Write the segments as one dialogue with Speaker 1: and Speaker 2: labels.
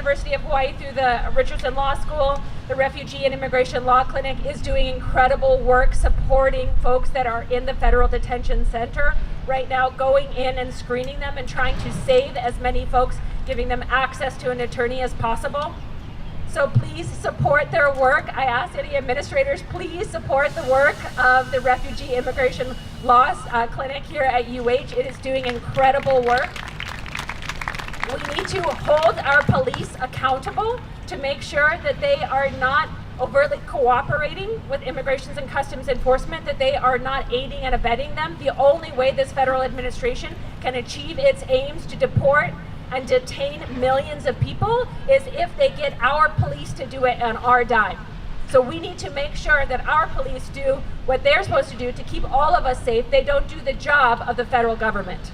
Speaker 1: University of Hawaii through the Richardson Law School, the Refugee and Immigration Law Clinic is doing incredible work supporting folks that are in the federal detention center right now, going in and screening them and trying to save as many folks, giving them access to an attorney as possible. So please support their work. I ask any administrators, please support the work of the Refugee Immigration Law Clinic here at UH. It is doing incredible work. We need to hold our police accountable to make sure that they are not overtly cooperating with Immigration and Customs Enforcement, that they are not aiding and abetting them. The only way this federal administration can achieve its aims to deport and detain millions of people is if they get our police to do it on our dime. So we need to make sure that our police do what they're supposed to do to keep all of us safe. They don't do the job of the federal government.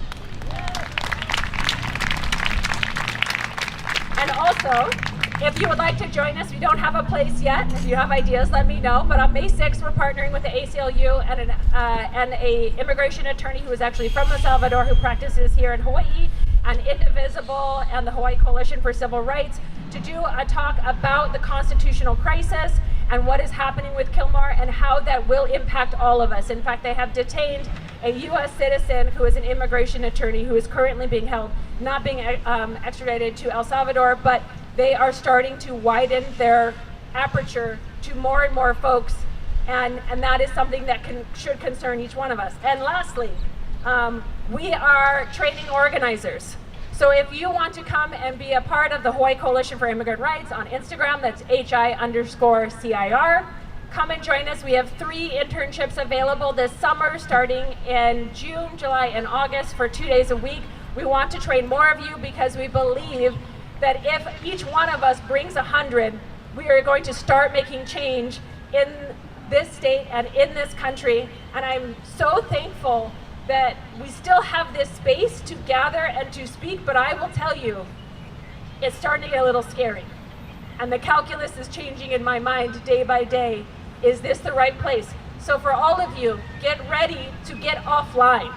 Speaker 1: And also, if you would like to join us, we don't have a place yet. If you have ideas, let me know. But on May 6th, we're partnering with the ACLU and an immigration attorney who is actually from El Salvador who practices here in Hawaii, and Indivisible and the Hawaii Coalition for Civil Rights to do a talk about the constitutional crisis and what is happening with Kilmar and how that will impact all of us. In fact, they have detained a U.S. citizen who is an immigration attorney who is currently being held, not being extradited to El Salvador, but they are starting to widen their aperture to more and more folks, and that is something that should concern each one of us. And lastly, we are training organizers. So if you want to come and be a part of the Hawaii Coalition for Immigrant Rights on Instagram, that's HI_CIR, come and join us. We have 3 internships available this summer, starting in June, July, and August for 2 days a week. We want to train more of you because we believe that if each one of us brings 100, we are going to start making change in this state and in this country. And I'm so thankful that we still have this space to gather and to speak, but I will tell you, it's starting to get a little scary. And the calculus is changing in my mind day by day. Is this the right place? So for all of you, get ready to get offline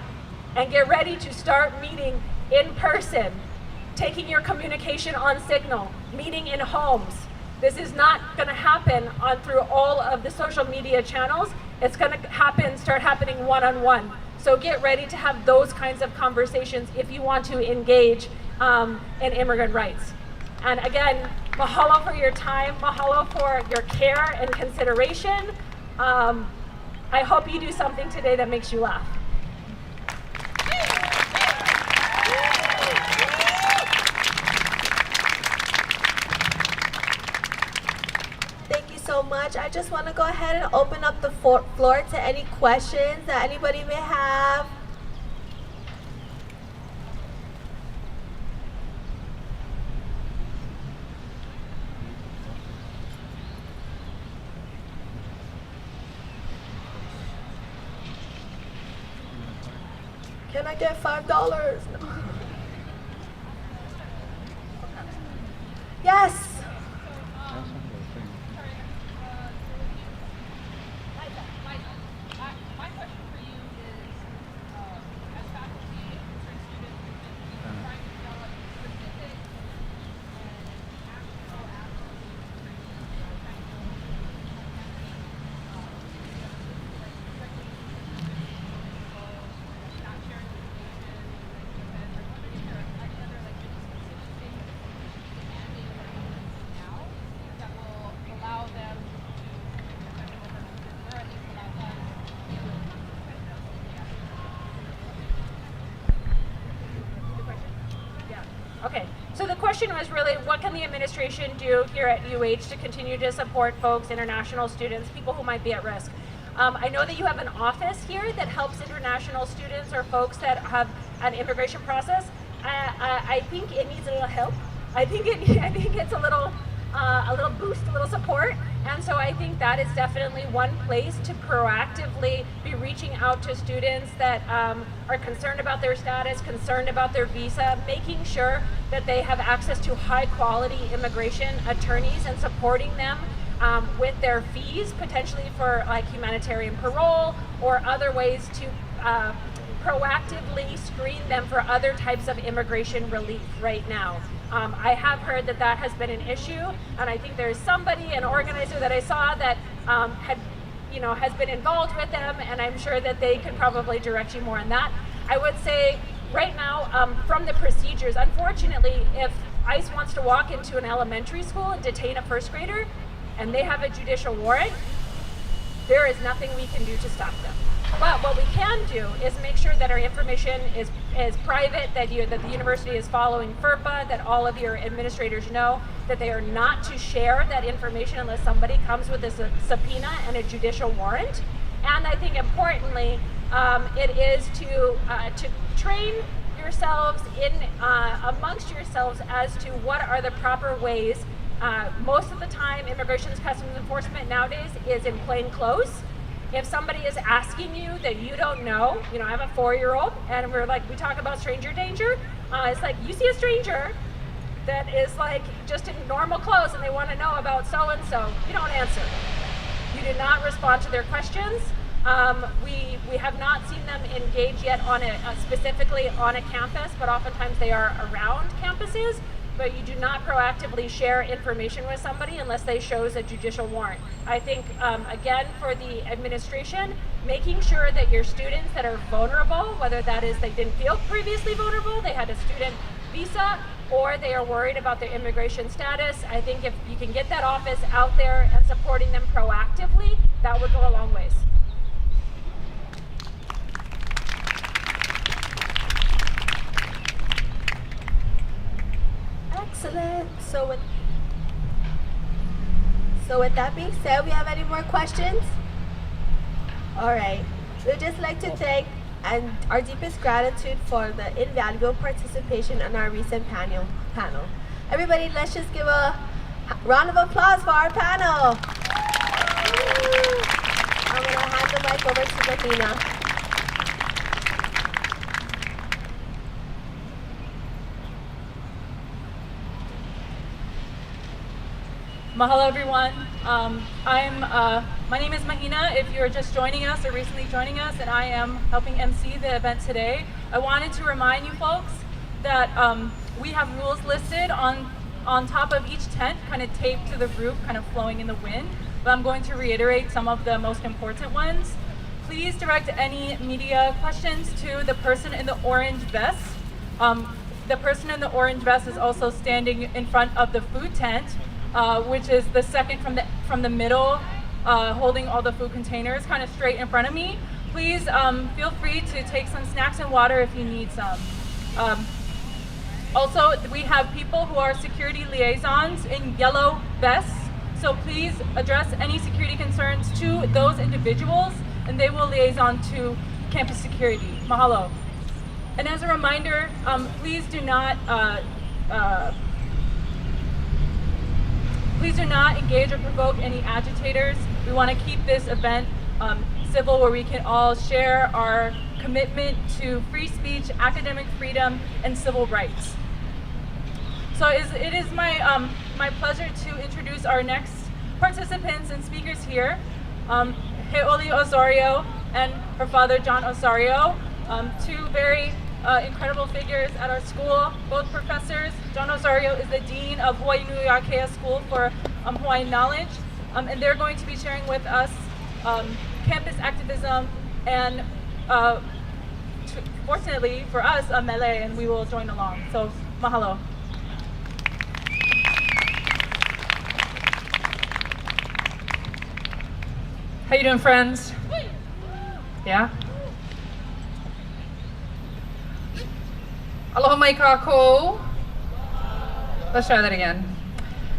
Speaker 1: and get ready to start meeting in person, taking your communication on Signal, meeting in homes. This is not gonna happen through all of the social media channels. It's gonna start happening one-on-one. So get ready to have those kinds of conversations if you want to engage in immigrant rights. And again, mahalo for your time, mahalo for your care and consideration. I hope you do something today that makes you laugh.
Speaker 2: So much. I just want to go ahead and open up the floor to any questions that anybody may have. Can I get $5? No. Yes.
Speaker 1: Okay, so the question was really, what can the administration do here at UH to continue to support folks, international students, people who might be at risk? I know that you have an office here that helps international students or folks that have an immigration process. I think it needs a little help. I think it's a little boost, a little support. And so I think that is definitely one place to proactively be reaching out to students that are concerned about their status, concerned about their visa, making sure that they have access to high quality immigration attorneys and supporting them with their fees, potentially for like humanitarian parole or other ways to proactively screen them for other types of immigration relief right now. I have heard that that has been an issue, and I think there's somebody, an organizer that I saw that has been involved with them, and I'm sure that they could probably direct you more on that. I would say right now, from the procedures, unfortunately, if ICE wants to walk into an elementary school and detain a first grader, and they have a judicial warrant, there is nothing we can do to stop them. But what we can do is make sure that our information is private, that the university is following FERPA, that all of your administrators know that they are not to share that information unless somebody comes with a subpoena and a judicial warrant. And I think importantly, it is to train yourselves amongst yourselves as to what are the proper ways. Most of the time, Immigration and Customs Enforcement nowadays is in plain clothes. If somebody is asking you that you don't know, I have a 4-year-old, and we talk about stranger danger. It's like, you see a stranger that is like just in normal clothes and they want to know about so-and-so, you don't answer. You do not respond to their questions. We have not seen them engage yet on specifically on a campus, but oftentimes they are around campuses. But you do not proactively share information with somebody unless they shows a judicial warrant. I think, again, for the administration, making sure that your students that are vulnerable, whether that is they didn't feel previously vulnerable, they had a student visa, or they are worried about their immigration status, I think if you can get that office out there and supporting them proactively, that would go a long ways.
Speaker 2: Excellent. So with that being said, we have any more questions? All right. We'd just like to thank and our deepest gratitude for the invaluable participation in our recent panel. Everybody, let's just give a round of applause for our panel. I'm going to hand the mic over to Latina.
Speaker 3: Mahalo everyone. My name is Mahina if you're just joining us or recently joining us, and I am helping MC the event today. I wanted to remind you folks that we have rules listed on top of each tent, kind of taped to the roof, kind of flowing in the wind, but I'm going to reiterate some of the most important ones. Please direct any media questions to the person in the orange vest. The person in the orange vest is also standing in front of the food tent, which is the second from the middle, holding all the food containers kind of straight in front of me. Please feel free to take some snacks and water if you need some. Also, we have people who are security liaisons in yellow vests, so please address any security concerns to those individuals and they will liaison to campus security. Mahalo. And as a reminder, please do not engage or provoke any agitators. We want to keep this event civil, where we can all share our commitment to free speech, academic freedom, and civil rights. So it is my pleasure to introduce our next participants and speakers here. Heoli Osorio and her father, John Osorio, two very incredible figures at our school, both professors. John Osorio is the Dean of Hawaii Nui Akea School for Hawaiian Knowledge, and they're going to be sharing with us campus activism and, fortunately for us, a mele, and we will join along. So, mahalo.
Speaker 4: How you doing, friends? Yeah? Aloha mai kako. Let's try that again.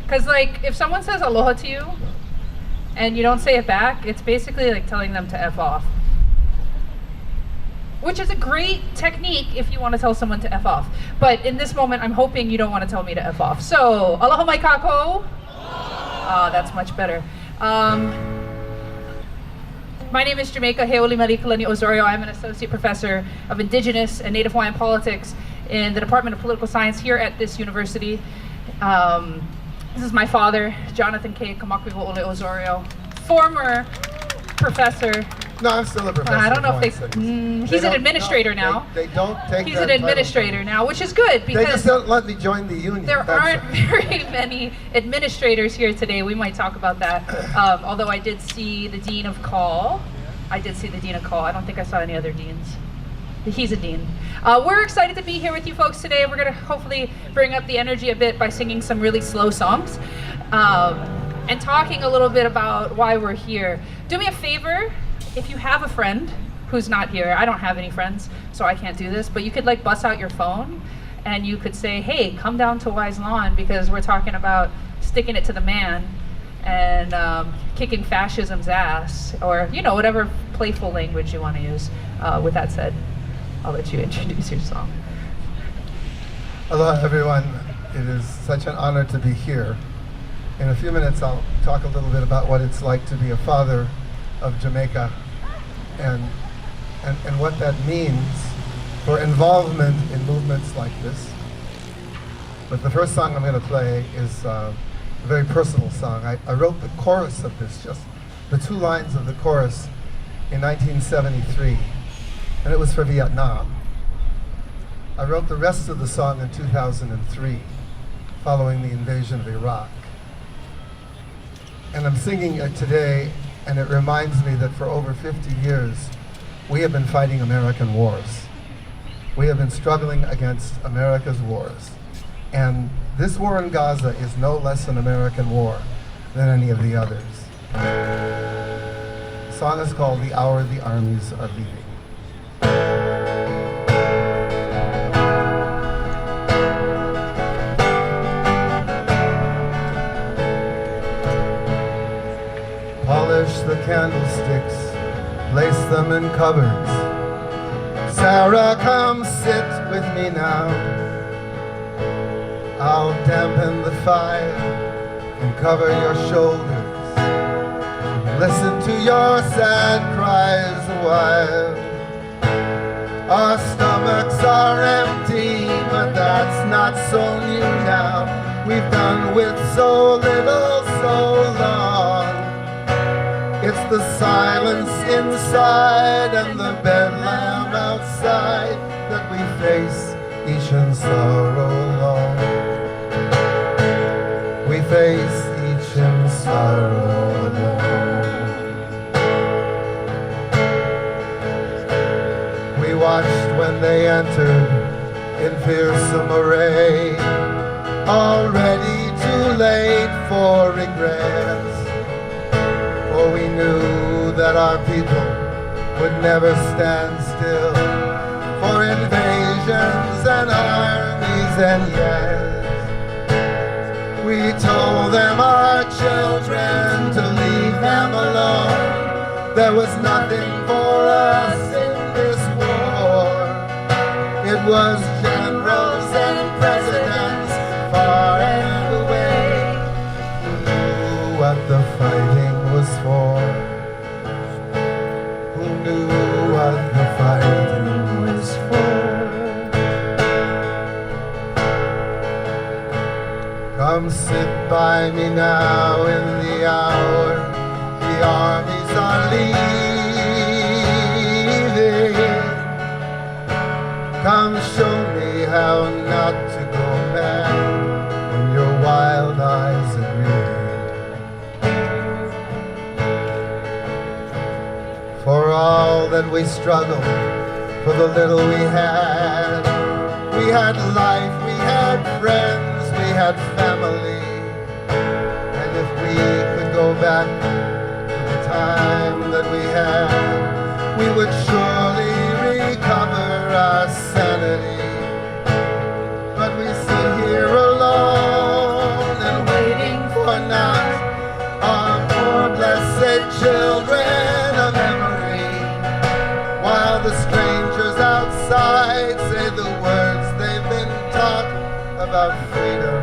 Speaker 4: Because, like, if someone says aloha to you and you don't say it back, it's basically like telling them to F off. Which is a great technique if you want to tell someone to F off. But in this moment, I'm hoping you don't want to tell me to F off. So, aloha mai kako. Oh, that's much better. My name is Jamaica Heoli Malikalani Osorio. I'm an associate professor of Indigenous and Native Hawaiian politics in the Department of Political Science here at this university. This is my father, Jonathan K. Kamakuiho'ole Osorio, former professor
Speaker 5: No, I'm still a professor.
Speaker 4: I don't know if
Speaker 5: Hawaiian studies.
Speaker 4: he's an administrator now.
Speaker 5: They don't take
Speaker 4: He's
Speaker 5: that
Speaker 4: an
Speaker 5: title.
Speaker 4: administrator now, which is good
Speaker 5: They just
Speaker 4: because
Speaker 5: don't let me join the union.
Speaker 4: there
Speaker 5: That's
Speaker 4: aren't
Speaker 5: all.
Speaker 4: very many administrators here today. We might talk about that. Although I did see the Dean of Call. I did see the Dean of Call. I don't think I saw any other deans. He's a dean. We're excited to be here with you folks today. We're going to hopefully bring up the energy a bit by singing some really slow songs and talking a little bit about why we're here. Do me a favor, if you have a friend who's not here, I don't have any friends, so I can't do this, but you could like bust out your phone and you could say, hey, come down to Wise Lawn because we're talking about sticking it to the man and kicking fascism's ass, or you know, whatever playful language you want to use. With that said, I'll let you introduce your song.
Speaker 5: Hello, everyone. It is such an honor to be here. In a few minutes, I'll talk a little bit about what it's like to be a father of Jamaica and what that means for involvement in movements like this. But the first song I'm going to play is a very personal song. I wrote the chorus of this, just the 2 lines of the chorus, in 1973. And it was for Vietnam. I wrote the rest of the song in 2003, following the invasion of Iraq. And I'm singing it today, and it reminds me that for over 50 years, we have been fighting American wars. We have been struggling against America's wars. And this war in Gaza is no less an American war than any of the others. The song is called "The Hour the Armies Are Leaving." Polish the candlesticks, place them in cupboards. Sarah, come sit with me now. I'll dampen the fire and cover your shoulders. Listen to your sad cries a while. Our stomachs are empty, but that's not so new now. We've done with so little so long. It's the silence inside and the bedlam outside that we face each in sorrow long. We face each in sorrow alone. We watched when they entered in fearsome array, already too late for regrets. For we knew that our people would never stand still for invasions and armies, and yet we told them, our children, to leave them alone. There was nothing for us in this war. It was generals and presidents far and away who knew what the fighting was for. Who knew what the fighting was for. Come sit by me now in the hour the armies are leaving. Come show me how not to go mad when your wild eyes are grieving. For all that we struggled, for the little we had life, we had friends, we had family. And if we could go back to the time that we had, we would surely recover our sanity. But we sit here alone and waiting for now our poor blessed children of memory, while the strangers outside say the words they've been taught about freedom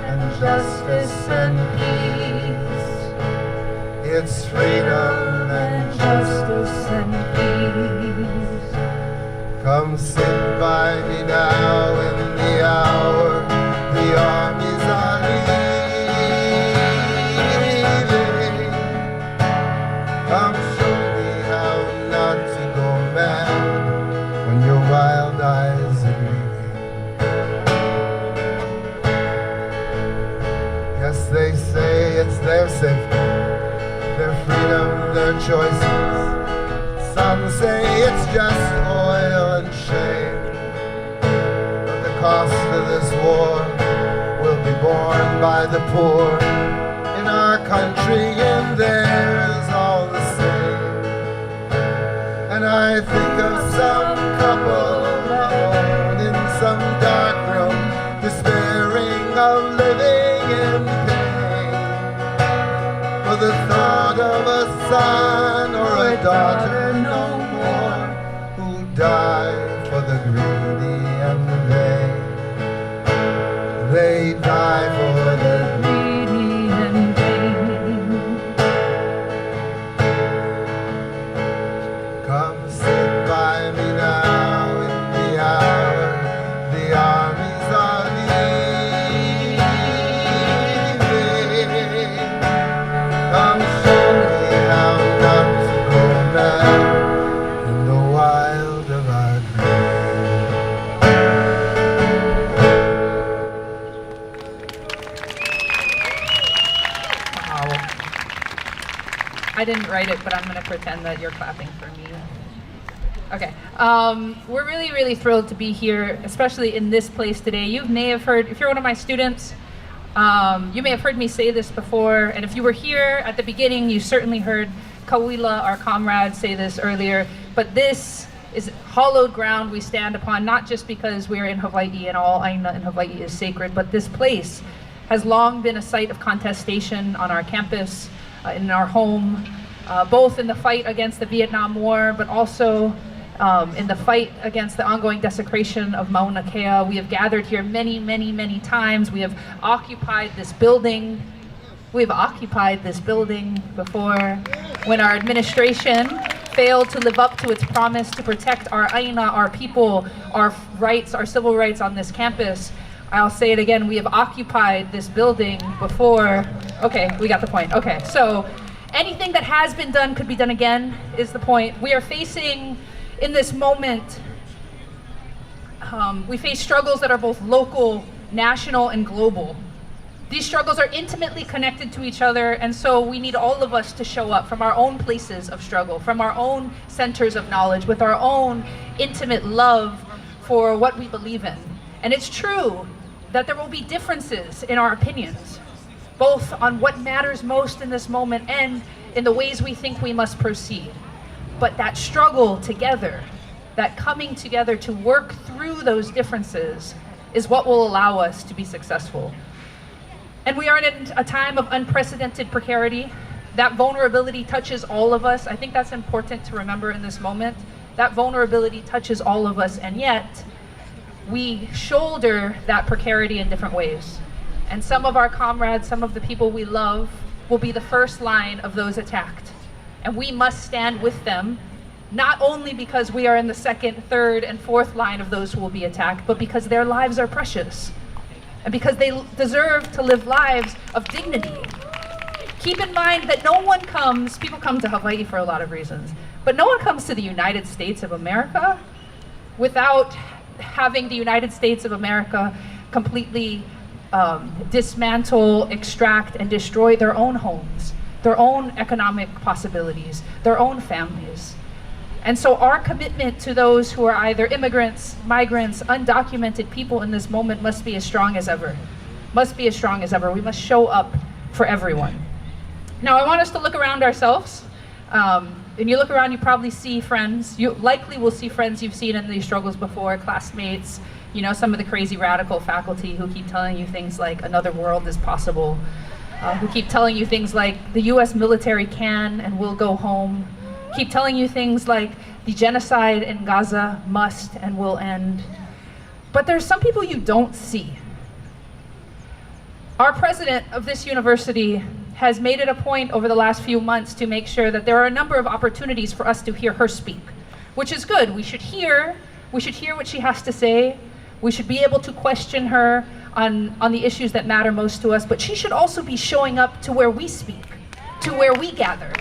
Speaker 5: and justice and peace. It's freedom and justice and peace. Come sit by me now in the hour the armies are leaving. Come show me how they say it's their safety, their freedom, their choices. Some say it's just oil and shame. But the cost of this war will be borne by the poor in our country, and theirs all the same. And I think of some couple alone in some dark room, despairing of living in pain, for the thought of a son or a daughter no more, who die for the greedy and the vain. They die for the greedy and vain. Come sit by me now in the hour the armies are leaving. Come show me how not to go mad in the wild of our
Speaker 4: Wow. I didn't write it, but I'm going to pretend that you're clapping for me. Okay. We're really, really thrilled to be here, especially in this place today. You may have heard, if you're one of my students, you may have heard me say this before, and if you were here at the beginning, you certainly heard Kawila, our comrade, say this earlier, but this is hallowed ground we stand upon, not just because we're in Hawaii and all aina in Hawaii is sacred, but this place has long been a site of contestation on our campus, in our home, both in the fight against the Vietnam War, but also in the fight against the ongoing desecration of Mauna Kea. We have gathered here many, many, many times. We have occupied this building. We've occupied this building before when our administration failed to live up to its promise to protect our aina, our people, our rights, our civil rights on this campus. I'll say it again, we have occupied this building before. Okay, we got the point. Okay, so anything that has been done could be done again is the point. We are facing, in this moment, we face struggles that are both local, national, and global. These struggles are intimately connected to each other, and so we need all of us to show up from our own places of struggle, from our own centers of knowledge, with our own intimate love for what we believe in. And it's true that there will be differences in our opinions, both on what matters most in this moment and in the ways we think we must proceed. But that struggle together, that coming together to work through those differences, is what will allow us to be successful. And we are in a time of unprecedented precarity. That vulnerability touches all of us. I think that's important to remember in this moment. That vulnerability touches all of us, and yet we shoulder that precarity in different ways. And some of our comrades, some of the people we love, will be the first line of those attacked. And we must stand with them, not only because we are in the second, third, and fourth line of those who will be attacked, but because their lives are precious. And because they deserve to live lives of dignity. Keep in mind that no one comes, people come to Hawaii for a lot of reasons, but no one comes to the United States of America without having the United States of America completely dismantle, extract, and destroy their own homes, their own economic possibilities, their own families. And so our commitment to those who are either immigrants, migrants, undocumented people in this moment must be as strong as ever. Must be as strong as ever. We must show up for everyone. Now I want us to look around ourselves. And you look around, you probably see friends. You likely will see friends you've seen in these struggles before, classmates, you know, some of the crazy radical faculty who keep telling you things like another world is possible, who keep telling you things like the US military can and will go home, keep telling you things like the genocide in Gaza must and will end. But there's some people you don't see. Our president of this university has made it a point over the last few months to make sure that there are a number of opportunities for us to hear her speak, which is good. We should hear what she has to say. We should be able to question her on the issues that matter most to us, but she should also be showing up to where we speak, to where we gather,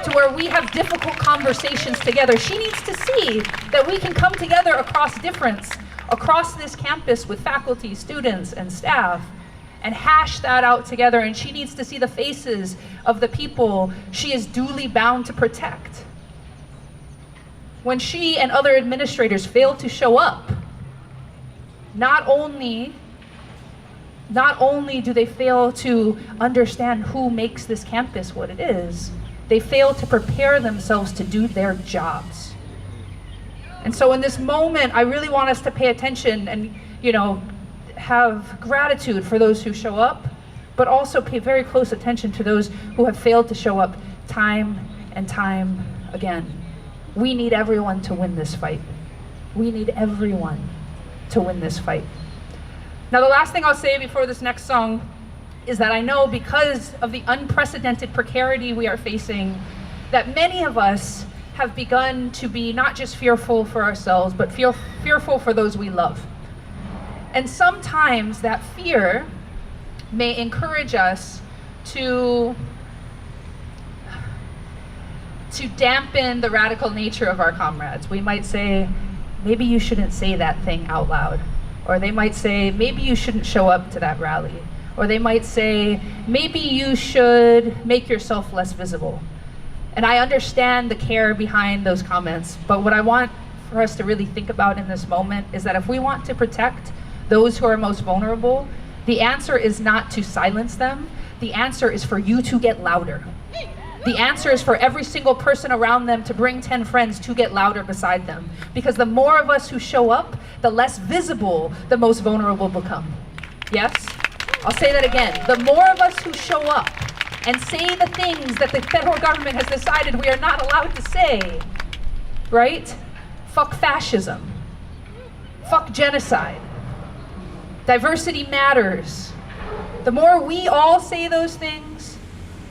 Speaker 4: to where we have difficult conversations together. She needs to see that we can come together across difference, across this campus with faculty, students, and staff, and hash that out together, and she needs to see the faces of the people she is duly bound to protect. When she and other administrators fail to show up, not only do they fail to understand who makes this campus what it is, they fail to prepare themselves to do their jobs. And so in this moment, I really want us to pay attention and, have gratitude for those who show up, but also pay very close attention to those who have failed to show up time and time again. We need everyone to win this fight. We need everyone to win this fight. Now, the last thing I'll say before this next song is that I know, because of the unprecedented precarity we are facing, that many of us have begun to be not just fearful for ourselves, but fearful for those we love. And sometimes that fear may encourage us to dampen the radical nature of our comrades. We might say, maybe you shouldn't say that thing out loud. Or they might say, maybe you shouldn't show up to that rally. Or they might say, maybe you should make yourself less visible. And I understand the care behind those comments, but what I want for us to really think about in this moment is that if we want to protect those who are most vulnerable, the answer is not to silence them. The answer is for you to get louder. The answer is for every single person around them to bring 10 friends to get louder beside them. Because the more of us who show up, the less visible the most vulnerable become. Yes? I'll say that again. The more of us who show up and say the things that the federal government has decided we are not allowed to say, right? Fuck fascism. Fuck genocide. Diversity matters. The more we all say those things,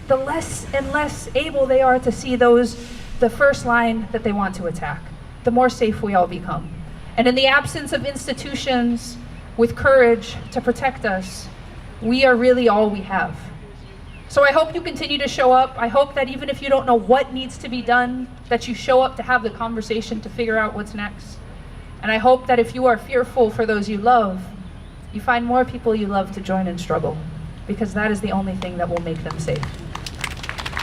Speaker 4: the less and less able they are to see the first line that they want to attack. The more safe we all become. And in the absence of institutions with courage to protect us, we are really all we have. So I hope you continue to show up. I hope that even if you don't know what needs to be done, that you show up to have the conversation to figure out what's next. And I hope that if you are fearful for those you love, you find more people you love to join in struggle, because that is the only thing that will make them safe.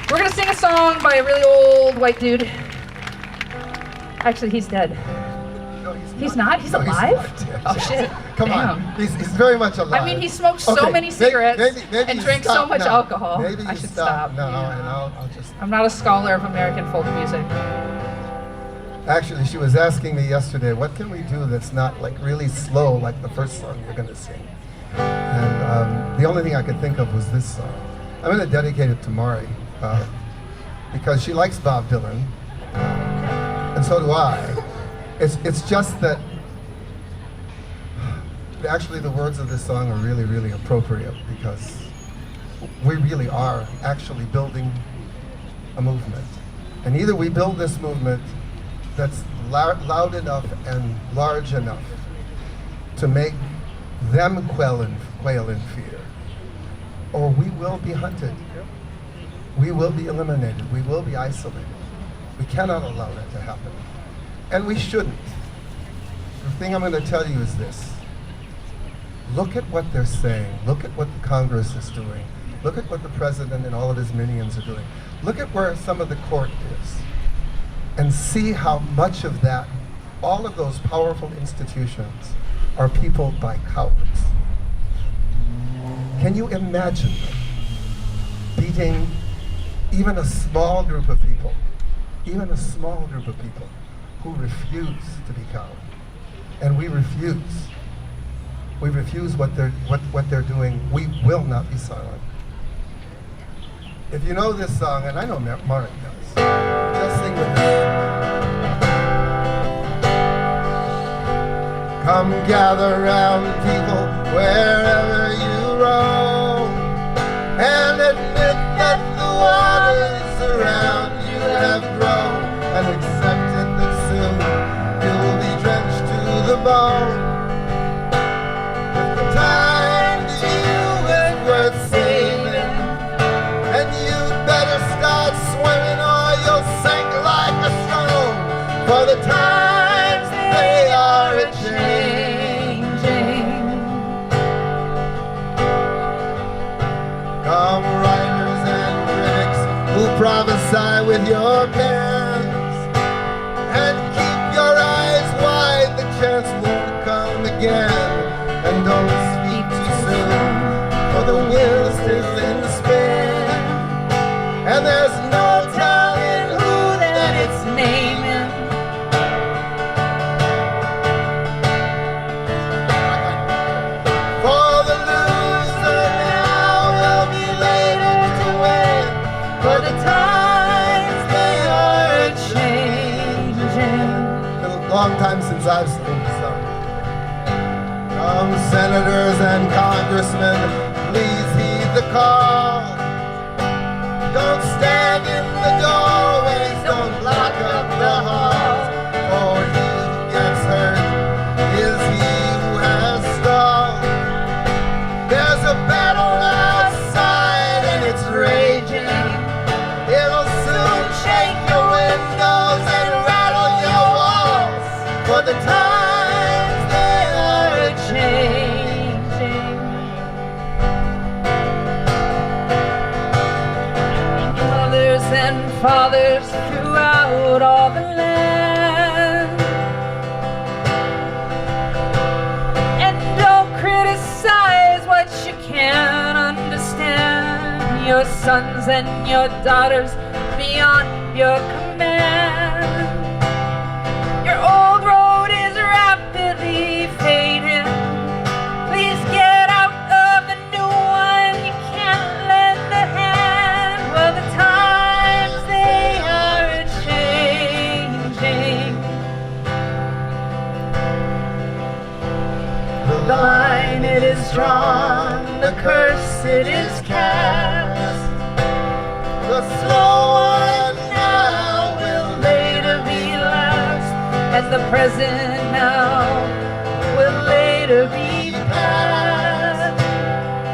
Speaker 4: We're gonna sing a song by a really old white dude. Actually, he's dead.
Speaker 5: No,
Speaker 4: He's not? He's alive?
Speaker 5: He's not.
Speaker 4: Oh shit.
Speaker 5: Come
Speaker 4: Damn.
Speaker 5: on. He's very much alive.
Speaker 4: I mean, he smoked so many cigarettes
Speaker 5: maybe
Speaker 4: and
Speaker 5: you
Speaker 4: drank so
Speaker 5: stop
Speaker 4: much
Speaker 5: now.
Speaker 4: alcohol.
Speaker 5: Maybe
Speaker 4: I
Speaker 5: you
Speaker 4: should
Speaker 5: stop.
Speaker 4: stop.
Speaker 5: No,
Speaker 4: Yeah.
Speaker 5: and I'll just...
Speaker 4: I'm not a scholar of American folk music.
Speaker 5: Actually, she was asking me yesterday, what can we do that's not like really slow, like the first song you're going to sing? And the only thing I could think of was this song. I'm going to dedicate it to Mari, because she likes Bob Dylan, and so do I. It's just that actually the words of this song are really, really appropriate, because we really are actually building a movement. And either we build this movement that's loud enough and large enough to make them quail in fear, or we will be hunted. We will be eliminated. We will be isolated. We cannot allow that to happen. And we shouldn't. The thing I'm going to tell you is this. Look at what they're saying. Look at what the Congress is doing. Look at what the president and all of his minions are doing. Look at where some of the court is. And see how much of that, all of those powerful institutions, are peopled by cowards. Can you imagine them beating even a small group of people, who refuse to be cowed? And we refuse what they're doing. We will not be silent. If you know this song, and I know Mark does, just sing with me. Come gather round, people, wherever you roam, and admit that the waters around you have grown, and accept it that soon you will be drenched to the bone. If the time to you is worth saving, then you'd better start swimming or you'll sink like a stone, for the times they are a-changing. prophesy with your pens, and keep your eyes wide, the chance won't come again. And don't speak too soon, for the wheel's still in spin, and there's no telling who that it's naming. For the loser now will be later to win, for the times they are changing. It's a long time since I've sung this song. Senators and congressmen, please heed the call. Don't stand in the doorways, don't block up the halls. For he who gets hurt is he who has stalled. There's a battle outside and it's raging. It'll soon shake your windows and rattle your walls. For the times they are changing. Mothers and fathers throughout all the land, and don't criticize what you can't understand. Your sons and your daughters beyond your command. Your old road is rapidly fading. Please get out of the new one. You can't lend a hand. Well, the times they are changing. The line it is drawn, the curse it is cast. The slow one now will later be last, and the present now will later be past.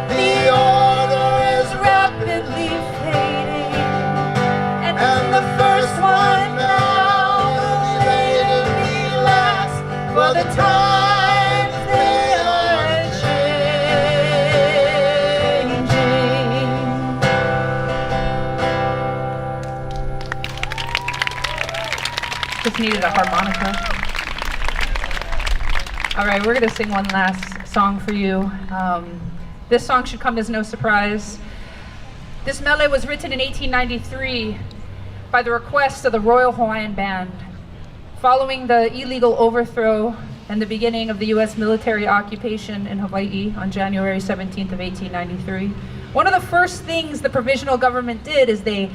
Speaker 5: The order is rapidly fading, and the first one now will later be last. For the times they are changing.
Speaker 4: Just needed a harmonica. All right, we're gonna sing one last song for you. This song should come as no surprise. This mele was written in 1893 by the request of the Royal Hawaiian Band, following the illegal overthrow and the beginning of the U.S. military occupation in Hawaii on January 17th of 1893. One of the first things the provisional government did is they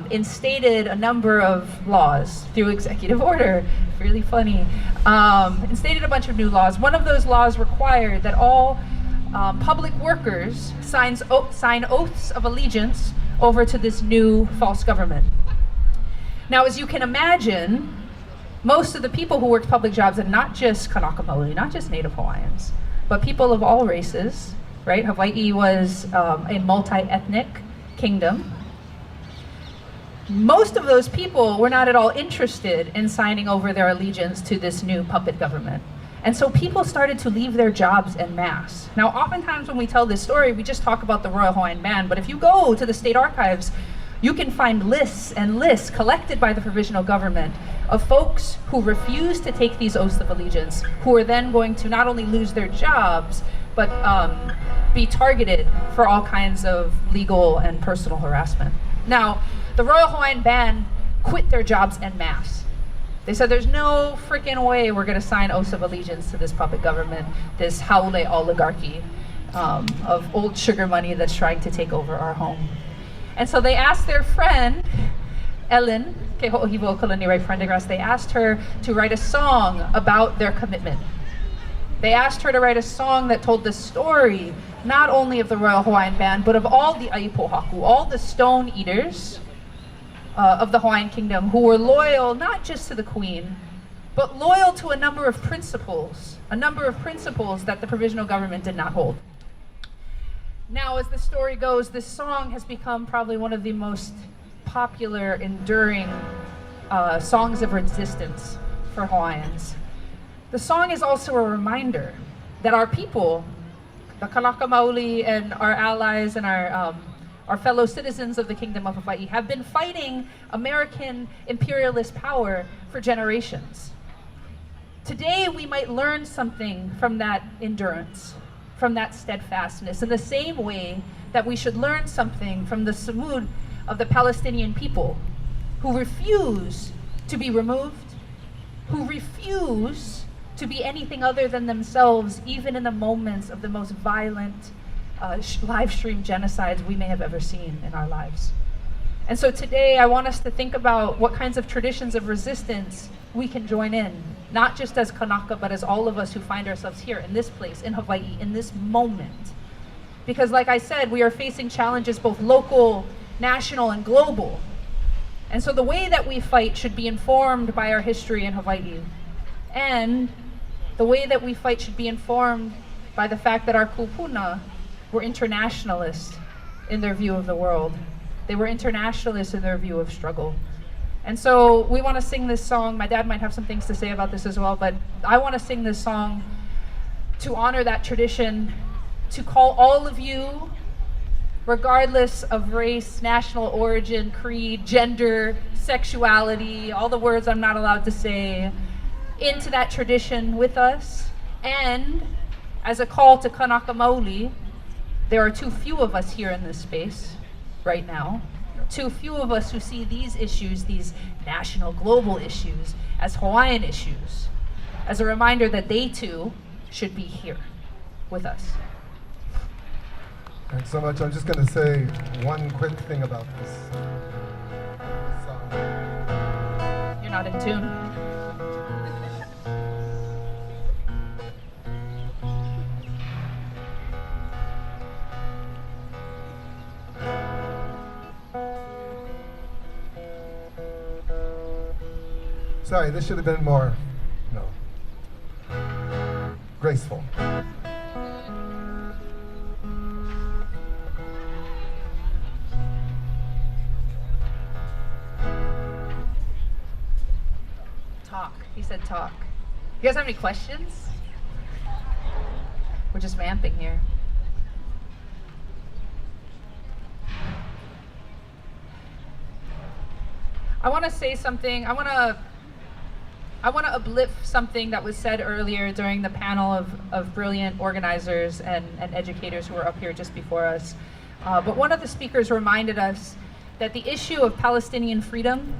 Speaker 4: instated a number of laws through executive order. Really funny. Instated a bunch of new laws. One of those laws required that all public workers sign oaths of allegiance over to this new false government. Now, as you can imagine, most of the people who worked public jobs, and not just Kanaka Maoli, not just Native Hawaiians, but people of all races, right? Hawaii was a multi-ethnic kingdom. Most of those people were not at all interested in signing over their allegiance to this new puppet government. And so people started to leave their jobs en masse. Now, oftentimes when we tell this story, we just talk about the Royal Hawaiian Band, but if you go to the state archives, you can find lists and lists collected by the provisional government of folks who refused to take these oaths of allegiance, who are then going to not only lose their jobs, but be targeted for all kinds of legal and personal harassment. Now, the Royal Hawaiian Band quit their jobs en masse. They said there's no freaking way we're gonna sign oaths of allegiance to this puppet government, this haole oligarchy of old sugar money that's trying to take over our home. And so they asked their friend, Ellen, they asked her to write a song about their commitment. They asked her to write a song that told the story, not only of the Royal Hawaiian Band, but of all the aipohaku, all the stone eaters of the Hawaiian Kingdom who were loyal not just to the Queen, but loyal to a number of principles that the provisional government did not hold. Now, as the story goes, this song has become probably one of the most popular, enduring songs of resistance for Hawaiians. The song is also a reminder that our people, the Kanaka Maoli and our allies and our our fellow citizens of the Kingdom of Hawaii, have been fighting American imperialist power for generations. Today, we might learn something from that endurance, from that steadfastness, in the same way that we should learn something from the Samud of the Palestinian people, who refuse to be removed, who refuse to be anything other than themselves, even in the moments of the most violent live stream genocides we may have ever seen in our lives. And so today I want us to think about what kinds of traditions of resistance we can join in, not just as Kanaka, but as all of us who find ourselves here in this place, in Hawaii, in this moment. Because like I said, we are facing challenges both local, national, and global. And so the way that we fight should be informed by our history in Hawaii. And the way that we fight should be informed by the fact that our kupuna were internationalists in their view of the world. They were internationalists in their view of struggle. And so we want to sing this song. My dad might have some things to say about this as well, but I want to sing this song to honor that tradition, to call all of you, regardless of race, national origin, creed, gender, sexuality, all the words I'm not allowed to say, into that tradition with us. And as a call to Kanaka Maoli, there are too few of us here in this space right now, too few of us who see these issues, these national, global issues, as Hawaiian issues, as a reminder that they too should be here with us.
Speaker 5: Thanks so much. I'm just going to say one quick thing about this song.
Speaker 4: You're not in tune.
Speaker 5: Sorry, this should have been more, graceful.
Speaker 4: Talk. He said talk. You guys have any questions? We're just vamping here. I want to say something. I want to uplift something that was said earlier during the panel of brilliant organizers and educators who were up here just before us. But one of the speakers reminded us that the issue of Palestinian freedom,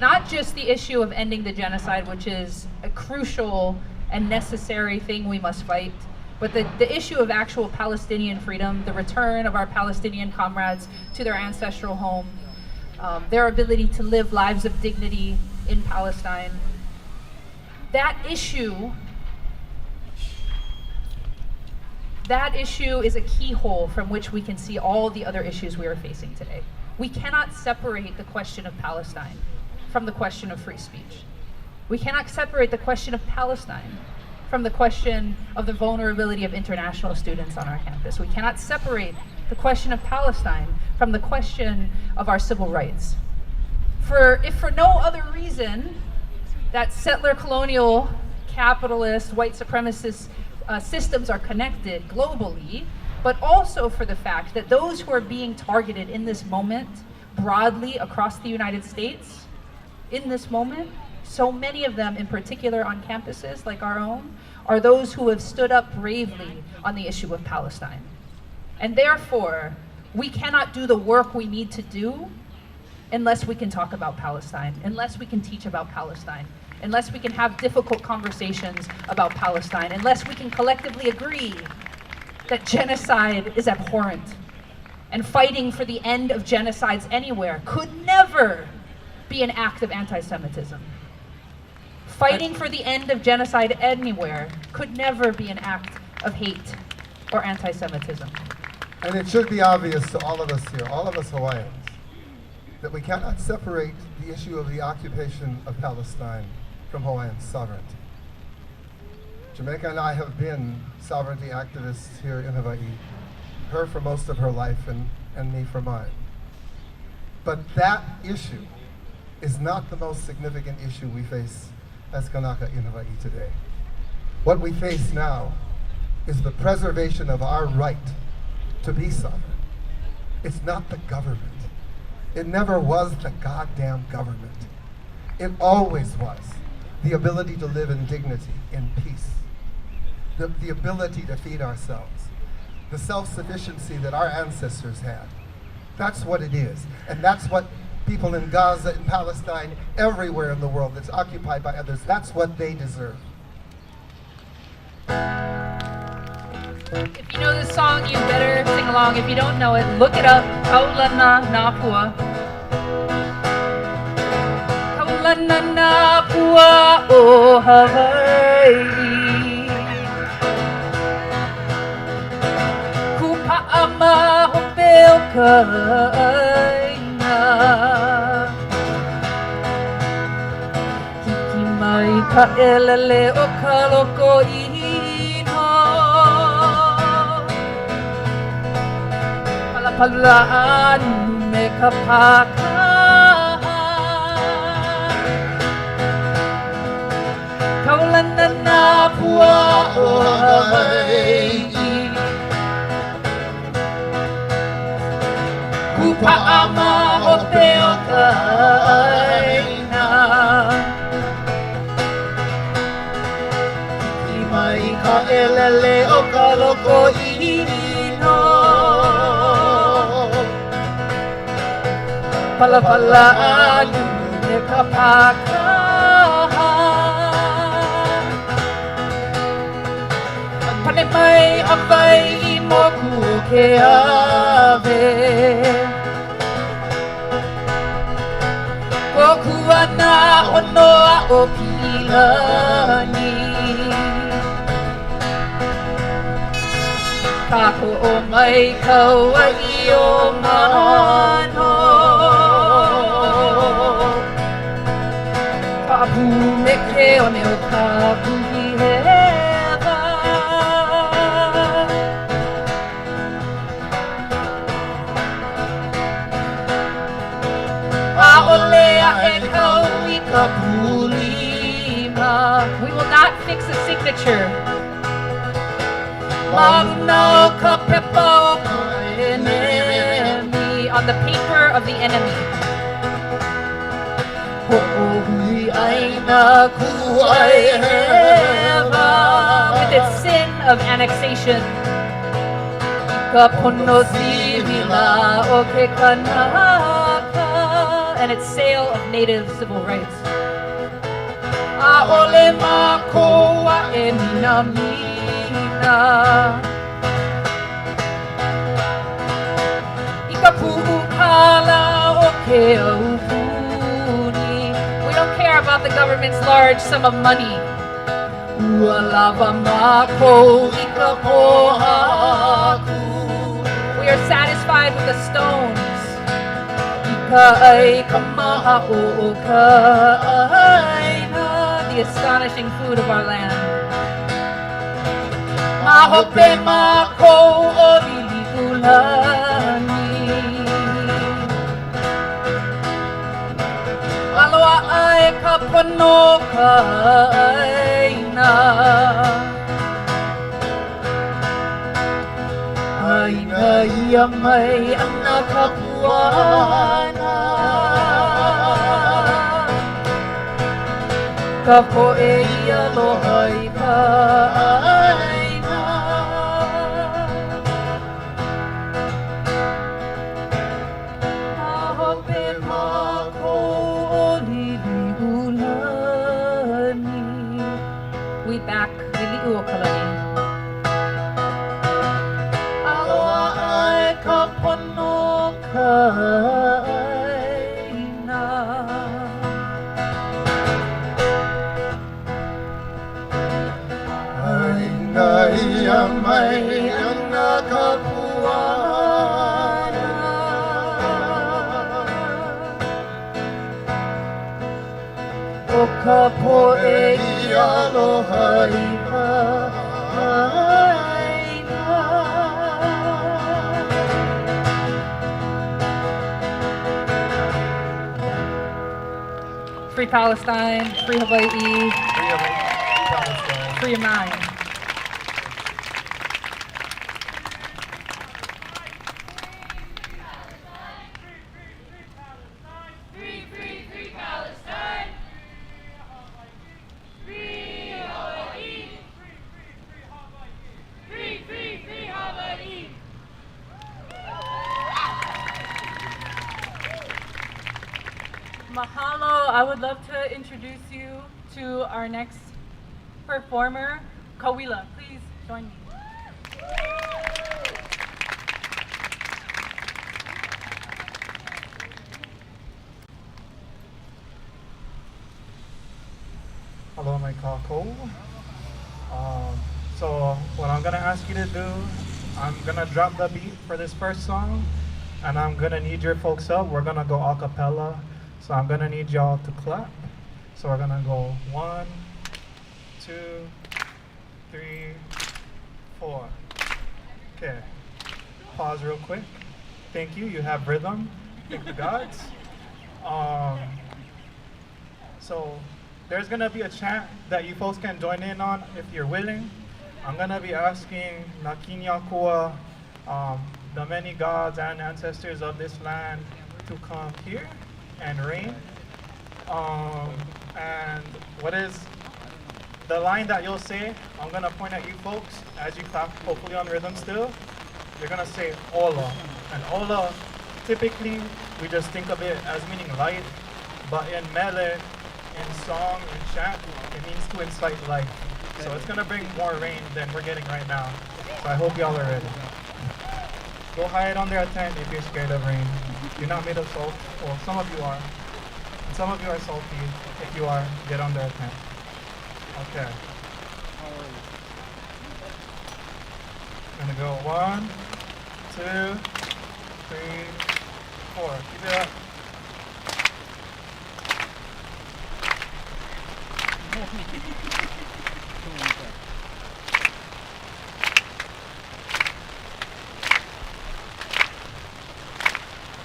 Speaker 4: not just the issue of ending the genocide, which is a crucial and necessary thing we must fight, but the issue of actual Palestinian freedom, the return of our Palestinian comrades to their ancestral home, their ability to live lives of dignity in Palestine. That issue is a keyhole from which we can see all the other issues we are facing today. We cannot separate the question of Palestine from the question of free speech. We cannot separate the question of Palestine from the question of the vulnerability of international students on our campus. We cannot separate the question of Palestine from the question of our civil rights. If for no other reason that settler colonial, capitalist, white supremacist systems are connected globally, but also for the fact that those who are being targeted in this moment broadly across the United States, in this moment, so many of them in particular on campuses like our own, are those who have stood up bravely on the issue of Palestine. And therefore, we cannot do the work we need to do unless we can talk about Palestine, unless we can teach about Palestine, unless we can have difficult conversations about Palestine, unless we can collectively agree that genocide is abhorrent and fighting for the end of genocides anywhere could never be an act of anti-Semitism. Fighting for the end of genocide anywhere could never be an act of hate or anti-Semitism.
Speaker 5: And it should be obvious to all of us here, all of us Hawaiians, that we cannot separate the issue of the occupation of Palestine from Hawaiian sovereignty. Jamaica and I have been sovereignty activists here in Hawaii, her for most of her life and me for mine. But that issue is not the most significant issue we face as Kanaka in Hawaii today. What we face now is the preservation of our right to be sovereign. It's not the government. It never was the goddamn government. It always was the ability to live in dignity, in peace, the ability to feed ourselves, the self-sufficiency that our ancestors had. That's what it is. And that's what people in Gaza, in Palestine, everywhere in the world that's occupied by others, that's what they deserve.
Speaker 4: If you know this song, you better sing along. If you don't know it, look it up. Kaulana Napua. Kaulana Napua o Hawaii. Kupa'a hopeo kaina. Hiki mai ka elele o ka loko ino. Palapalaan me ka pakahan. Kaulana Napua o Hawaii. Kupa'a mahopeo kaina. Mai ka elele o ka loko ino. Palapalaan me ka pakahan. Pane mai awai I moku ke ave. Koku ana honoa o pilani. Kako o mai kauai o mano. Kapu me ke one o kapu I hewa. A olea e kau I ka pulima. We will not fix a signature. Mauna ka pepa o ka enemy on the paper of the enemy. Ho'ohui aina kuai hewa with its sin of annexation. Ka pono sivila o ke kanaka and its sale of native civil rights. A ole makoa e minami. Ika pu'ukala o ke Ahupuni. We don't care about the government's large sum of money. Ua lava mako ika pohaku. We are satisfied with the stones. Ika ai kamaha o ka aina, the astonishing food of our land. Mahope mako o liliulani. Aloha ai ka pono ka aina. Aina ia mai ana ka puana. Ka poe ia loha I ka aina. Mahope mako o liliulani. We back liliu o kalani. Aloha ai ka pono ka aina.
Speaker 5: Aina ia mai ana ka puana.
Speaker 4: O ka poe I aloha I ka aina. Free Palestine, free Hawaii, free your mind.
Speaker 3: Mahalo. I would love to introduce you to our next performer, Kawila. Please join me.
Speaker 6: Hello, my kako. So what I'm gonna ask you to do, I'm gonna drop the beat for this first song, and I'm gonna need your folks up. We're gonna go a cappella, so I'm gonna need y'all to clap. So we're gonna go 1, 2, 3, 4. Okay. Pause real quick. Thank you. You have rhythm. Thank the gods. So there's gonna be a chant that you folks can join in on if you're willing. I'm gonna be asking Nakinyakua, the many gods and ancestors of this land, to come here and reign. And what is the line that you'll say? I'm gonna point at you folks as you clap, hopefully on rhythm still. You're gonna say Ola, and Ola, typically we just think of it as meaning light, but in Mele, in song, in chant, it means to incite life. So it's gonna bring more rain than we're getting right now. So I hope y'all are ready. Go hide under a tent if you're scared of rain. You're not made of salt. Well, some of you are. And some of you are salty. If you are, get under a tent. Okay. Gonna go 1, 2, 3, 4. Keep it up.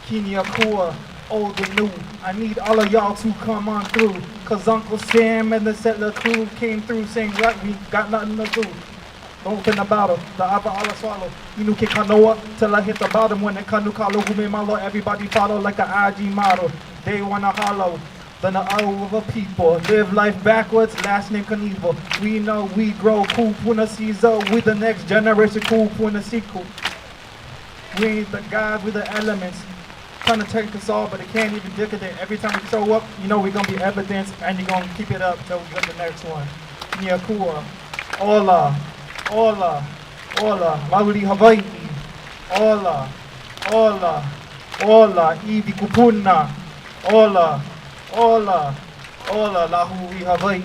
Speaker 6: Kiniakua, old and new. I need all of y'all to come on through. Cause Uncle Sam and the settler crew came through saying, right, we got nothing to do. Don't open the bottle, the ava ala swallow. Inu ke kanoa till I hit the bottom. When it kanu kalo hume malo, everybody follow like a IG model. They wanna hollow. Then the O of a people live life backwards, last name Kanivo. We know we grow cool puna Caesar with the next generation cool puna sequel. We ain't the gods with the elements. Trying to take us all, but it can't even decadent. Every time we show up, you know we're gonna be evidence, and you're gonna keep it up till we get the next one. Niakua, Ola, Ola, Ola, Mauli Hawaii, Ola, Ola, Ola, Ivi Kupuna, Ola, Ola, Ola, Lahui Hawaii.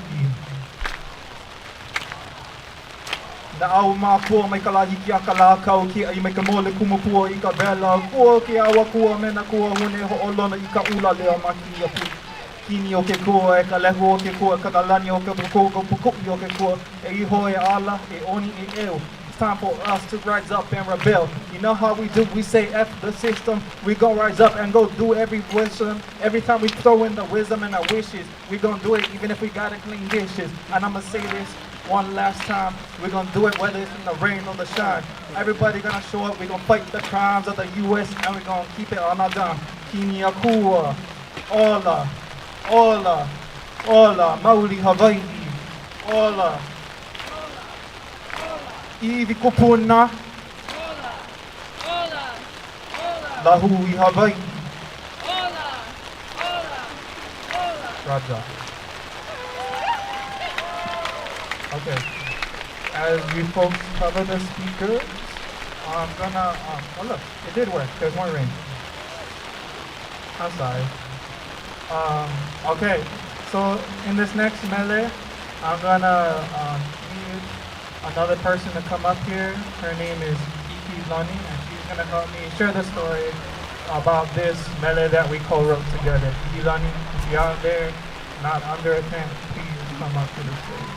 Speaker 6: Na au mapua mai kalahi ki a kalakau ki ai mai ka mole kumupua I ka vela kua ki awa kua mena kua hune ho'olona I ka ula lea maki a pu kini o ke kua e ka lehu o ke kua ka kalani o ke pukupi o ke kua e iho e ala e oni e eo. It's time for us to rise up and rebel. You know how we do, we say F the system. We gon' rise up and go do every wisdom. Every time we throw in the wisdom and our wishes, we gon' do it even if we gotta clean dishes. And I'ma say this one last time, we're gonna do it whether it's in the rain or the shine. Everybody gonna show up, we're gonna fight the crimes of the US and we're gonna keep it on our dime. Kiniakua, Ola, Ola, Ola, Mauli Hawaii, Ola, Ivi Kupuna, Lahui Hawaii, Raja. Okay, as you folks cover the speakers, I'm gonna, oh look, it did work, there's more rain. I'm sorry. Okay, so in this next melee, I'm gonna need another person to come up here. Her name is Iki Lani, and she's gonna help me share the story about this melee that we co-wrote together. Iki Lani, if you're out there, not under a tent, please come up to the stage.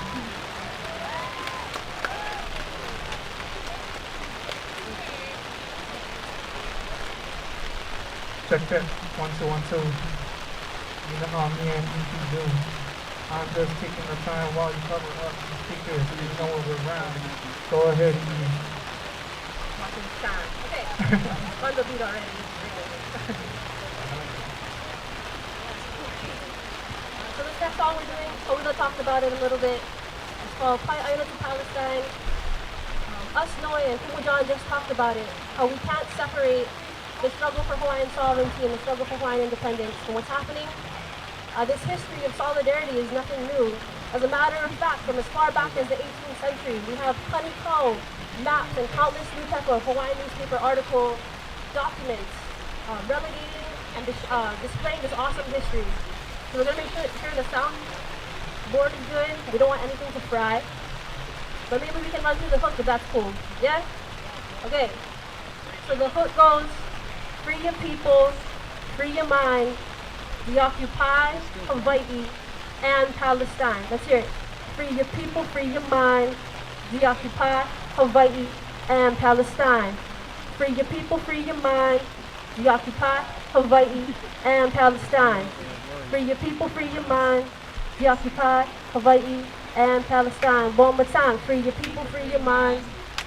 Speaker 6: Check that, 1, 2, 1, 2. You know how me and EP do. I'm just taking the time while you cover up the speakers so you know we're around. Go ahead, EP.
Speaker 2: Okay, on the beat already.
Speaker 1: So this next song we're doing, Ola talked about it a little bit. It's called Pai Aina to Palestine. Us Noi and Kumu John just talked about it, how we can't separate the struggle for Hawaiian sovereignty and the struggle for Hawaiian independence from what's happening
Speaker 7: This history of solidarity is nothing new. As a matter of fact, from as far back as the 18th century, we have honeycomb maps and countless Hawaiian newspaper article documents relegating and displaying this awesome history. So we're going to make sure the sound board is good. We don't want anything to fry. But maybe we can run through the hook if that's cool. Yeah? Okay. So the hook goes, free your people, free your mind, deoccupy Hawaii and Palestine. Let's hear it. Free your people, free your mind, deoccupy Hawaii and Palestine. Free your people, free your mind, deoccupy Hawaii and Palestine. Free your people, free your mind, deoccupy Hawaii and Palestine. One more time. Free your people, free your mind,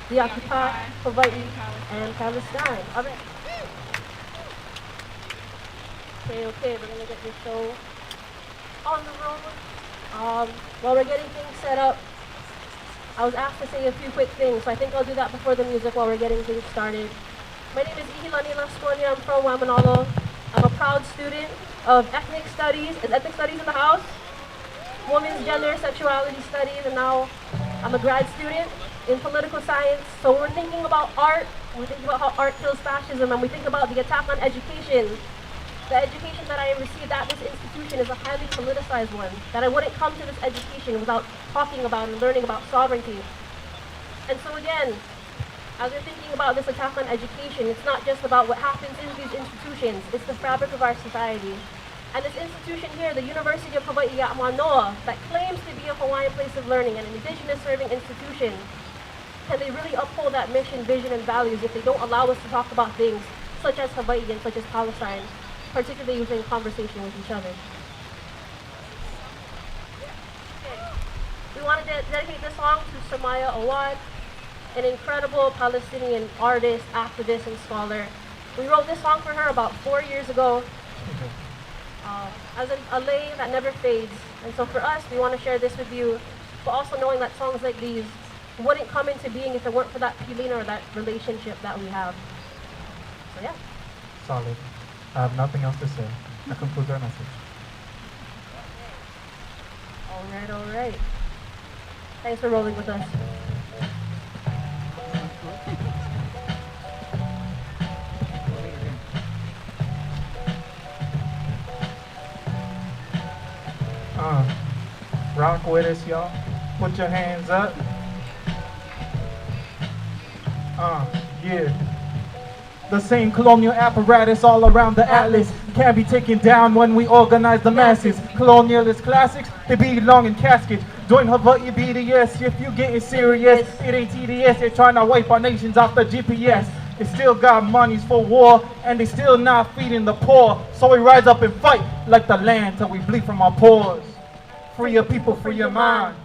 Speaker 7: deoccupy Hawaii and Palestine. All right. Okay, we're gonna get this show on the road. While we're getting things set up, I was asked to say a few quick things, so I think I'll do that before the music while we're getting things started. My name is Ihilani Lasconia. I'm from Waimanalo. I'm a proud student of ethnic studies. Is ethnic studies in the house? Women's gender, sexuality studies, and now I'm a grad student in political science. So we're thinking about art, we're thinking about how art kills fascism, and we think about the attack on education. The education that I received at this institution is a highly politicized one, that I wouldn't come to this education without talking about and learning about sovereignty. And so again, as we're thinking about this attack on education, it's not just about what happens in these institutions, it's the fabric of our society. And this institution here, the University of Hawaii at Mānoa, that claims to be a Hawaiian place of learning and an indigenous serving institution, can they really uphold that mission, vision, and values if they don't allow us to talk about things such as Hawaii and such as Palestine, particularly using conversation with each other? We wanted to dedicate this song to Samaya Awad, an incredible Palestinian artist, activist, and scholar. We wrote this song for her about 4 years ago as a lay that never fades. And so for us, we want to share this with you, but also knowing that songs like these wouldn't come into being if it weren't for that pilina or that relationship that we have. So yeah.
Speaker 6: Solid. I have nothing else to say. That concludes our message.
Speaker 7: All right. Thanks for rolling with us.
Speaker 6: Rock with us, y'all. Put your hands up. Yeah. The same colonial apparatus all around the atlas can be taken down when we organize the masses. Colonialist classics, they belong in caskets. Join Hawaii BDS if you getting serious. It ain't TDS, they're trying to wipe our nations off the GPS. They still got monies for war, and they still not feeding the poor. So we rise up and fight like the land till we bleed from our pores. Free your people, free your mind.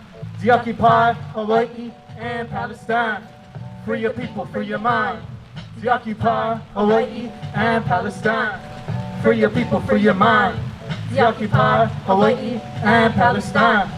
Speaker 6: Deoccupy Hawaii and Palestine. Free your people, free your mind. Deoccupy Hawaii and Palestine. Free your people, free your mind. Deoccupy Hawaii and Palestine.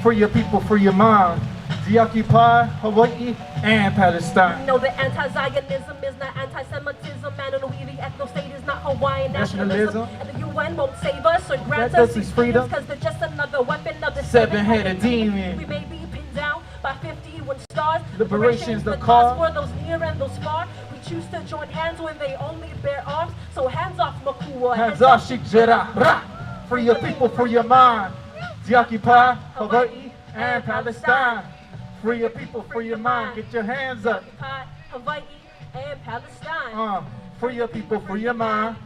Speaker 6: Free your people, free your mind. Deoccupy Hawaii and Palestine.
Speaker 7: No, the anti-Zionism is not anti-Semitism. Man, the ethno-state is not Hawaiian nationalism. And the UN won't save us or grant us these freedoms, because they're just another weapon of the
Speaker 6: seven-headed demon.
Speaker 7: We may be pinned down by 51 stars.
Speaker 6: Liberation's the cause
Speaker 7: for those near and those far. We choose to join hands when they only bear arms. So hands off Moku.
Speaker 6: Hands off Shikjera. Free your people, free your mind. Deoccupy Hawaii and Palestine. Free your people, free your mind. Get your hands up.
Speaker 7: Hawaii and Palestine.
Speaker 6: Free your people, free your mind.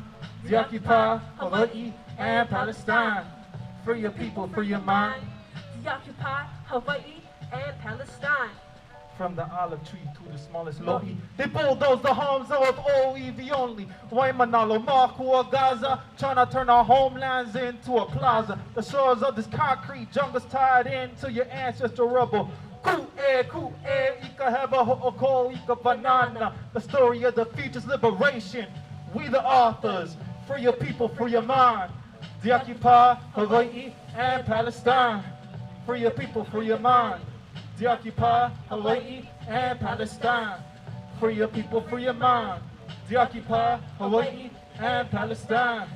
Speaker 6: Deoccupy Hawaii and Palestine. Free your people, free your mind.
Speaker 7: Deoccupy Hawaii and Palestine.
Speaker 6: From the olive tree to the smallest lohi, they bulldoze the homes of OEV only. Waimanalo, Mānoa, Gaza, trying to turn our homelands into a plaza. The shores of this concrete jungle's tied into your ancestral rubble. Ku ika heba ho'oko ika banana. The story of the future's liberation. We the authors. Free your people, free your mind. Deoccupy Hawaii and Palestine. Free your people, free your mind. Deoccupy Hawaii and Palestine. Free your people, free your mind. Deoccupy Hawaii and Palestine.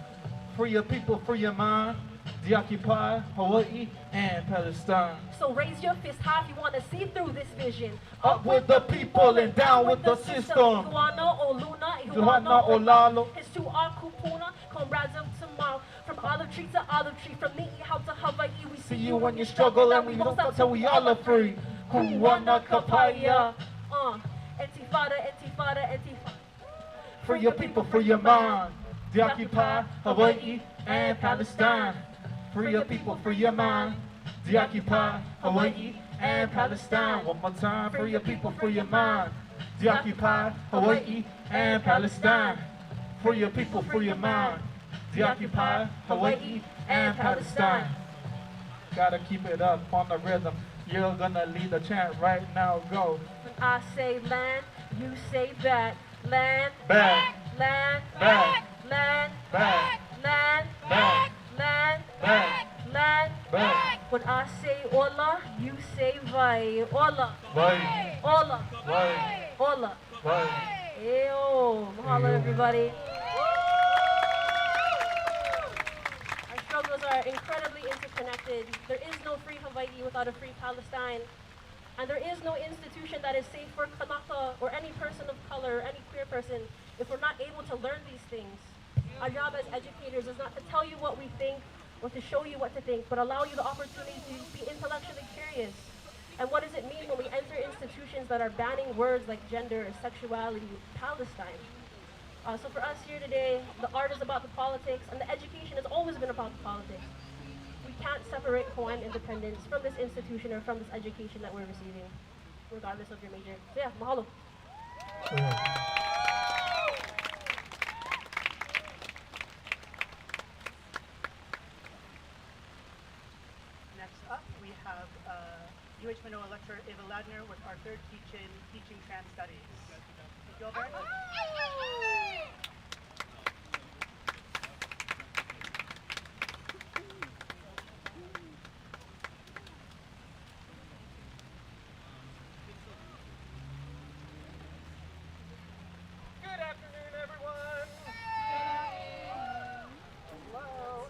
Speaker 6: Free your people, free your mind. the occupied Hawaii and Palestine.
Speaker 7: So raise your fist high if you want to see through this vision.
Speaker 6: Up with the people and down with the system.
Speaker 7: Ihuana o Luna,
Speaker 6: Ihuana o Lalo.
Speaker 7: It's to Ahupua, comrades of tomorrow. From olive tree to olive tree, from Niihau to Hawaii, we see you when you struggle and we won't stop till we all are free.
Speaker 6: Kuwana kapaya.
Speaker 7: Intifada, intifada, intifada.
Speaker 6: For your people, for your mind. The occupied Hawaii and Palestine. For your people, for your mind. The occupied Hawaii and Palestine. One more time. For your people, for your mind. The occupied Hawaii and Palestine. For your people, for your mind. The occupied Hawaii and Palestine. Gotta keep it up on the rhythm. You're gonna lead the chant right now. Go.
Speaker 7: When I say land, you say back. Land,
Speaker 6: Back,
Speaker 7: land,
Speaker 6: back,
Speaker 7: land,
Speaker 6: back,
Speaker 7: land,
Speaker 6: back,
Speaker 7: land,
Speaker 6: back,
Speaker 7: land.
Speaker 6: back.
Speaker 7: When I say ola, you say vai. Ola,
Speaker 6: Vai,
Speaker 7: ola,
Speaker 6: vai,
Speaker 7: ola.
Speaker 6: vai.
Speaker 7: Eyo, mahalo everybody. Our struggles are incredibly interconnected. There is no free Hawaii without a free Palestine. And there is no institution that is safe for Kanaka or any person of color, or any queer person, if we're not able to learn these things. Our job as educators is not to tell you what we think or to show you what to think, but allow you the opportunity to be intellectually curious. And what does it mean when we enter institutions that are banning words like gender, sexuality, Palestine? So for us here today, the art is about the politics, and the education has always been about the politics. We can't separate Hawaiian independence from this institution or from this education that we're receiving, regardless of your major. So yeah, mahalo.
Speaker 8: Next up, we have UH Manoa lecturer Eva Ladner with our third teaching trans studies. Thank you all very much.
Speaker 9: Good afternoon, everyone. Hello.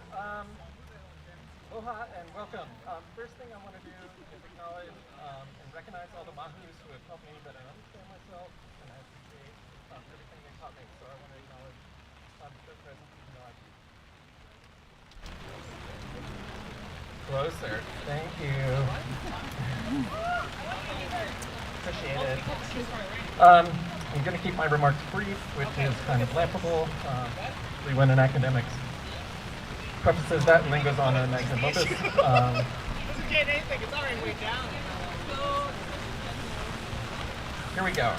Speaker 9: Aloha and welcome. First thing I want to do is acknowledge and recognize all the mahus who have helped me better understand myself, and I appreciate everything they taught me. So I want to acknowledge their presence, even though I closer. Thank you. Appreciate it. I'm going to keep my remarks brief, which is kind of laughable. We win in academics. Prefaces that and then goes on to magnum opus. Here we go.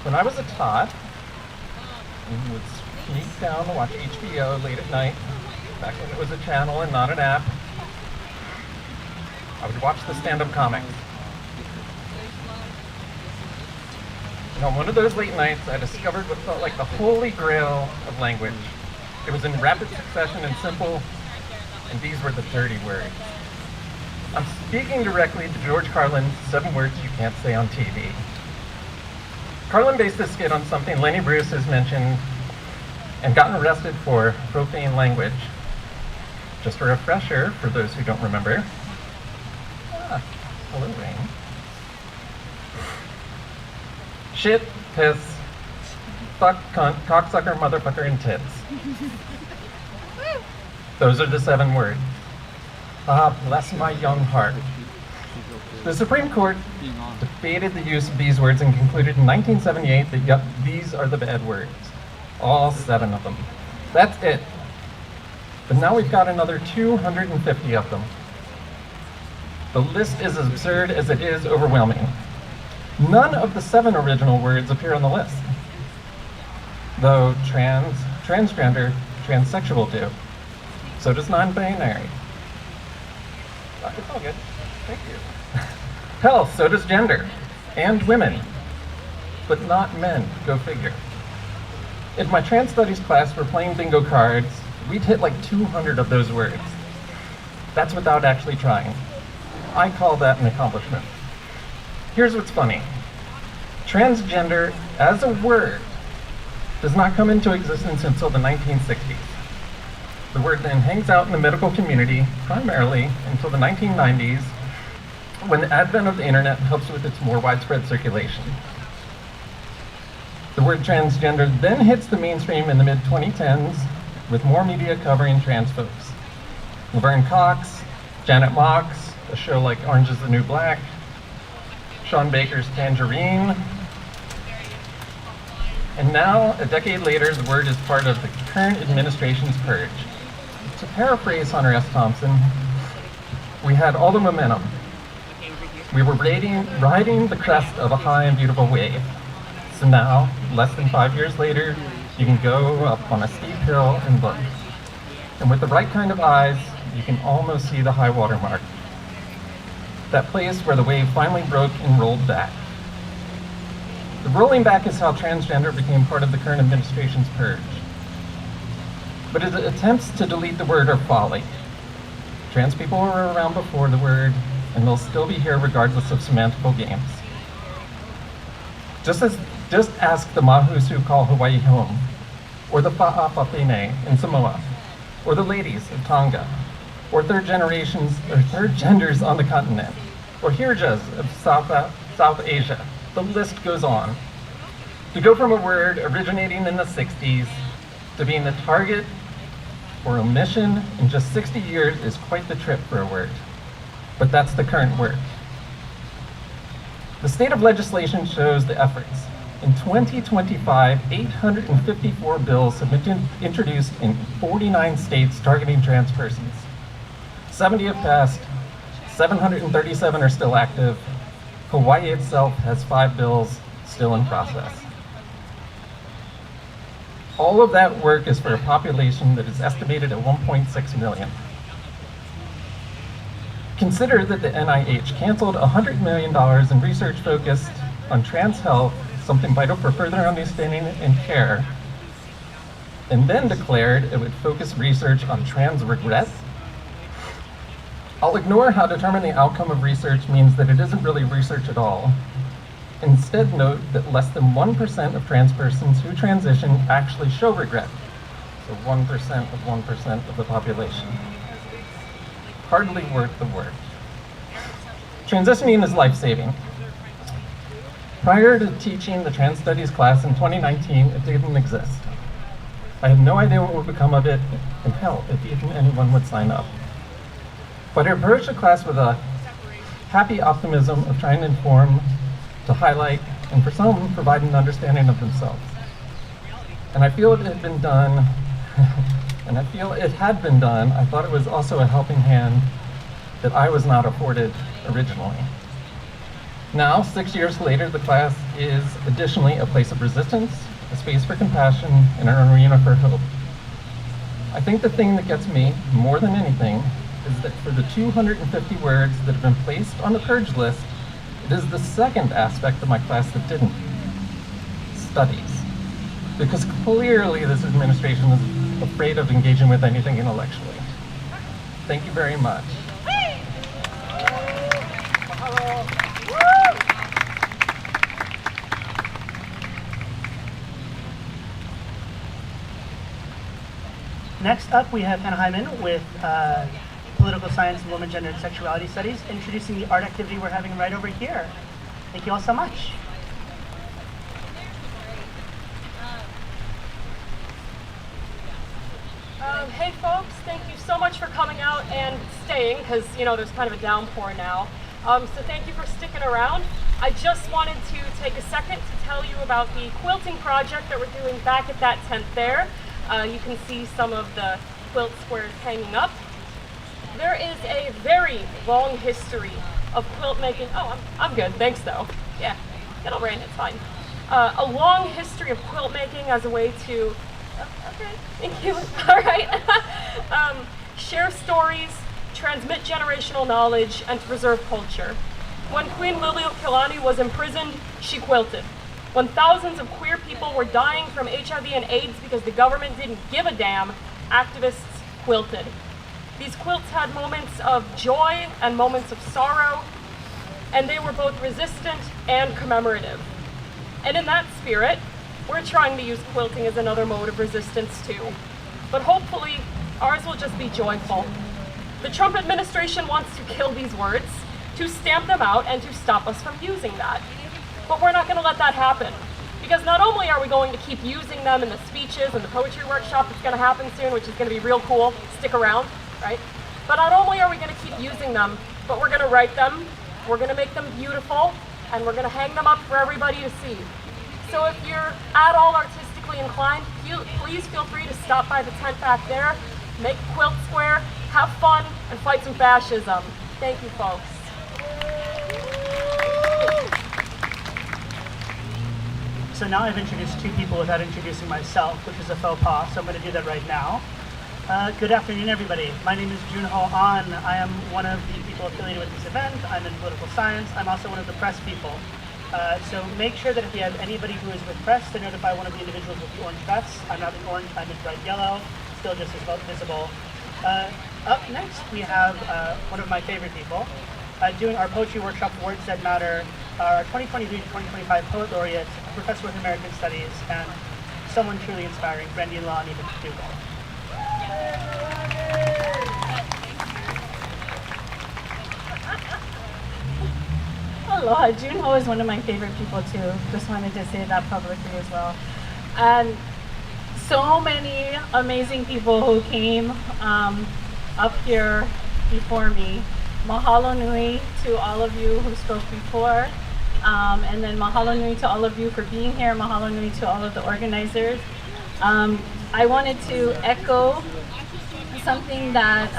Speaker 9: When I was a tot, we would sneak down to watch HBO late at night, back when it was a channel and not an app. I would watch the stand-up comics. And on one of those late nights, I discovered what felt like the holy grail of language. It was in rapid succession and simple, and these were the dirty words. I'm speaking directly to George Carlin's 7 words you can't say on TV. Carlin based this skit on something Lenny Bruce has mentioned and gotten arrested for profane language. Just a refresher for those who don't remember. Hello, Rain. Shit, piss, fuck, cunt, cocksucker, motherfucker, and tits. Those are the 7 words. Ah, bless my young heart. The Supreme Court debated the use of these words and concluded in 1978 that, yep, these are the bad words. All 7 of them. That's it. But now we've got another 250 of them. The list is as absurd as it is overwhelming. None of the 7 original words appear on the list. Though trans, transgender, transsexual do. So does non-binary. It's all good. Thank you. Hell, so does gender. And women. But not men. Go figure. If my trans studies class were playing bingo cards, we'd hit like 200 of those words. That's without actually trying. I call that an accomplishment. Here's what's funny. Transgender, as a word, does not come into existence until the 1960s. The word then hangs out in the medical community primarily until the 1990s, when the advent of the internet helps with its more widespread circulation. The word transgender then hits the mainstream in the mid-2010s, with more media covering trans folks. Laverne Cox, Janet Mox, a show like Orange is the New Black, Sean Baker's Tangerine, and now, a decade later, the word is part of the current administration's purge. To paraphrase Hunter S. Thompson, we had all the momentum. We were riding the crest of a high and beautiful wave. So now, less than 5 years later, you can go up on a steep hill and look. And with the right kind of eyes, you can almost see the high water mark. That place where the wave finally broke and rolled back. The rolling back is how transgender became part of the current administration's purge. But its attempts to delete the word are folly. Trans people were around before the word, and they'll still be here regardless of semantical games. Just ask the Mahus who call Hawaii home, or the Fa'apapene in Samoa, or the ladies of Tonga, or third genders on the continent, or Hirjas of South Asia. The list goes on. To go from a word originating in the 60s to being the target for omission in just 60 years is quite the trip for a word. But that's the current word. The state of legislation shows the efforts. In 2025, 854 bills have been introduced in 49 states targeting trans persons. 70 have passed, 737 are still active. Hawaii itself has 5 bills still in process. All of that work is for a population that is estimated at 1.6 million. Consider that the NIH canceled $100 million in research focused on trans health, something vital for further understanding and care, and then declared it would focus research on trans regret. I'll ignore how determining the outcome of research means that it isn't really research at all. Instead, note that less than 1% of trans persons who transition actually show regret. So 1% of 1% of the population. Hardly worth the work. Transitioning is life-saving. Prior to teaching the trans studies class in 2019, it didn't exist. I had no idea what would become of it, and hell, if even anyone would sign up. But I approached the class with a happy optimism of trying to inform, to highlight, and for some, provide an understanding of themselves. And I feel it had been done, I thought it was also a helping hand that I was not afforded originally. Now, 6 years later, the class is additionally a place of resistance, a space for compassion, and an arena for hope. I think the thing that gets me, more than anything, is that for the 250 words that have been placed on the purge list, it is the second aspect of my class that didn't. Studies. Because clearly this administration is afraid of engaging with anything intellectually. Thank you very much.
Speaker 8: Next up, we have Hannah Hyman with Political Science and Women, Gender, and Sexuality Studies, introducing the art activity we're having right over here. Thank you all so much.
Speaker 1: Hey folks, thank you so much for coming out and staying, because there's kind of a downpour now. So thank you for sticking around. I just wanted to take a second to tell you about the quilting project that we're doing back at that tent there. You can see some of the quilt squares hanging up. There is a very long history of quilt making. Oh, I'm good, thanks though. Yeah, it'll rain, it's fine. A long history of quilt making as a way to, okay, thank you, all right. Share stories, transmit generational knowledge, and to preserve culture. When Queen Liliuokalani was imprisoned, she quilted. When thousands of queer people were dying from HIV and AIDS because the government didn't give a damn, activists quilted. These quilts had moments of joy and moments of sorrow, and they were both resistant and commemorative. And in that spirit, we're trying to use quilting as another mode of resistance too. But hopefully,
Speaker 10: ours will just be joyful. The Trump administration wants to kill these words, to stamp them out, and to stop us from using that. But we're not going to let that happen. Because not only are we going to keep using them in the speeches and the poetry workshop that's going to happen soon, which is going to be real cool, stick around, right? But not only are we going to keep using them, but we're going to write them, we're going to make them beautiful, and we're going to hang them up for everybody to see. So if you're at all artistically inclined, please feel free to stop by the tent back there, make a quilt square, have fun, and fight some fascism. Thank you, folks.
Speaker 8: So now I've introduced two people without introducing myself, which is a faux pas, so I'm going to do that right now. Good afternoon, everybody. My name is Junho An. I am one of the people affiliated with this event. I'm in political science. I'm also one of the press people. So make sure that if you have anybody who is with press, to notify one of the individuals with the orange vests. I'm not in orange, I'm in bright yellow, still just as visible. Up next, we have one of my favorite people doing our poetry workshop, Words That Matter, our 2023 to 2025 Poet Laureate, Professor with American Studies, and someone truly inspiring, Brendan Law and Eva Dugal.
Speaker 11: Aloha. Junho is one of my favorite people too. Just wanted to say that publicly as well. And so many amazing people who came up here before me. Mahalo nui to all of you who spoke before. And then mahalo nui to all of you for being here. Mahalo nui to all of the organizers. I wanted to echo something that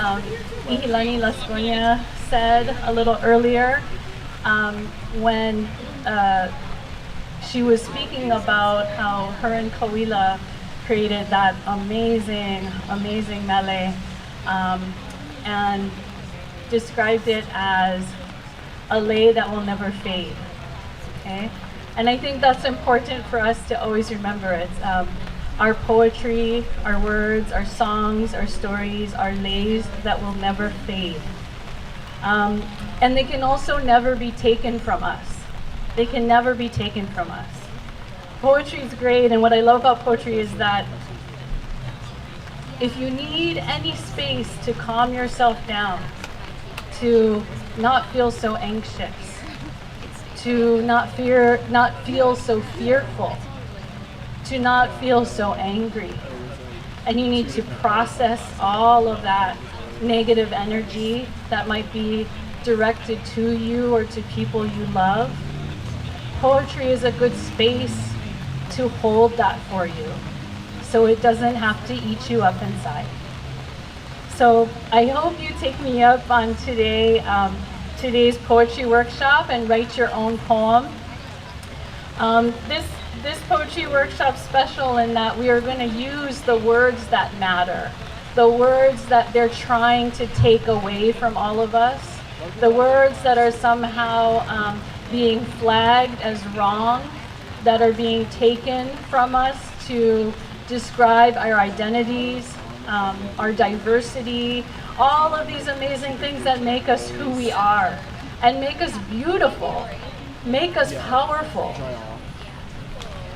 Speaker 11: Ihilani Lasconia said a little earlier when she was speaking about how her and Kauila created that amazing mele and described it as a lei that will never fade. Okay, and I think that's important for us to always remember it. Our poetry, our words, our songs, our stories, our leis that will never fade. And they can also never be taken from us. They can never be taken from us. Poetry is great, and what I love about poetry is that if you need any space to calm yourself down, to not feel so anxious, to not feel so fearful, to not feel so angry, and you need to process all of that negative energy that might be directed to you or to people you love, poetry is a good space to hold that for you so it doesn't have to eat you up inside. So I hope you take me up on today's poetry workshop and write your own poem. This poetry workshop special in that we are going to use the words that matter, the words that they're trying to take away from all of us, the words that are somehow being flagged as wrong, that are being taken from us to describe our identities, our diversity, all of these amazing things that make us who we are and make us beautiful, make us powerful.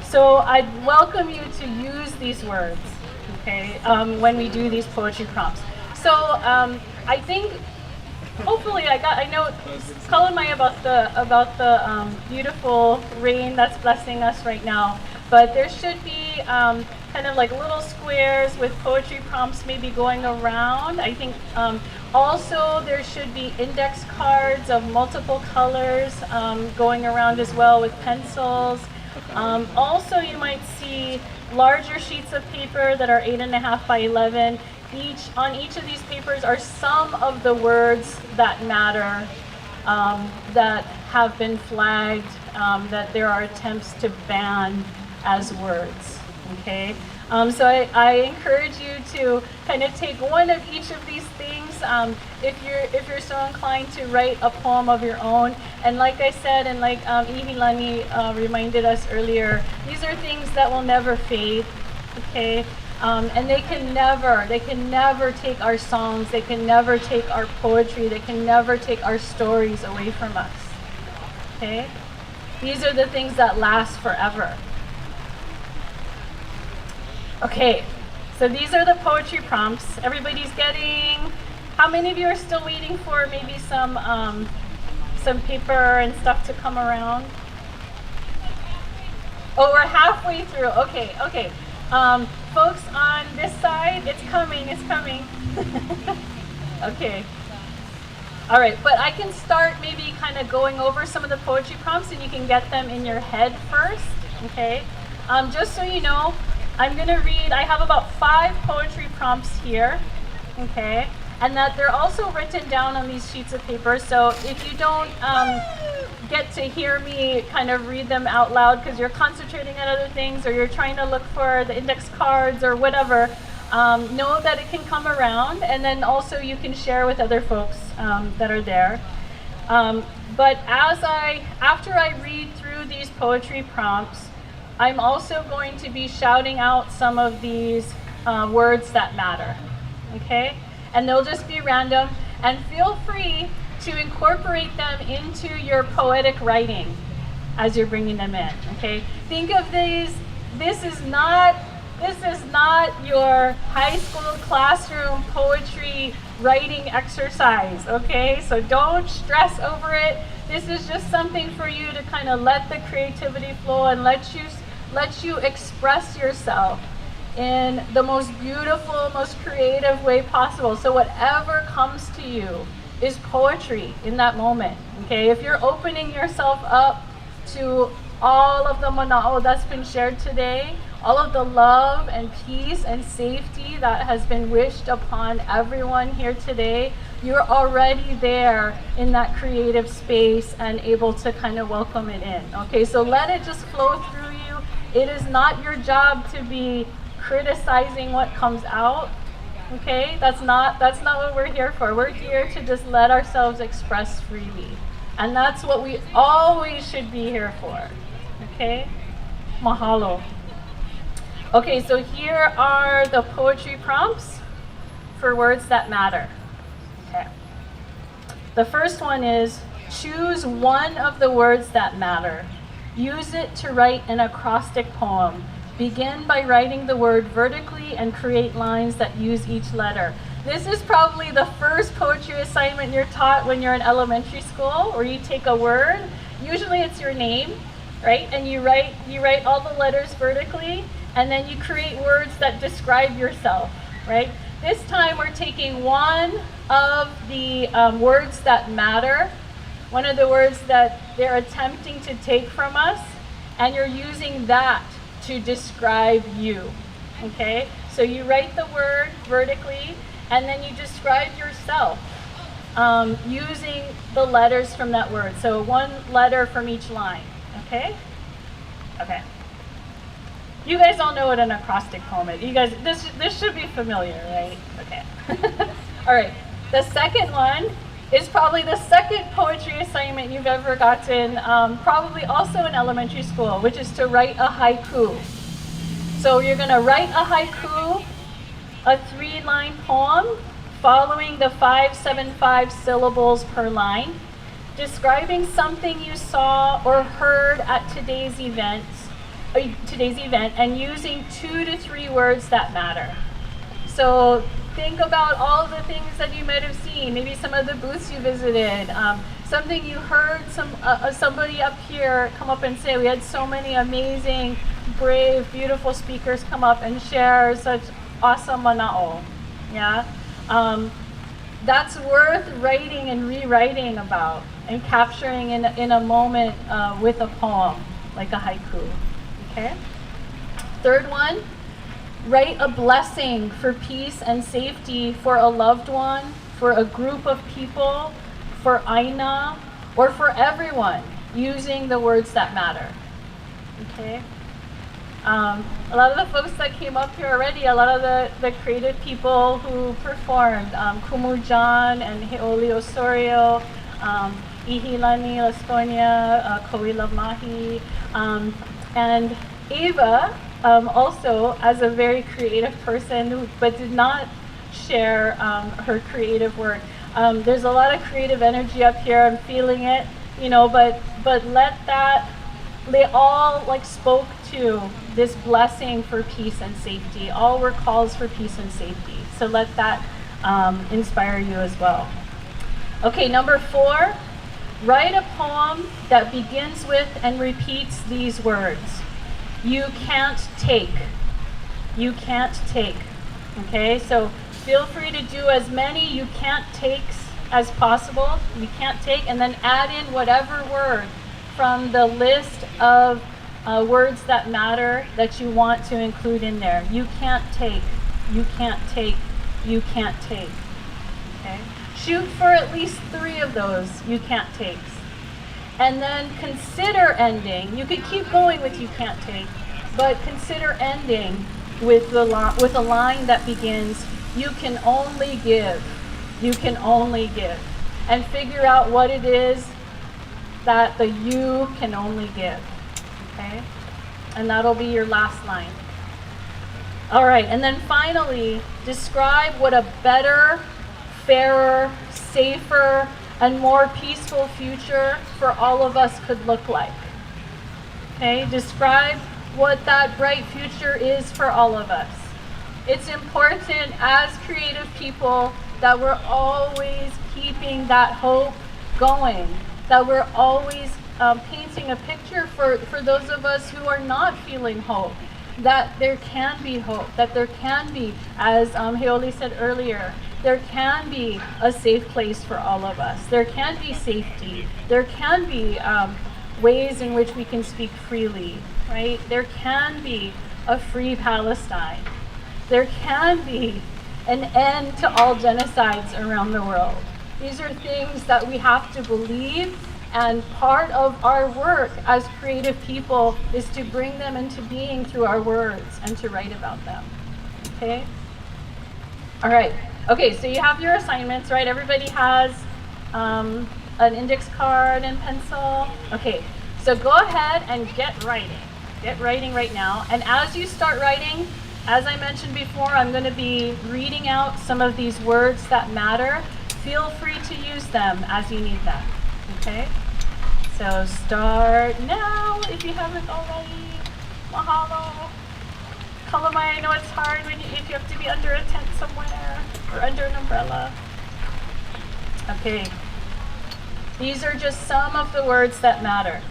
Speaker 11: So I'd welcome you to use these words, okay, when we do these poetry prompts. So I think, hopefully, I know Colin Maya about the beautiful rain that's blessing us right now, but there should be kind of like little squares with poetry prompts maybe going around. I think also there should be index cards of multiple colors going around as well with pencils. Also, you might see larger sheets of paper that are 8.5 by 11. On each of these papers are some of the words that matter, that have been flagged, that there are attempts to ban as words. Okay, so I encourage you to kind of take one of each of these things. If you're so inclined to write a poem of your own, and like I said, and like Ihilani reminded us earlier, these are things that will never fade. Okay. And they can never take our songs, they can never take our poetry, they can never take our stories away from us, okay? These are the things that last forever. Okay, So these are the poetry prompts. Everybody's getting, how many of you are still waiting for maybe some paper and stuff to come around? Oh, we're halfway through. Okay, okay. Folks on this side, it's coming, it's coming. Okay. All right, but I can start maybe kind of going over some of the poetry prompts and you can get them in your head first, okay? Just so you know, I'm gonna read, I have about 5 poetry prompts here, okay? And that they're also written down on these sheets of paper, so if you don't get to hear me kind of read them out loud because you're concentrating on other things or you're trying to look for the index cards or whatever, know that it can come around, and then also you can share with other folks that are there. But after I read through these poetry prompts, I'm also going to be shouting out some of these words that matter, okay? And they'll just be random, and feel free to incorporate them into your poetic writing as you're bringing them in, okay? Think of these, this is not your high school classroom poetry writing exercise, okay? So don't stress over it. This is just something for you to kind of let the creativity flow and let you express yourself in the most beautiful, most creative way possible. So whatever comes to you is poetry in that moment, okay? If you're opening yourself up to all of the mana'o that's been shared today, all of the love and peace and safety that has been wished upon everyone here today, you're already there in that creative space and able to kind of welcome it in, okay? So let it just flow through you. It is not your job to be criticizing what comes out, okay? That's not what we're here for. We're here to just let ourselves express freely. And that's what we always should be here for, okay? Mahalo. Okay, so here are the poetry prompts for words that matter. Okay. The first one is, choose one of the words that matter. Use it to write an acrostic poem. Begin by writing the word vertically and create lines that use each letter. This is probably the first poetry assignment you're taught when you're in elementary school, where you take a word, usually it's your name, right? And you write all the letters vertically, and then you create words that describe yourself, right? This time we're taking one of the words that matter, one of the words that they're attempting to take from us, and you're using that to describe you, okay? So you write the word vertically, and then you describe yourself using the letters from that word. So one letter from each line, okay? Okay. You guys all know what an acrostic poem is. You guys, this should be familiar, right? Okay. All right. The second one is probably the second poetry assignment you've ever gotten, probably also in elementary school, which is to write a haiku. So you're gonna write a haiku, a 3-line poem, following the 575 syllables per line, describing something you saw or heard at today's event, and using 2 to 3 words that matter. So think about all the things that you might have seen, maybe some of the booths you visited, something you heard somebody up here come up and say. We had so many amazing, brave, beautiful speakers come up and share such awesome mana'o, yeah? That's worth writing and rewriting about and capturing in a moment with a poem, like a haiku, okay? Third one, write a blessing for peace and safety for a loved one, for a group of people, for Aina, or for everyone, using the words that matter, okay? A lot of the folks that came up here already, a lot of the creative people who performed, Kumu John and Heoli Osorio, Ihilani Laskonia, Koila Mahi, and Ava, also as a very creative person, but did not share her creative work. There's a lot of creative energy up here. I'm feeling it, you know, but let that, they all like spoke to this blessing for peace and safety. All were calls for peace and safety. So let that inspire you as well. Okay, number 4, write a poem that begins with and repeats these words. You can't take. You can't take. Okay, so feel free to do as many you can't takes as possible. You can't take, and then add in whatever word from the list of words that matter that you want to include in there. You can't take. You can't take. You can't take. Okay? Shoot for at least 3 of those you can't takes. And then consider ending. You could keep going with you can't take, but consider ending with a line that begins, you can only give. You can only give. And figure out what it is that the you can only give. Okay? And that'll be your last line. All right, and then finally, describe what a better, fairer, safer, and more peaceful future for all of us could look like. Okay, describe what that bright future is for all of us. It's important as creative people that we're always keeping that hope going, that we're always painting a picture for those of us who are not feeling hope, that there can be hope, that there can be, as Heoli said earlier, there can be a safe place for all of us. There can be safety. There can be ways in which we can speak freely, right? There can be a free Palestine. There can be an end to all genocides around the world. These are things that we have to believe, and part of our work as creative people is to bring them into being through our words and to write about them. Okay? All right. Okay, so you have your assignments, right? Everybody has an index card and pencil. Okay, so go ahead and get writing. Get writing right now. And as you start writing, as I mentioned before, I'm going to be reading out some of these words that matter. Feel free to use them as you need them. Okay? So start now if you haven't already. Mahalo. Kalamai, I know it's hard if you have to be under a tent somewhere or under an umbrella. Okay. These are just some of the words that matter.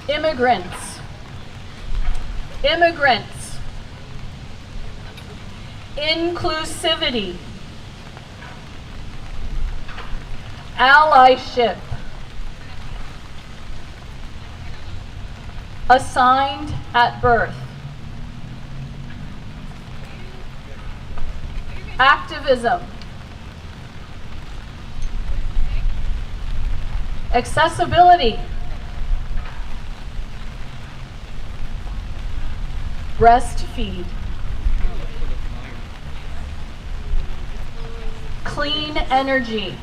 Speaker 11: Immigrants. Immigrants. Inclusivity. Allyship. Assigned at birth. Activism. Accessibility. Breastfeed. Clean energy.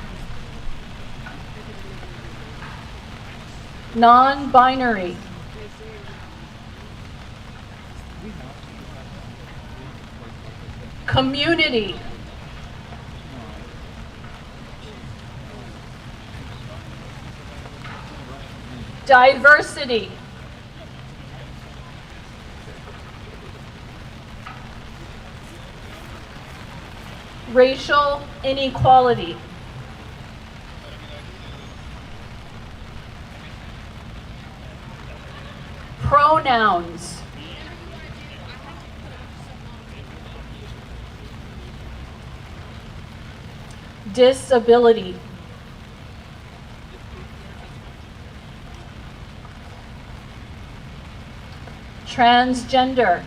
Speaker 11: Non-binary. Community. Diversity. Racial inequality. Pronouns. Disability. Transgender.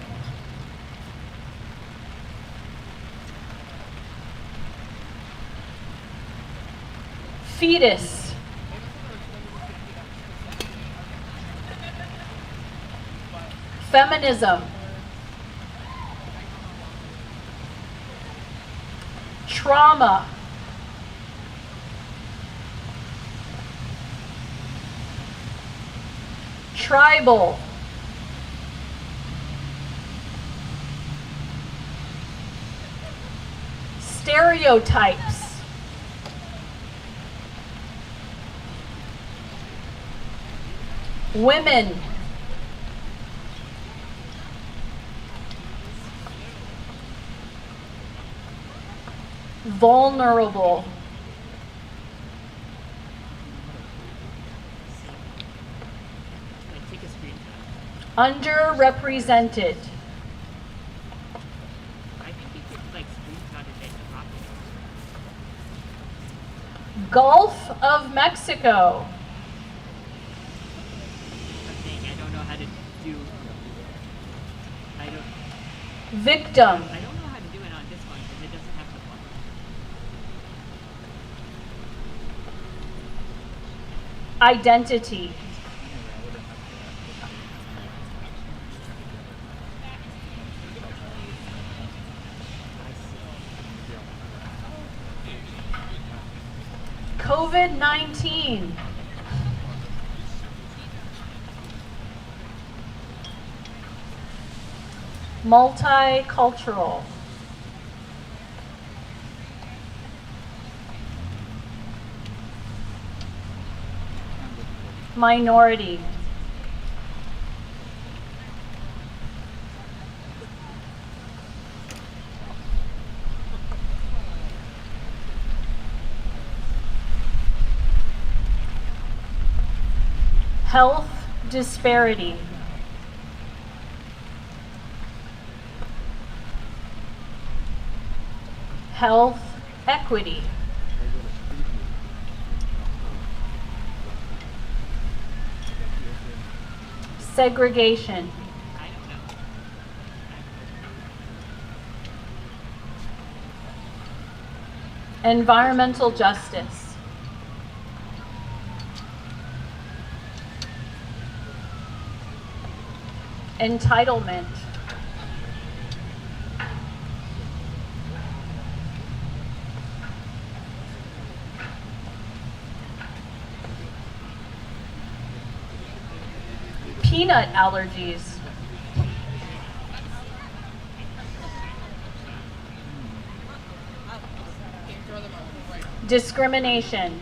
Speaker 11: Fetus. Feminism. Trauma. Tribal. Stereotypes. Women. vulnerable, underrepresented, Gulf of Mexico, victim, identity, COVID-19, multicultural, minority, health disparity, health equity, segregation, environmental justice, entitlement, peanut allergies, discrimination,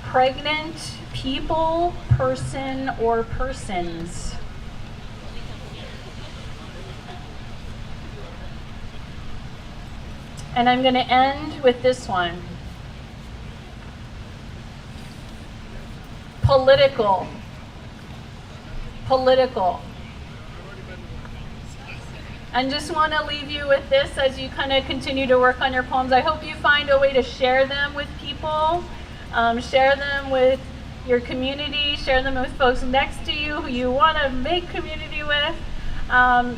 Speaker 11: pregnant people, person, or persons, and I'm going to end with this one. Political. And just want to leave you with this as you kind of continue to work on your poems. I hope you find a way to share them with people, share them with your community, share them with folks next to you who you want to make community with,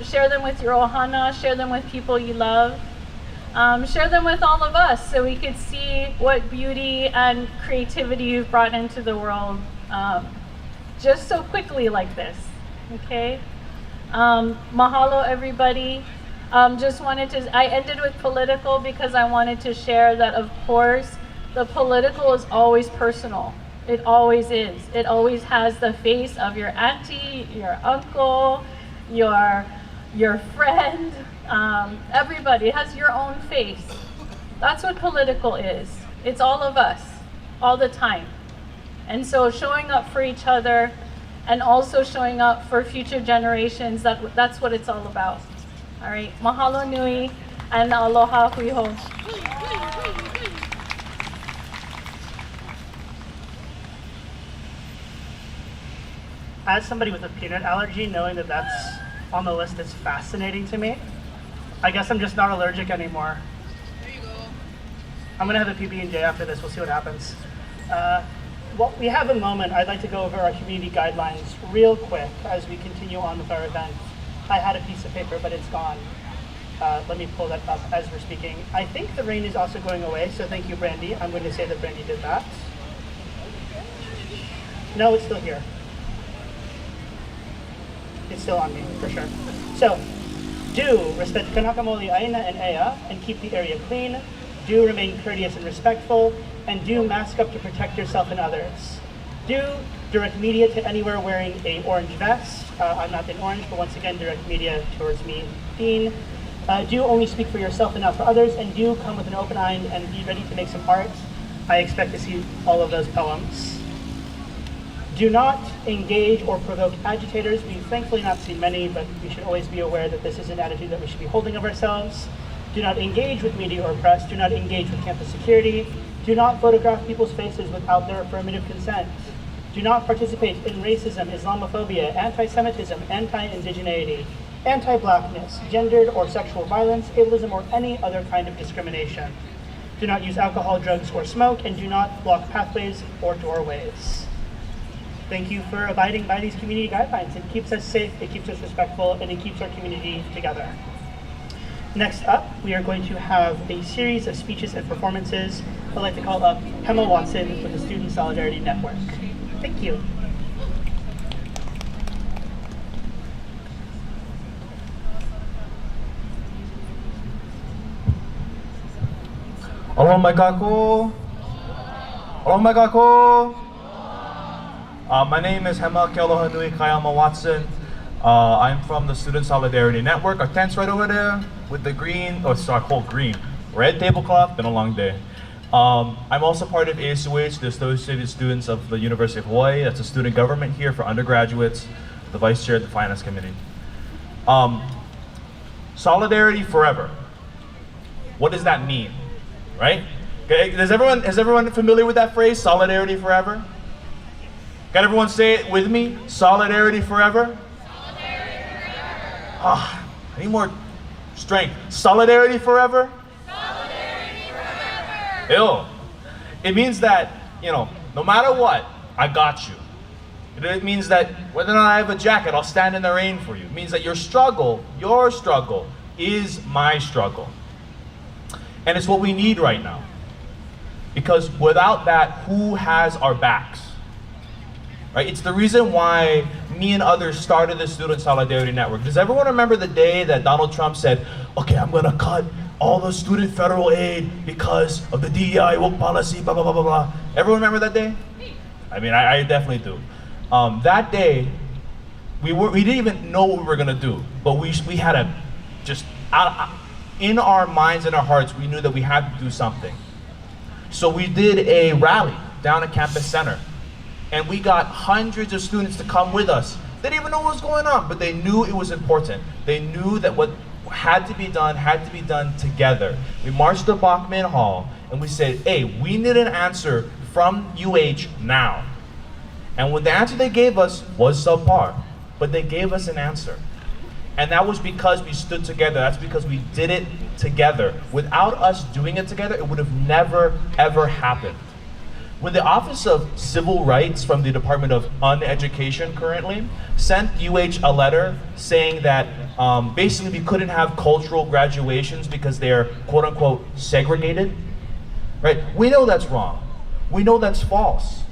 Speaker 11: share them with your ohana, share them with people you love, share them with all of us so we could see what beauty and creativity you've brought into the world just so quickly like this, okay? Mahalo everybody. Just wanted to, I ended with political because I wanted to share that of course the political is always personal. It always is. It always has the face of your auntie, your uncle, your friend, everybody. It has your own face. That's what political is. It's all of us, all the time. And so showing up for each other and also showing up for future generations, that's what it's all about. All right, mahalo nui and aloha hui hou.
Speaker 8: As somebody with a peanut allergy, knowing that that's on the list is fascinating to me. I guess I'm just not allergic anymore. There you go. I'm gonna have a PB&J after this, we'll see what happens. Well, we have a moment. I'd like to go over our community guidelines real quick as we continue on with our event. I had a piece of paper, but it's gone. Let me pull that up as we're speaking. I think the rain is also going away, so thank you, Brandy. I'm going to say that Brandy did that. No, it's still here. It's still on me, for sure. So, do respect Kanakamoli Aina and Ea and keep the area clean. Do remain courteous and respectful. And do mask up to protect yourself and others. Do direct media to anywhere wearing a orange vest. I'm not in orange, but once again, direct media towards me, Dean. Do only speak for yourself and not for others. And do come with an open mind and be ready to make some art. I expect to see all of those poems. Do not engage or provoke agitators. We've thankfully not seen many, but we should always be aware that this is an attitude that we should be holding of ourselves. Do not engage with media or press. Do not engage with campus security. Do not photograph people's faces without their affirmative consent. Do not participate in racism, Islamophobia, anti-Semitism, anti-indigeneity, anti-blackness, gendered or sexual violence, ableism, or any other kind of discrimination. Do not use alcohol, drugs, or smoke, and do not block pathways or doorways. Thank you for abiding by these community guidelines. It keeps us safe, it keeps us respectful, and it keeps our community together. Next up, we are going to have a series of speeches and performances. I'd like to call up Emma Watson with the Student Solidarity Network. Thank you.
Speaker 12: Aloha mai kako. Aloha mai kako. My name is Hema Kealoha Nui Kayama Watson. I'm from the Student Solidarity Network. Our tent's right over there with the green, whole green, red tablecloth. Been a long day. I'm also part of ASUH, the Associated Students of the University of Hawaii. That's a student government here for undergraduates, the vice chair of the finance committee. Solidarity forever. What does that mean, right? Okay, is everyone familiar with that phrase, solidarity forever? Can everyone say it with me? Solidarity forever? Solidarity forever. I need more strength. Solidarity forever? Solidarity forever. Ew. It means that, no matter what, I got you. It means that whether or not I have a jacket, I'll stand in the rain for you. It means that your struggle is my struggle. And it's what we need right now. Because without that, who has our backs? Right? It's the reason why me and others started the Student Solidarity Network. Does everyone remember the day that Donald Trump said, okay, I'm gonna cut all the student federal aid because of the DEI woke policy, blah, blah, blah, blah, blah. Everyone remember that day? I mean, I definitely do. That day, we didn't even know what we were gonna do, but we had a, in our minds and our hearts, we knew that we had to do something. So we did a rally down at Campus Center. And we got hundreds of students to come with us. They didn't even know what was going on, but they knew it was important. They knew that what had to be done together. We marched to Bachman Hall and we said, hey, we need an answer from UH now. And what the answer they gave us was subpar, but they gave us an answer. And that was because we stood together. That's because we did it together. Without us doing it together, it would have never, ever happened. When the Office of Civil Rights from the Department of Uneducation currently sent UH a letter saying that basically we couldn't have cultural graduations because they're quote unquote segregated, right? We know that's wrong. We know that's false.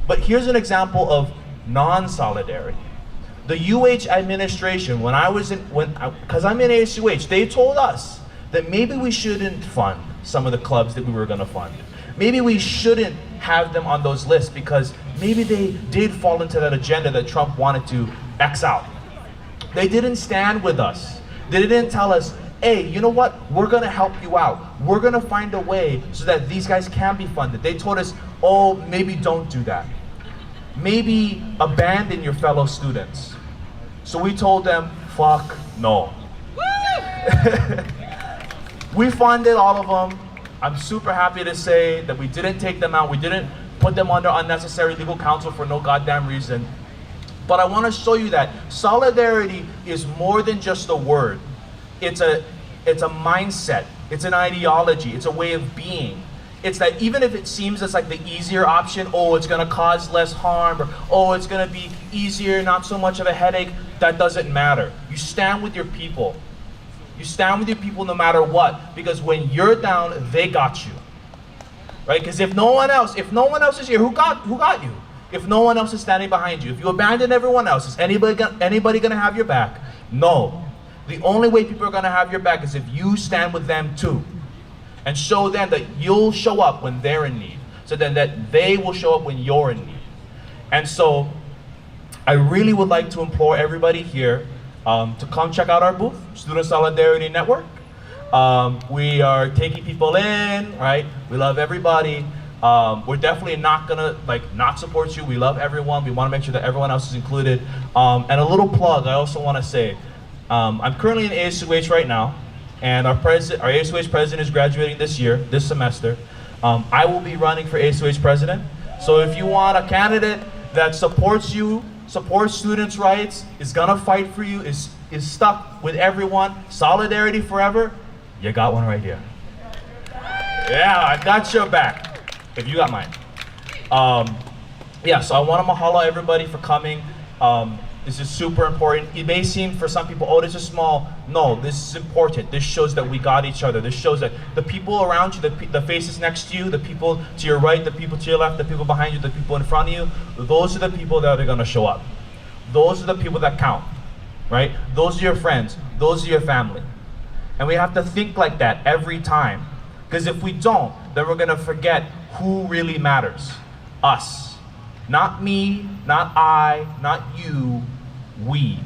Speaker 12: But here's an example of non-solidarity. The UH administration, because I'm in ASUH, they told us that maybe we shouldn't fund some of the clubs that we were gonna fund. Maybe we shouldn't have them on those lists because maybe they did fall into that agenda that Trump wanted to X out. They didn't stand with us. They didn't tell us, hey, you know what? We're gonna help you out. We're gonna find a way so that these guys can be funded. They told us, oh, maybe don't do that. Maybe abandon your fellow students. So we told them, fuck no. We funded all of them. I'm super happy to say that we didn't take them out. We didn't put them under unnecessary legal counsel for no goddamn reason. But I want to show you that solidarity is more than just a word. It's a mindset. It's an ideology. It's a way of being. It's that even if it seems it's like the easier option, oh, it's gonna cause less harm, or oh, it's gonna be easier, not so much of a headache, that doesn't matter. You stand with your people. You stand with your people no matter what, because when you're down, they got you, right? Because if no one else is here, who got you? If no one else is standing behind you, if you abandon everyone else, is anybody gonna have your back? No. The only way people are gonna have your back is if you stand with them too, and show them that you'll show up when they're in need, so then that they will show up when you're in need. And so, I really would like to implore everybody here to come check out our booth, Student Solidarity Network. We are taking people in, right? We love everybody. We're definitely not gonna not support you. We love everyone. We want to make sure that everyone else is included. And a little plug, I also want to say, I'm currently in ASUH right now, and our ASUH president is graduating this semester. I will be running for ASUH president. So if you want a candidate that supports you, supports students' rights, is gonna fight for you, is stuck with everyone, solidarity forever, you got one right here. Yeah, I got your back, if you got mine. Yeah, so I want to mahalo everybody for coming. This is super important. It may seem for some people, oh, this is small. No, this is important. This shows that we got each other. This shows that the people around you, the faces next to you, the people to your right, the people to your left, the people behind you, the people in front of you, those are the people that are gonna show up. Those are the people that count, right? Those are your friends. Those are your family. And we have to think like that every time. Because if we don't, then we're gonna forget who really matters. Us. Not me, not I, not you, we.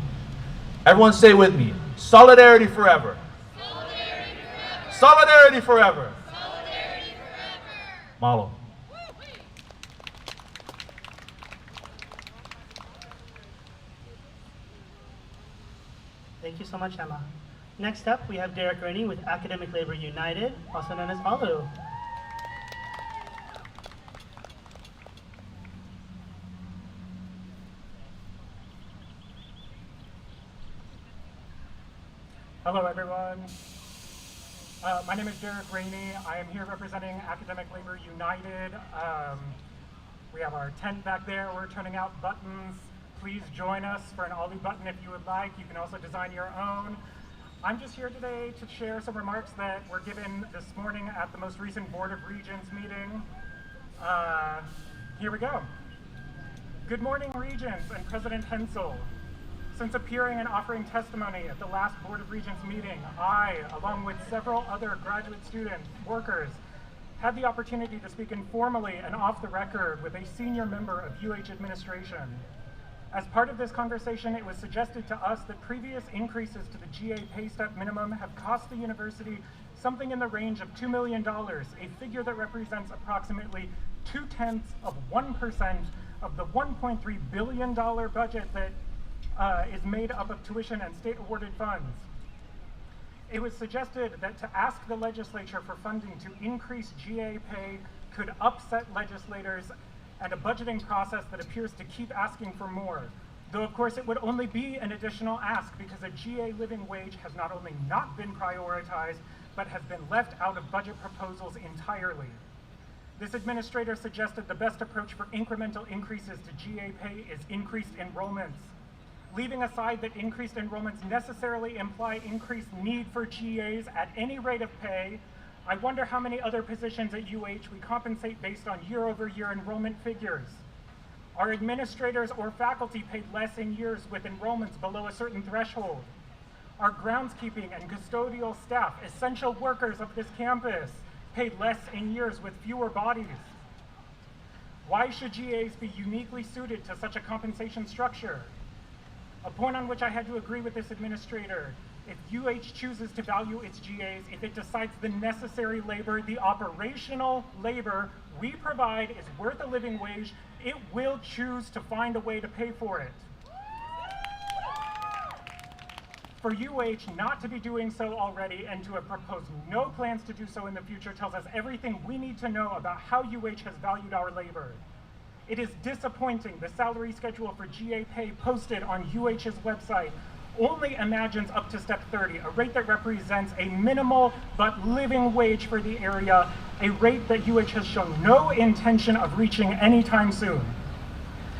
Speaker 12: Everyone say with me, solidarity forever. Solidarity forever. Solidarity forever. Solidarity forever. Malo.
Speaker 8: Thank you so much, Emma. Next up, we have Derek Rainey with Academic Labor United, also known as ALU.
Speaker 13: Hello, everyone. My name is Derek Rainey. I am here representing Academic Labor United. We have our tent back there. We're turning out buttons. Please join us for an ALU button if you would like. You can also design your own. I'm just here today to share some remarks that were given this morning at the most recent Board of Regents meeting. Here we go. Good morning, Regents and President Hensel. Since appearing and offering testimony at the last Board of Regents meeting, I, along with several other graduate student workers, had the opportunity to speak informally and off the record with a senior member of UH administration. As part of this conversation, it was suggested to us that previous increases to the GA pay step minimum have cost the university something in the range of $2 million, a figure that represents approximately 0.2% of the $1.3 billion budget that is made up of tuition and state-awarded funds. It was suggested that to ask the legislature for funding to increase GA pay could upset legislators and a budgeting process that appears to keep asking for more. Though of course it would only be an additional ask because a GA living wage has not only not been prioritized, but has been left out of budget proposals entirely. This administrator suggested the best approach for incremental increases to GA pay is increased enrollments. Leaving aside that increased enrollments necessarily imply increased need for GAs at any rate of pay, I wonder how many other positions at UH we compensate based on year-over-year enrollment figures. Are administrators or faculty paid less in years with enrollments below a certain threshold? Are groundskeeping and custodial staff, essential workers of this campus, paid less in years with fewer bodies? Why should GAs be uniquely suited to such a compensation structure? A point on which I had to agree with this administrator. If UH chooses to value its GAs, if it decides the necessary labor, the operational labor we provide is worth a living wage, it will choose to find a way to pay for it. For UH not to be doing so already and to have proposed no plans to do so in the future tells us everything we need to know about how UH has valued our labor. It is disappointing the salary schedule for GA pay posted on UH's website only imagines up to step 30, a rate that represents a minimal but living wage for the area, a rate that UH has shown no intention of reaching anytime soon.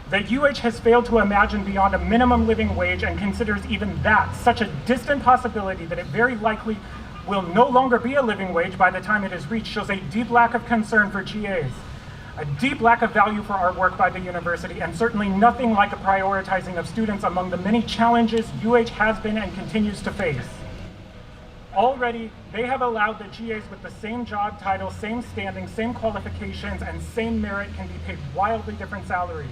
Speaker 13: That UH has failed to imagine beyond a minimum living wage and considers even that such a distant possibility that it very likely will no longer be a living wage by the time it is reached shows a deep lack of concern for GAs. A deep lack of value for our work by the university, and certainly nothing like a prioritizing of students among the many challenges UH has been and continues to face. Already, they have allowed that GAs with the same job title, same standing, same qualifications, and same merit can be paid wildly different salaries.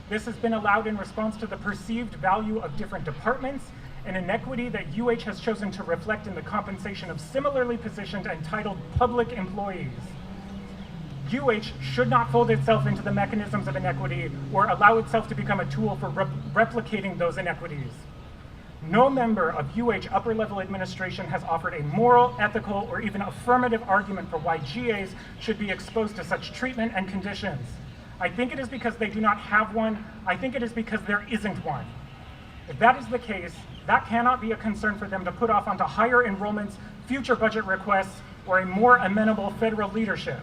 Speaker 13: This has been allowed in response to the perceived value of different departments, an inequity that UH has chosen to reflect in the compensation of similarly positioned and titled public employees. UH should not fold itself into the mechanisms of inequity or allow itself to become a tool for replicating those inequities. No member of UH upper-level administration has offered a moral, ethical, or even affirmative argument for why GAs should be exposed to such treatment and conditions. I think it is because they do not have one. I think it is because there isn't one. If that is the case, that cannot be a concern for them to put off onto higher enrollments, future budget requests, or a more amenable federal leadership.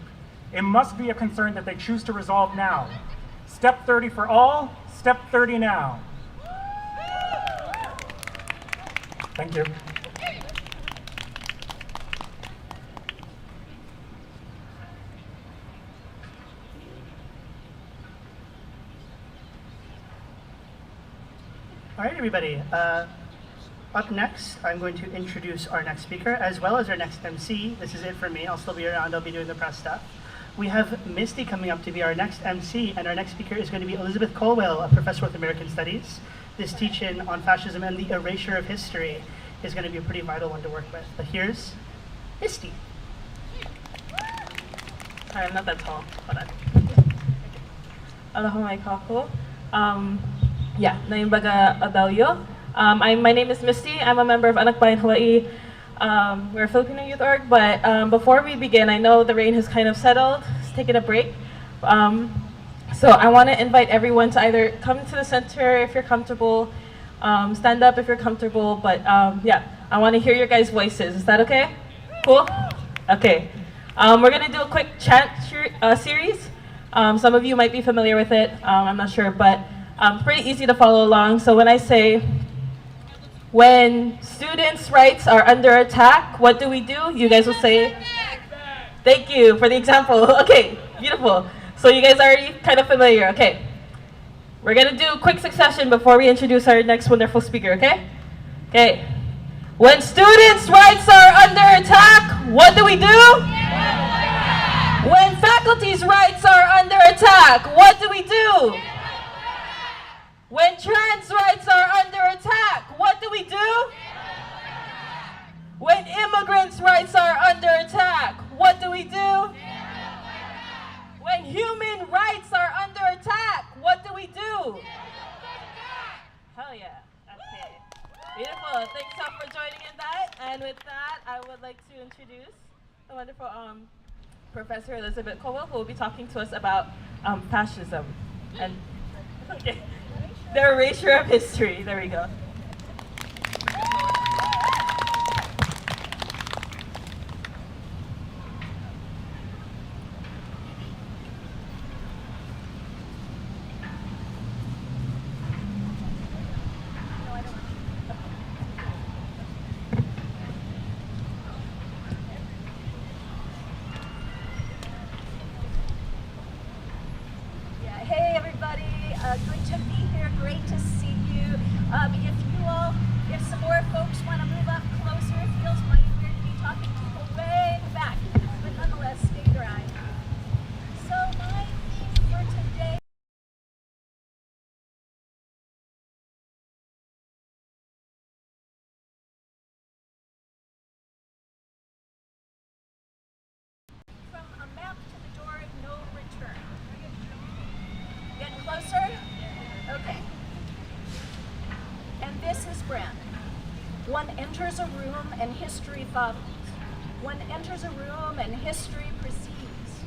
Speaker 13: It must be a concern that they choose to resolve now. Step 30 for all, step 30 now. Thank you.
Speaker 8: All right, everybody. Up next, I'm going to introduce our next speaker, as well as our next MC. This is it for me. I'll still be around. I'll be doing the press stuff. We have Misty coming up to be our next MC, and our next speaker is going to be Elizabeth Colwell, a professor with American Studies. This teaching on fascism and the erasure of history is going to be a pretty vital one to work with. But here's Misty.
Speaker 14: I'm not that tall. Hold on. Aloha mai kako. Yeah, naim baga adalyo. My name is Misty. I'm a member of Anak Bayan Hawaii. We're a Filipino youth org, but before we begin, I know the rain has kind of settled. It's taken a break. So I want to invite everyone to either come to the center if you're comfortable, stand up if you're comfortable, but yeah, I want to hear your guys' voices. Is that okay? Cool? Okay. We're going to do a quick chant series. Some of you might be familiar with it. I'm not sure, but pretty easy to follow along. So when I say, when students' rights are under attack, what do? You guys will say, thank you for the example. Okay, beautiful. So you guys are already kind of familiar. Okay. We're going to do a quick succession before we introduce our next wonderful speaker, okay? Okay. When students' rights are under attack, what do? When faculty's rights are under attack, what do? When trans rights are under attack, what do? When immigrants' rights are under attack, what do? When human rights are under attack, what do? Hell yeah. Okay. Beautiful. Thanks so for joining in that. And with that, I would like to introduce the wonderful Professor Elizabeth Colwell, who will be talking to us about fascism and okay, the erasure of history. There we go.
Speaker 15: Good to be here, great to see you. If some more folks want to move up closer, it feels mighty weird to be talking to people way back, but nonetheless, stay dry. So my theme for today from a map to the door of no return. Getting closer? Okay. And this is Brandon. One enters a room and history follows. One enters a room and history precedes.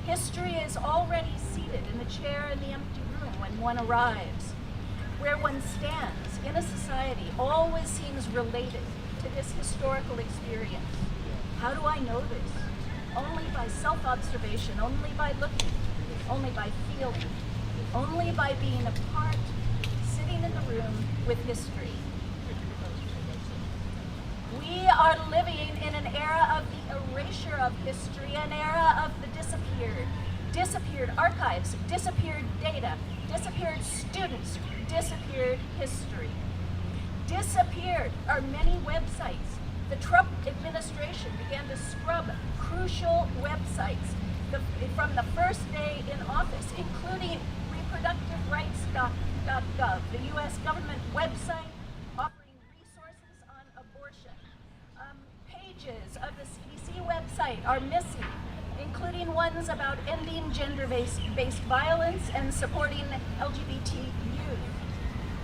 Speaker 15: History is already seated in the chair in the empty room when one arrives. Where one stands in a society always seems related to this historical experience. How do I know this? Only by self-observation, only by looking, only by feeling, only by being a part, sitting in the room with history. We are living in an era of the erasure of history, an era of the disappeared. Disappeared archives, disappeared data, disappeared students, disappeared history. Disappeared are many websites. The Trump administration began to scrub crucial websites from the first day in office, including reproductiverights.gov, the U.S. government website offering resources on abortion. Pages of the CDC website are missing, including ones about ending gender-based violence and supporting LGBT youth.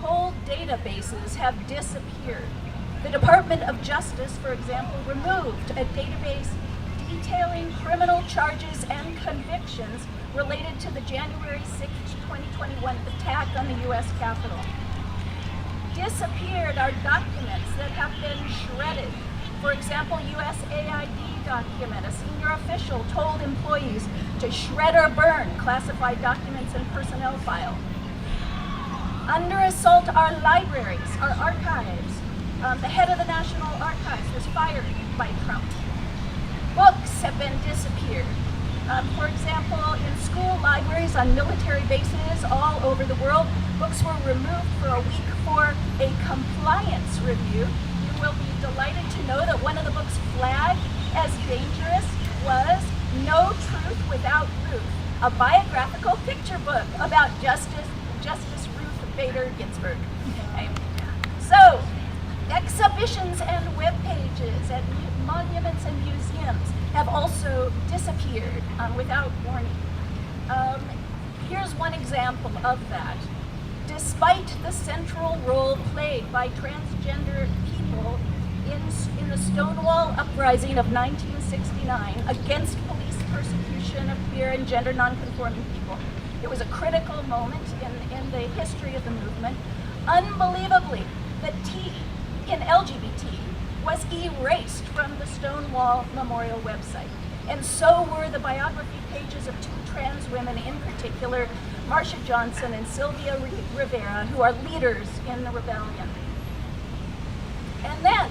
Speaker 15: Whole databases have disappeared. The Department of Justice, for example, removed a database detailing criminal charges and convictions related to the January 6, 2021 attack on the U.S. Capitol. Disappeared are documents that have been shredded. For example, USAID document, a senior official told employees to shred or burn classified documents and personnel files. Under assault are libraries, our archives. The head of the National Archives was fired by Trump. Books have been disappeared. For example, in school libraries on military bases all over the world, books were removed for a week for a compliance review. You will be delighted to know that one of the books flagged as dangerous was No Truth Without Ruth, a biographical picture book about Justice Ruth Bader Ginsburg. Okay. So, exhibitions and web pages at monuments and museums have also disappeared without warning. Here's one example of that. Despite the central role played by transgender people in the Stonewall Uprising of 1969 against police persecution of queer and gender nonconforming people, it was a critical moment in the history of the movement. Unbelievably, the T in LGBT was erased from the Stonewall Memorial website. And so were the biography pages of two trans women, in particular, Marsha Johnson and Sylvia Rivera, who are leaders in the rebellion. And then,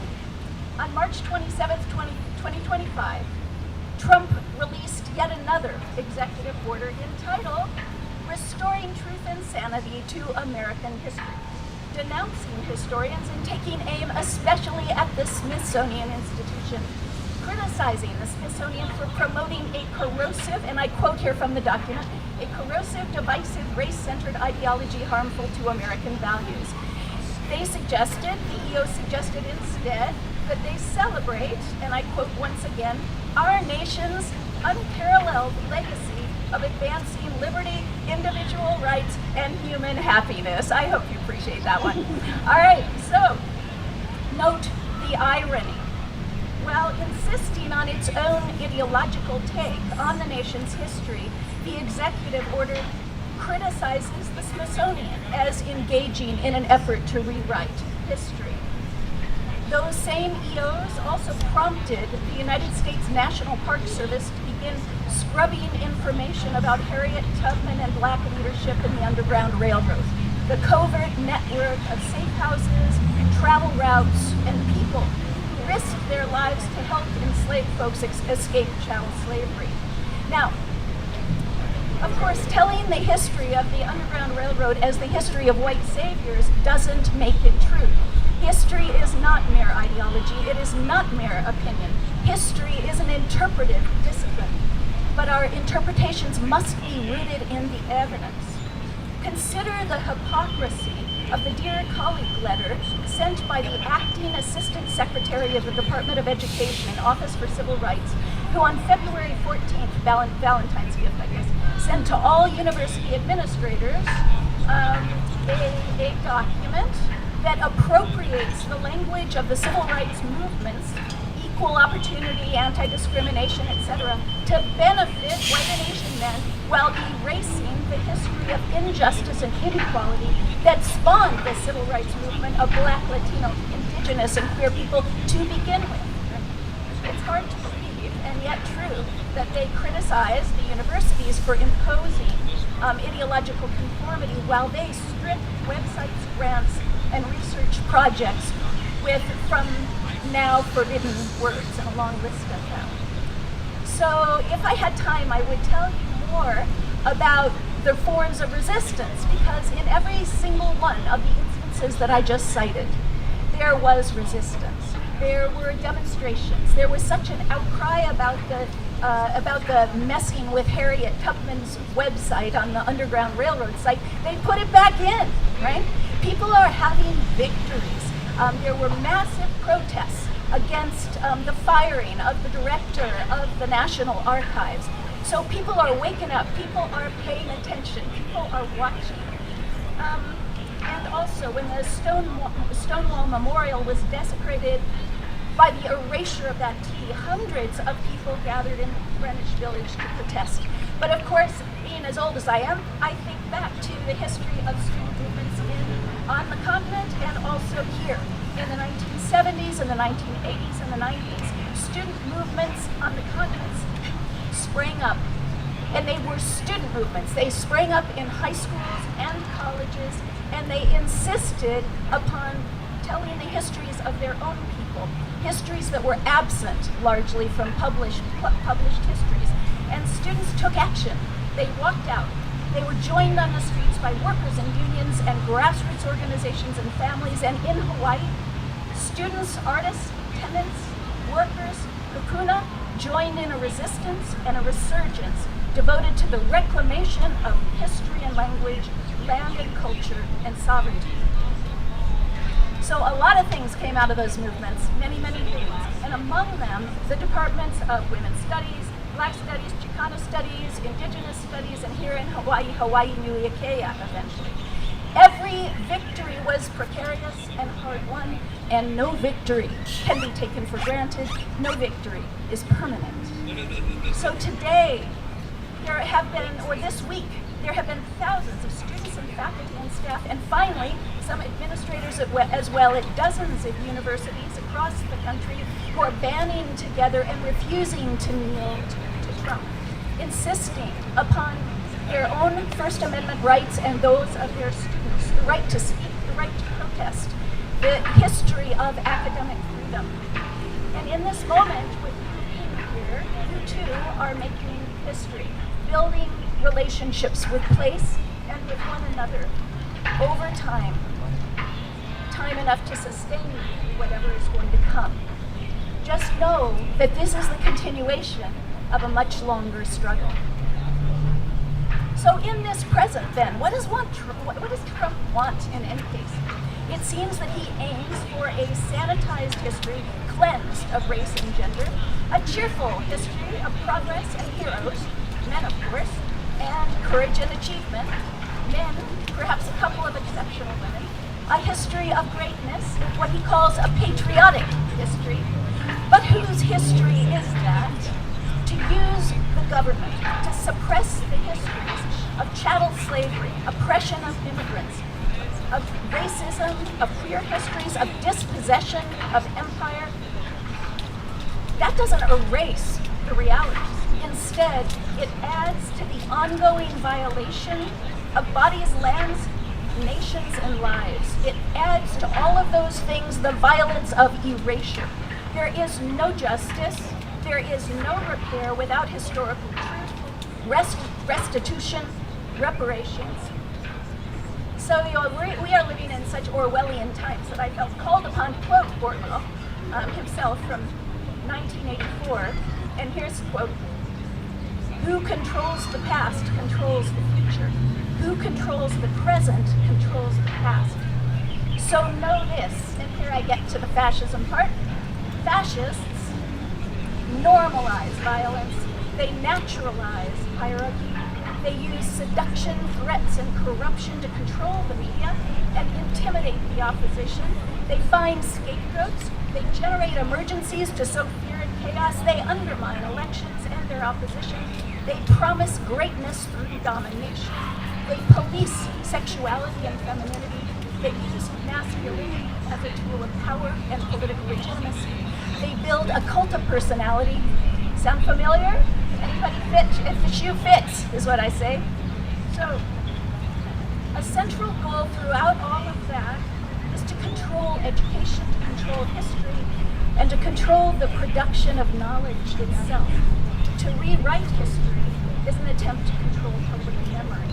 Speaker 15: on March 27th, 2025, Trump released yet another executive order entitled Restoring Truth and Sanity to American History, denouncing historians and taking aim especially at the Smithsonian Institution, criticizing the Smithsonian for promoting a corrosive, and I quote here from the document, a corrosive, divisive, race-centered ideology harmful to American values. They suggested, the EO suggested instead, that they celebrate, and I quote once again, our nation's unparalleled legacy of advancing liberty, individual rights, and human happiness. I hope you appreciate that one. All right, so note the irony. While insisting on its own ideological take on the nation's history, the executive order criticizes the Smithsonian as engaging in an effort to rewrite history. Those same EOs also prompted the United States National Park Service to begin scrubbing information about Harriet Tubman and Black leadership in the Underground Railroad, the covert network of safe houses, travel routes, and people who risked their lives to help enslaved folks escape chattel slavery. Now, of course, telling the history of the Underground Railroad as the history of white saviors doesn't make it true. History is not mere ideology, it is not mere opinion. History is an interpretive discipline, but our interpretations must be rooted in the evidence. Consider the hypocrisy of the Dear Colleague letter sent by the Acting Assistant Secretary of the Department of Education, Office for Civil Rights, who on February 14th, Valentine's gift, I guess, sent to all university administrators a document that appropriates the language of the civil rights movements, equal opportunity, anti-discrimination, etc., to benefit white Asian men while erasing the history of injustice and inequality that spawned the civil rights movement of Black, Latino, Indigenous, and queer people to begin with. It's hard to believe, and yet true, that they criticize the universities for imposing ideological conformity while they strip websites, grants, and research projects from now forbidden words, and a long list of them. So if I had time, I would tell you more about the forms of resistance, because in every single one of the instances that I just cited, there was resistance. There were demonstrations. There was such an outcry about the messing with Harriet Tubman's website on the Underground Railroad site. They put it back in, right? People are having victories. There were massive protests against the firing of the director of the National Archives. So people are waking up, people are paying attention, people are watching. And also, when the Stonewall Memorial was desecrated by the erasure of that T, hundreds of people gathered in Greenwich Village to protest. But of course, being as old as I am, I think back to the history of student movements on the continent and also here. In the 1970s and the 1980s and the 90s, student movements on the continents sprang up. And they were student movements. They sprang up in high schools and colleges, and they insisted upon telling the histories of their own people, histories that were absent largely from published histories. And students took action. They walked out. They were joined on the streets by workers and unions and grassroots organizations and families. And in Hawaii, students, artists, tenants, workers, kupuna joined in a resistance and a resurgence devoted to the reclamation of history and language, land and culture, and sovereignty. So a lot of things came out of those movements, many, many things. And among them, the departments of Women's Studies, Black Studies, Chicano Studies, Indigenous Studies, and here in Hawaii, Hawaii Nui Akea eventually. Every victory was precarious and hard-won, and no victory can be taken for granted. No victory is permanent. So today, there have been, or this week, there have been thousands of students and faculty and staff, and finally, some administrators as well at dozens of universities across the country who are banding together and refusing to kneel to Trump, insisting upon their own First Amendment rights and those of their students, the right to speak, the right to protest, the history of academic freedom. And in this moment, with you being here, you too are making history, building relationships with place and with one another over time, time enough to sustain whatever is going to come. Just know that this is the continuation of a much longer struggle. So in this present then, what does Trump want in any case? It seems that he aims for a sanitized history cleansed of race and gender, a cheerful history of progress and heroes, men of course, and courage and achievement, men, perhaps a couple of exceptional women, a history of greatness, what he calls a patriotic history. But whose history is that? To use the government to suppress the histories of chattel slavery, oppression of immigrants, of racism, of queer histories, of dispossession, of empire. That doesn't erase the realities. Instead, it adds to the ongoing violation of bodies, lands, nations, and lives. It adds to all of those things the violence of erasure. There is no justice, there is no repair without historical truth, restitution, reparations. So we are living in such Orwellian times that I felt called upon to quote Orwell himself from 1984. And here's the quote: "Who controls the past controls the future. Who controls the present controls the past." So know this, and here I get to the fascism part. Fascists normalize violence. They naturalize hierarchy. They use seduction, threats, and corruption to control the media and intimidate the opposition. They find scapegoats. They generate emergencies to sow fear and chaos. They undermine elections and their opposition. They promise greatness through domination. They police sexuality and femininity. They use masculinity as a tool of power and political legitimacy. They build a cult of personality. Sound familiar? Anybody fit? If the shoe fits, is what I say. So, a central goal throughout all of that is to control education, to control history, and to control the production of knowledge itself. To rewrite history is an attempt to control public memory.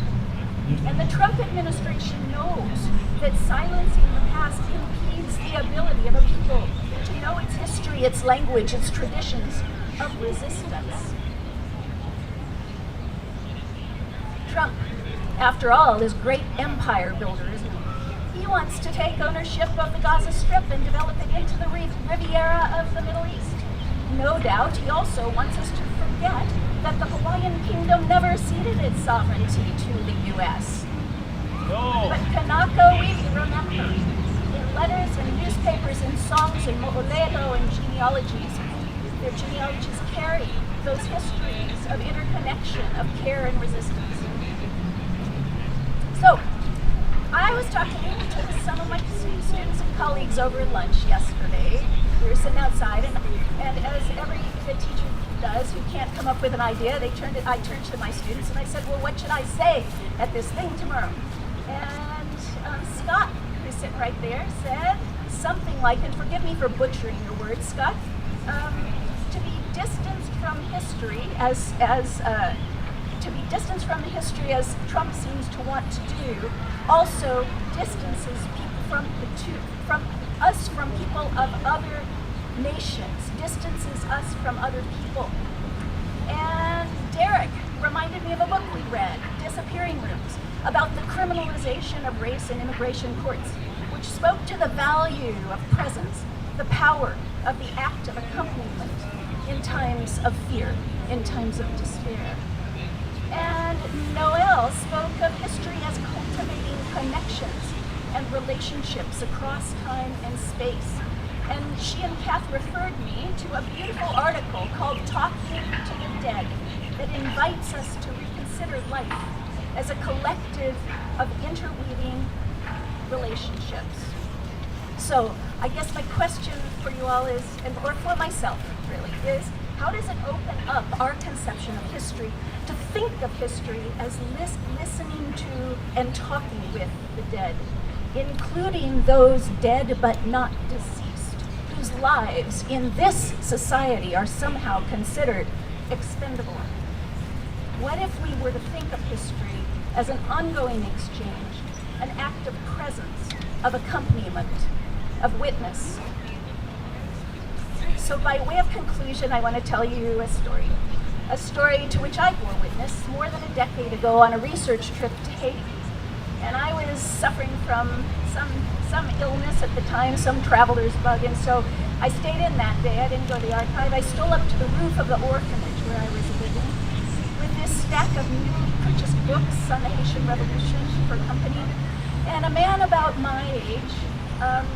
Speaker 15: And the Trump administration knows that silencing the past impedes the ability of a people to know its history, its language, its traditions of resistance. Trump, after all, is great empire builder, isn't he? He wants to take ownership of the Gaza Strip and develop it into the Riviera of the Middle East. No doubt he also wants us to forget that the Hawaiian kingdom never ceded its sovereignty to the U.S.
Speaker 12: No.
Speaker 15: But Kanaka, we remember, in letters and newspapers and songs and mo'olelo and genealogies, their genealogies carry those histories of interconnection, of care and resistance. So, I was talking to some of my students and colleagues over lunch yesterday. We were sitting outside, and as every good teacher does who can't come up with an idea, I turned to my students and I said, well, what should I say at this thing tomorrow? And Scott, who's sitting right there, said something like, and forgive me for butchering your words, Scott, to be distanced from history as Trump seems to want to do, also distances people from people of other nations, distances us from other people. And Derek reminded me of a book we read, Disappearing Rooms, about the criminalization of race in immigration courts, which spoke to the value of presence, the power of the act of accompaniment in times of fear, in times of despair. And Noelle spoke of history as cultivating connections and relationships across time and space. And she and Kath referred me to a beautiful article called Talking to the Dead that invites us to reconsider life as a collective of interweaving relationships. So I guess my question for you all is, or for myself really, is how does it open up our conception of history to think of history as listening to and talking with the dead, including those dead but not deceased, whose lives in this society are somehow considered expendable? What if we were to think of history as an ongoing exchange, an act of presence, of accompaniment, of witness? So by way of conclusion, I want to tell you a story to which I bore witness more than a decade ago on a research trip to Haiti. And I was suffering from some illness at the time, some traveler's bug, and so I stayed in that day. I didn't go to the archive. I stole up to the roof of the orphanage where I was living with this stack of newly purchased books on the Haitian Revolution for company. And a man about my age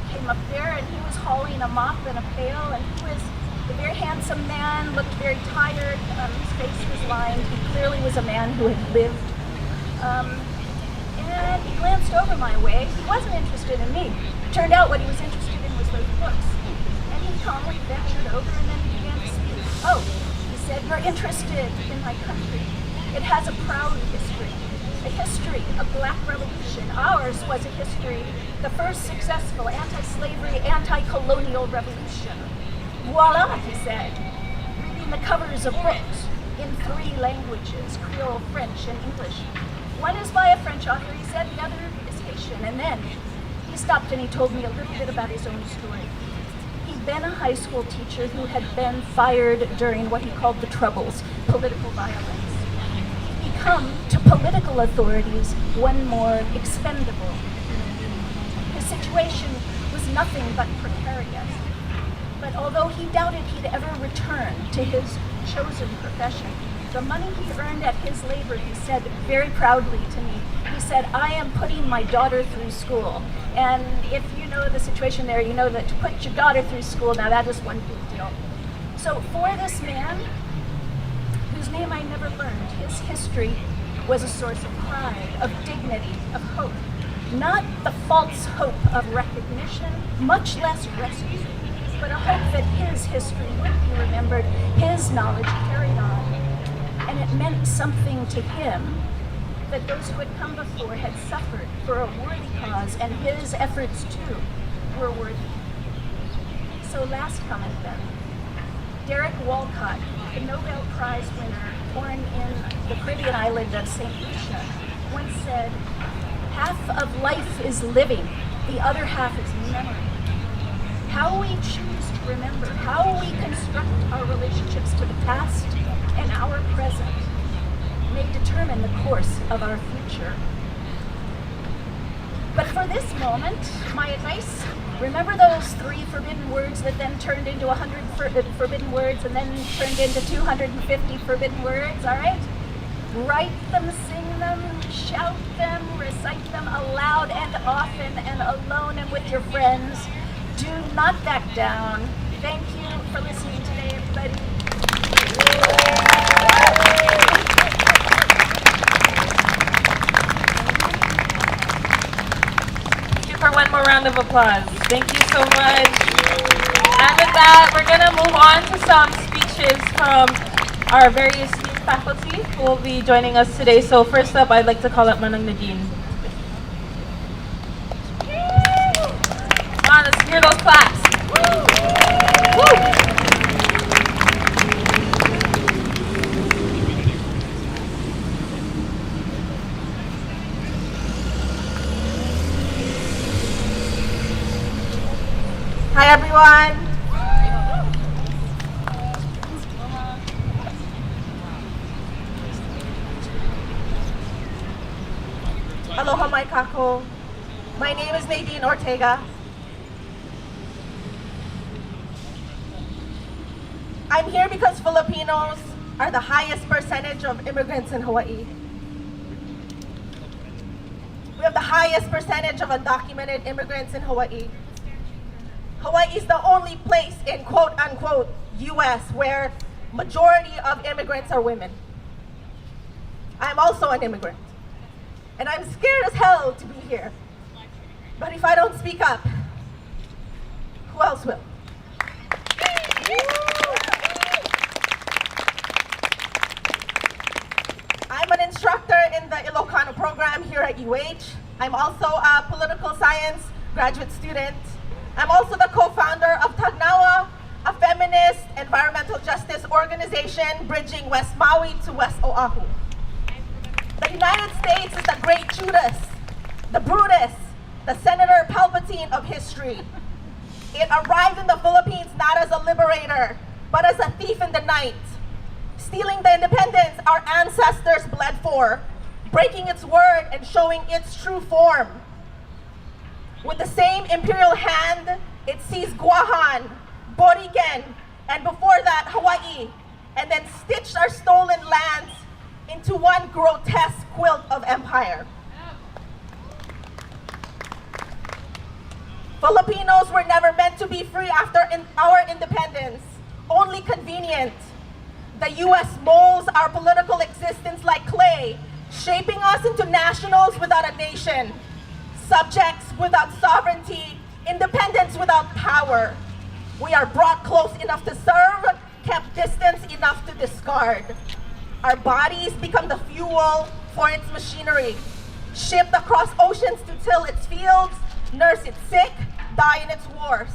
Speaker 15: came up there, and he was hauling a mop and a pail, and he was a very handsome man, looked very tired, his face was lined. He clearly was a man who had lived. And he glanced over my way. He wasn't interested in me. Turned out what he was interested in was those books. And he calmly ventured over and then he began to speak. Oh, he said, you're interested in my country. It has a proud history. A history of black revolution. Ours was a history, the first successful anti-slavery, anti-colonial revolution. Voila, he said, reading the covers of books in 3 languages, Creole, French, and English. One is by a French author, he said, the other is Haitian. And then he stopped and he told me a little bit about his own story. He'd been a high school teacher who had been fired during what he called the Troubles, political violence. He'd become, to political authorities, one more expendable. His situation was nothing but precarious. But although he doubted he'd ever return to his chosen profession, the money he earned at his labor, he said very proudly to me, he said, I am putting my daughter through school. And if you know the situation there, you know that to put your daughter through school, now that is one big deal. So for this man, whose name I never learned, his history was a source of pride, of dignity, of hope. Not the false hope of recognition, much less rescue, but a hope that his history would be remembered, his knowledge carried on. And it meant something to him that those who had come before had suffered for a worthy cause, and his efforts too were worthy. So last comment then. Derek Walcott, the Nobel Prize winner born in the Caribbean island of St. Lucia, once said, half of life is living, the other half is memory. How we choose to remember, how we construct our relationships to the past and our present may determine the course of our future. But for this moment, my advice, remember those 3 forbidden words that then turned into 100 forbidden words and then turned into 250 forbidden words, all right? Write them, sing them, shout them, recite them aloud and often and alone and with your friends. Do not back down. Thank you for listening today, everybody.
Speaker 14: Thank you for one more round of applause. Thank you so much. And with that, we're going to move on to some speeches from our very esteemed faculty who will be joining us today. So first up, I'd like to call up Manang Nadine. Come on, let's hear those claps. Woo!
Speaker 16: Hi everyone. Aloha mai kako. My name is Nadine Ortega. I'm here because Filipinos are the highest percentage of immigrants in Hawaii. We have the highest percentage of undocumented immigrants in Hawaii. Hawaii is the only place in quote-unquote US where majority of immigrants are women. I'm also an immigrant, and I'm scared as hell to be here. But if I don't speak up, who else will? I'm an instructor in the Ilocano program here at UH. I'm also a political science graduate student. I'm also the co-founder of Tagnawa, a feminist environmental justice organization bridging West Maui to West Oahu. The United States is the great Judas, the Brutus, the Senator Palpatine of history. It arrived in the Philippines not as a liberator, but as a thief in the night, stealing the independence our ancestors bled for, breaking its word and showing its true form. With the same imperial hand, it seized Guahan, Borigen, and before that, Hawaii, and then stitched our stolen lands into one grotesque quilt of empire. Filipinos were never meant to be free after our independence, only convenient. The US molds our political existence like clay, shaping us into nationals without a nation, subjects without sovereignty, independence without power. We are brought close enough to serve, kept distance enough to discard. Our bodies become the fuel for its machinery, shipped across oceans to till its fields, nurse its sick, die in its wars.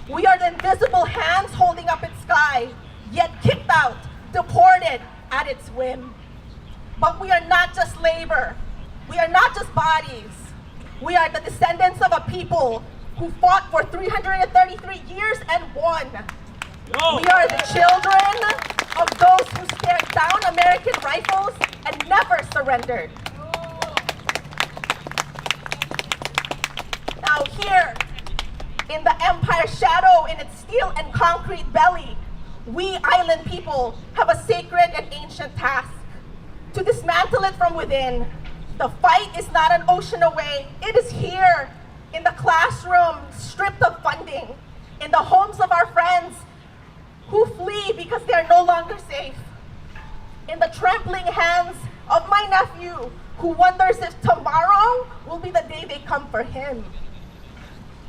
Speaker 16: We are the invisible hands holding up its sky, yet kicked out, deported at its whim. But we are not just labor. We are not just bodies. We are the descendants of a people who fought for 333 years and won. We are the children of those who stared down American rifles and never surrendered. Now here, in the empire's shadow, in its steel and concrete belly, we island people have a sacred and ancient task to dismantle it from within. The fight is not an ocean away. It is here, in the classroom, stripped of funding, in the homes of our friends who flee because they are no longer safe, in the trembling hands of my nephew who wonders if tomorrow will be the day they come for him.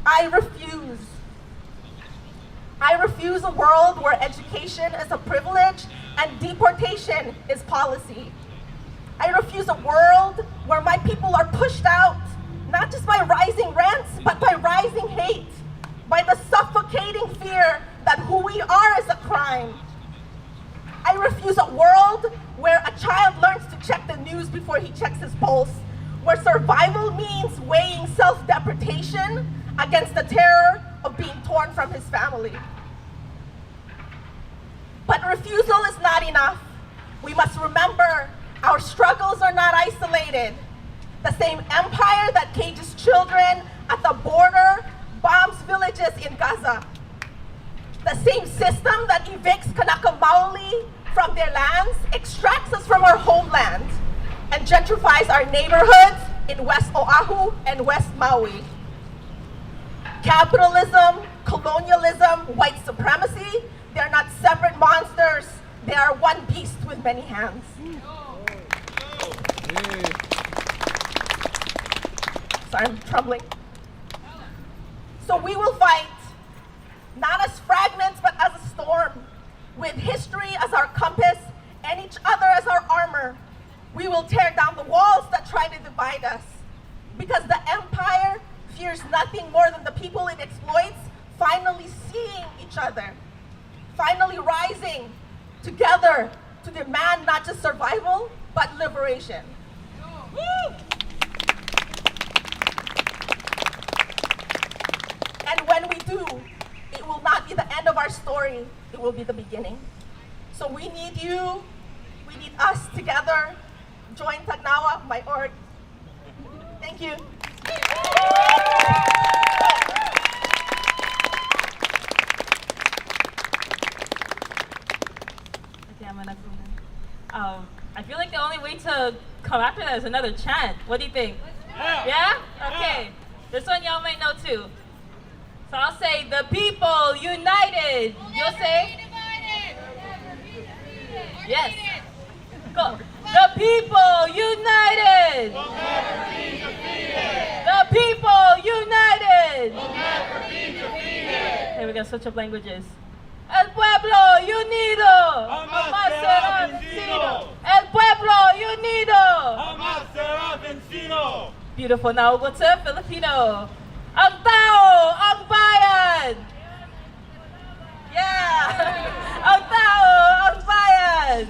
Speaker 16: I refuse. I refuse a world where education is a privilege and deportation is policy. I refuse a world where my people are pushed out, not just by rising rents, but by rising hate, by the suffocating fear that who we are is a crime. I refuse a world where a child learns to check the news before he checks his pulse, where survival means weighing self-deprecation against the terror of being torn from his family. But refusal is not enough. We must remember our struggles are not isolated. The same empire that cages children at the border bombs villages in Gaza. The same system that evicts Kanaka Maoli from their lands, extracts us from our homeland, and gentrifies our neighborhoods in West Oahu and West Maui. Capitalism, colonialism, white supremacy, they're not separate monsters. They are one beast with many hands. Sorry, I'm trembling. So we will fight, not as fragments, but as a storm, with history as our compass and each other as our armor. We will tear down the walls that try to divide us, because the empire fears nothing more than the people it exploits finally seeing each other, finally rising together to demand not just survival, but liberation. Woo! And when we do, it will not be the end of our story, it will be the beginning. So we need you, we need us together. Join Tagnawa, my org. Thank you.
Speaker 14: I feel like the only way to come after that is another chant. What do you think? Yeah? Okay. This one y'all might know too. So I'll say, the people united. You'll say? Yes. Go. The people united.
Speaker 17: Will never be defeated.
Speaker 14: The people united.
Speaker 17: Will never be defeated.
Speaker 14: Okay, we gotta switch up languages. El pueblo unido.
Speaker 17: Jamás será vencido.
Speaker 14: El pueblo unido.
Speaker 17: Jamás será vencido.
Speaker 14: Beautiful. Now we'll go to Filipino. Ang tao, ang bayan. Yeah. Ang tao, ang bayan.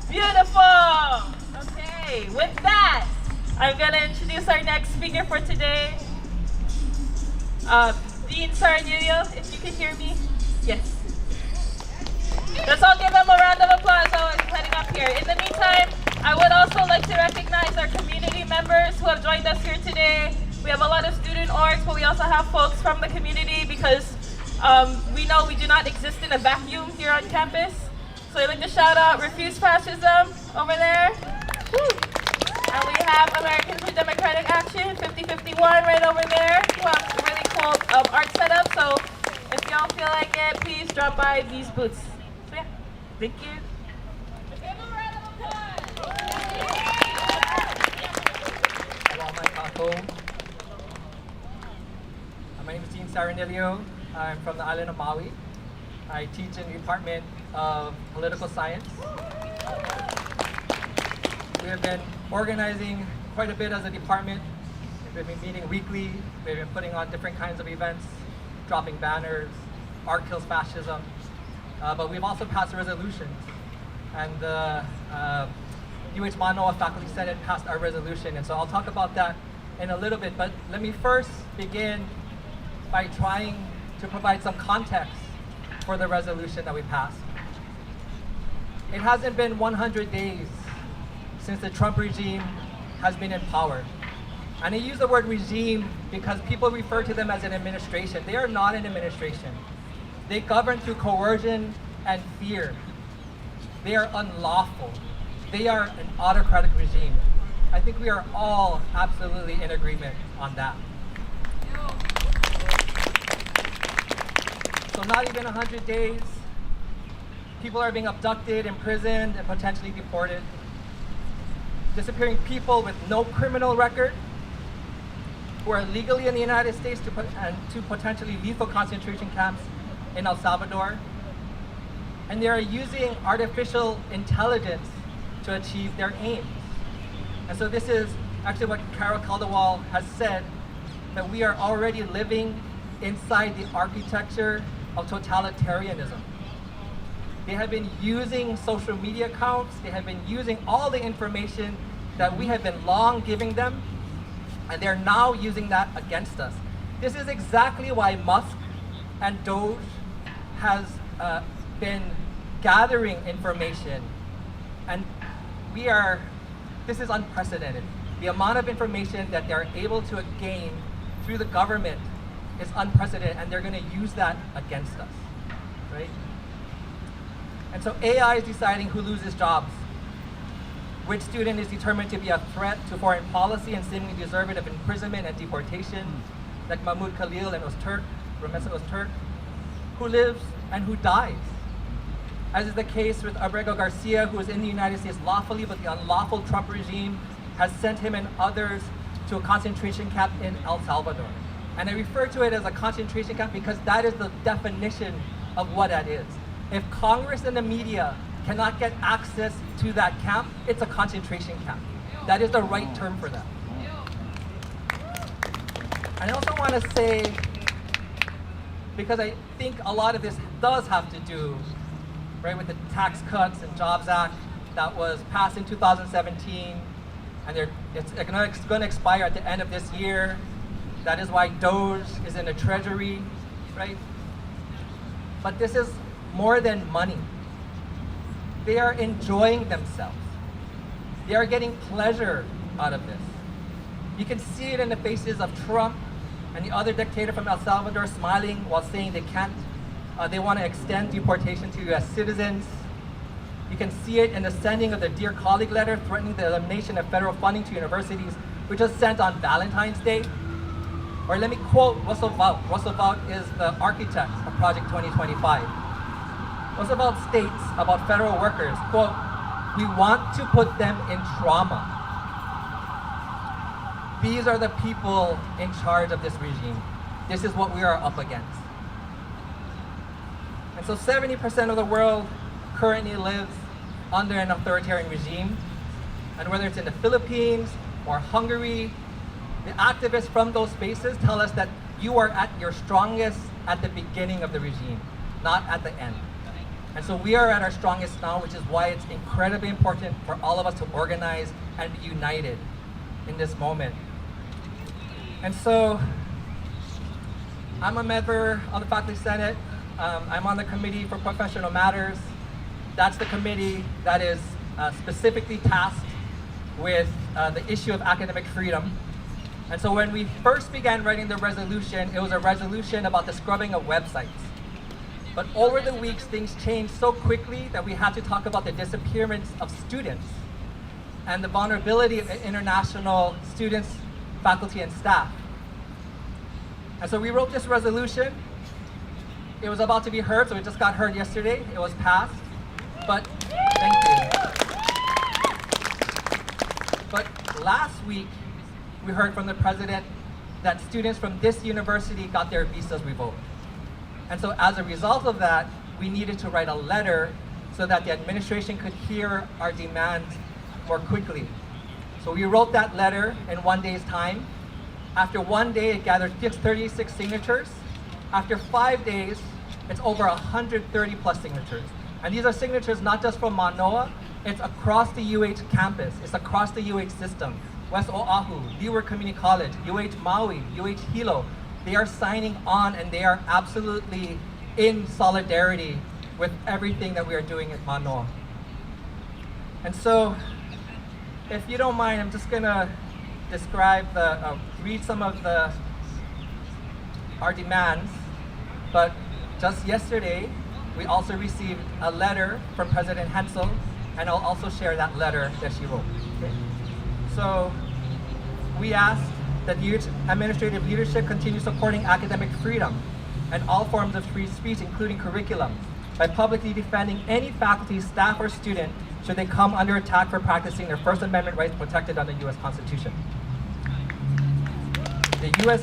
Speaker 14: Beautiful. Okay, with that, I'm gonna introduce our next speaker for today. Dean Saranillo, if you can hear me. Yes. Let's all give him a round of applause while he's heading up here. In the meantime, I would also like to recognize our community members who have joined us here today. We have a lot of student orgs, but we also have folks from the community because we know we do not exist in a vacuum here on campus. So I'd like to shout out Refuse Fascism over there. Woo. And we have Americans for Democratic Action, 5051 right over there, who have really cool art setup. So if y'all feel like it, please drop by these booths. So yeah, thank you.
Speaker 18: My name is Dean Saranillo. I'm from the island of Maui. I teach in the Department of Political Science. We have been organizing quite a bit as a department. We've been meeting weekly. We've been putting on different kinds of events, dropping banners, Art Kills Fascism. But we've also passed resolutions. And the UH Mānoa Faculty Senate passed our resolution. And so I'll talk about that in a little bit. But let me first begin by trying to provide some context for the resolution that we passed. It hasn't been 100 days since the Trump regime has been in power. And I use the word regime because people refer to them as an administration. They are not an administration. They govern through coercion and fear. They are unlawful. They are an autocratic regime. I think we are all absolutely in agreement on that. So not even 100 days, people are being abducted, imprisoned, and potentially deported. Disappearing people with no criminal record, who are legally in the United States to potentially lethal concentration camps in El Salvador. And they are using artificial intelligence to achieve their aims. And so this is actually what Carol Caldwell has said, that we are already living inside the architecture of totalitarianism. They have been using social media accounts, they have been using all the information that we have been long giving them, and they're now using that against us. This is exactly why Musk and Doge has been gathering information, and this is unprecedented. The amount of information that they're able to gain through the government is unprecedented, and they're going to use that against us, right? And so AI is deciding who loses jobs, which student is determined to be a threat to foreign policy and seemingly deserving of imprisonment and deportation, like Mahmoud Khalil and Ramesa Öztürk, who lives and who dies. As is the case with Abrego Garcia, who is in the United States lawfully, but the unlawful Trump regime has sent him and others to a concentration camp in El Salvador. And I refer to it as a concentration camp because that is the definition of what that is. If Congress and the media cannot get access to that camp, it's a concentration camp. That is the right term for that. I also want to say, because I think a lot of this does have to do, right, with the Tax Cuts and Jobs Act that was passed in 2017, and it's going to expire at the end of this year. That is why Doge is in the Treasury, right? But this is more than money. They are enjoying themselves. They are getting pleasure out of this. You can see it in the faces of Trump and the other dictator from El Salvador smiling while saying they want to extend deportation to US citizens. You can see it in the sending of the Dear Colleague letter threatening the elimination of federal funding to universities, which was sent on Valentine's Day. Or let me quote Russell Vought. Russell Vought is the architect of Project 2025. Russell Vought states about federal workers, quote, "We want to put them in trauma. These are the people in charge of this regime. This is what we are up against." And so 70% of the world currently lives under an authoritarian regime. And whether it's in the Philippines or Hungary, the activists from those spaces tell us that you are at your strongest at the beginning of the regime, not at the end. And so we are at our strongest now, which is why it's incredibly important for all of us to organize and be united in this moment. And so I'm a member of the Faculty Senate. I'm on the Committee for Professional Matters. That's the committee that is specifically tasked with the issue of academic freedom. And so when we first began writing the resolution, it was a resolution about the scrubbing of websites. But over the weeks, things changed so quickly that we had to talk about the disappearance of students and the vulnerability of international students, faculty, and staff. And so we wrote this resolution. It was about to be heard, so it just got heard yesterday. It was passed. But, thank you. But last week, we heard from the president that students from this university got their visas revoked. And so as a result of that, we needed to write a letter so that the administration could hear our demands more quickly. So we wrote that letter in 1 day's time. After 1 day, it gathered 36 signatures. After 5 days, it's over 130 plus signatures. And these are signatures not just from Mānoa, it's across the UH campus, it's across the UH system. West Oahu, Leeward Community College, UH Maui, UH Hilo, they are signing on and they are absolutely in solidarity with everything that we are doing at Mānoa. And so, if you don't mind, I'm just gonna describe read some of our demands. But just yesterday, we also received a letter from President Hensel, and I'll also share that letter that she wrote. Okay? So, we asked that the UH administrative leadership continue supporting academic freedom and all forms of free speech, including curriculum, by publicly defending any faculty, staff, or student should they come under attack for practicing their First Amendment rights protected under the U.S. Constitution. The U.S.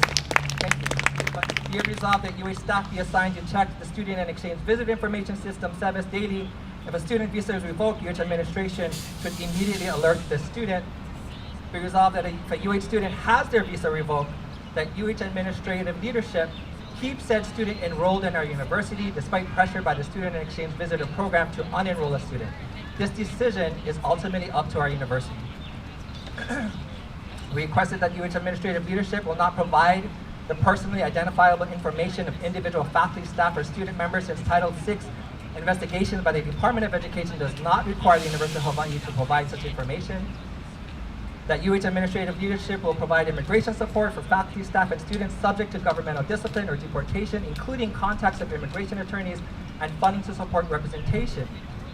Speaker 18: Be it resolved that UH staff be assigned to check the student and exchange visit information system, SEVIS, daily. If a student visa is revoked, UH administration should immediately alert the student. Be resolved that if a UH student has their visa revoked, that UH administrative leadership keeps said student enrolled in our university despite pressure by the student and exchange visitor program to unenroll a student. This decision is ultimately up to our university. We requested that UH administrative leadership will not provide the personally identifiable information of individual faculty, staff, or student members since Title VI investigation by the Department of Education does not require the University of Hawaii to provide such information. That UH administrative leadership will provide immigration support for faculty, staff, and students subject to governmental discipline or deportation, including contacts of immigration attorneys and funding to support representation.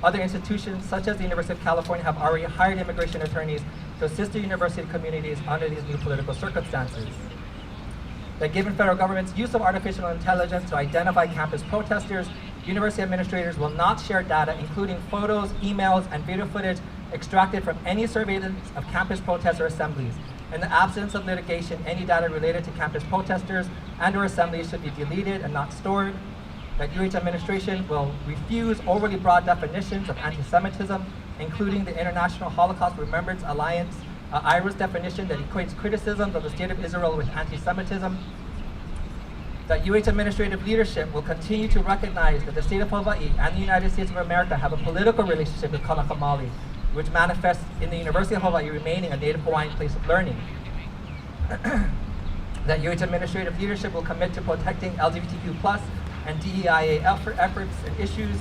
Speaker 18: Other institutions, such as the University of California, have already hired immigration attorneys to assist the university communities under these new political circumstances. That given federal government's use of artificial intelligence to identify campus protesters, university administrators will not share data, including photos, emails, and video footage extracted from any surveillance of campus protests or assemblies. In the absence of litigation, any data related to campus protesters and/or assemblies should be deleted and not stored. That UH administration will refuse overly broad definitions of anti-Semitism, including the International Holocaust Remembrance Alliance, IRA's definition that equates criticisms of the State of Israel with anti-Semitism. That UH administrative leadership will continue to recognize that the state of Hawaii and the United States of America have a political relationship with Kona, which manifests in the University of Hawaii remaining a Native Hawaiian place of learning. That UH administrative leadership will commit to protecting LGBTQ+ and DEIA efforts and issues,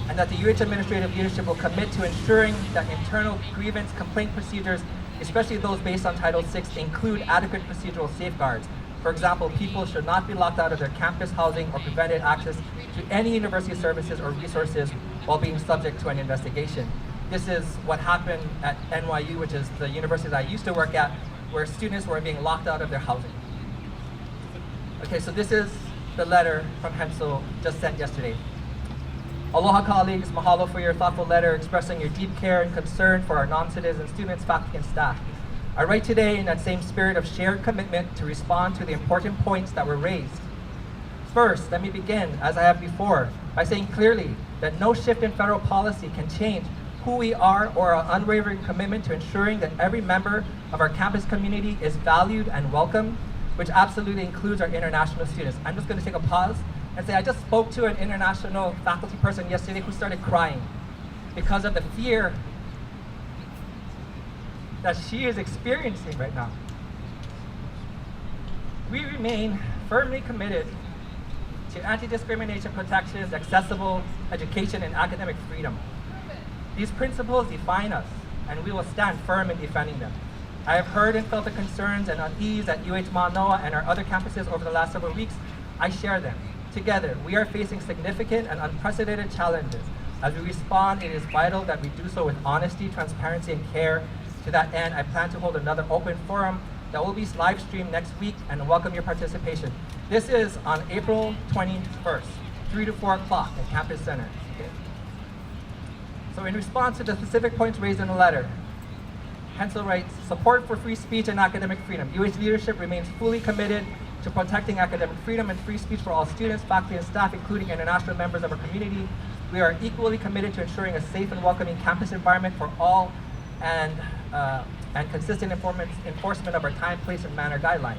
Speaker 18: and that the UH administrative leadership will commit to ensuring that internal grievance complaint procedures, especially those based on Title VI, include adequate procedural safeguards. For example, people should not be locked out of their campus housing or prevented access to any university services or resources while being subject to an investigation. This is what happened at NYU, which is the university that I used to work at, where students were being locked out of their housing. Okay, so this is the letter from Hensel just sent yesterday. Aloha colleagues, mahalo for your thoughtful letter expressing your deep care and concern for our non-citizen students, faculty, and staff. I write today in that same spirit of shared commitment to respond to the important points that were raised. First, let me begin, as I have before, by saying clearly that no shift in federal policy can change who we are or our unwavering commitment to ensuring that every member of our campus community is valued and welcomed, which absolutely includes our international students. I'm just going to take a pause and say I just spoke to an international faculty person yesterday who started crying because of the fear that she is experiencing right now. We remain firmly committed to anti-discrimination protections, accessible education, and academic freedom. These principles define us, and we will stand firm in defending them. I have heard and felt the concerns and unease at UH Mānoa and our other campuses over the last several weeks. I share them. Together, we are facing significant and unprecedented challenges. As we respond, it is vital that we do so with honesty, transparency, and care. To that end, I plan to hold another open forum that will be live streamed next week and welcome your participation. This is on April 21st, 3 to 4 o'clock at Campus Center. Okay? So in response to the specific points raised in the letter, Hensel writes, support for free speech and academic freedom. UH leadership remains fully committed to protecting academic freedom and free speech for all students, faculty, and staff, including international members of our community. We are equally committed to ensuring a safe and welcoming campus environment for all and consistent enforcement of our time, place, and manner guidelines.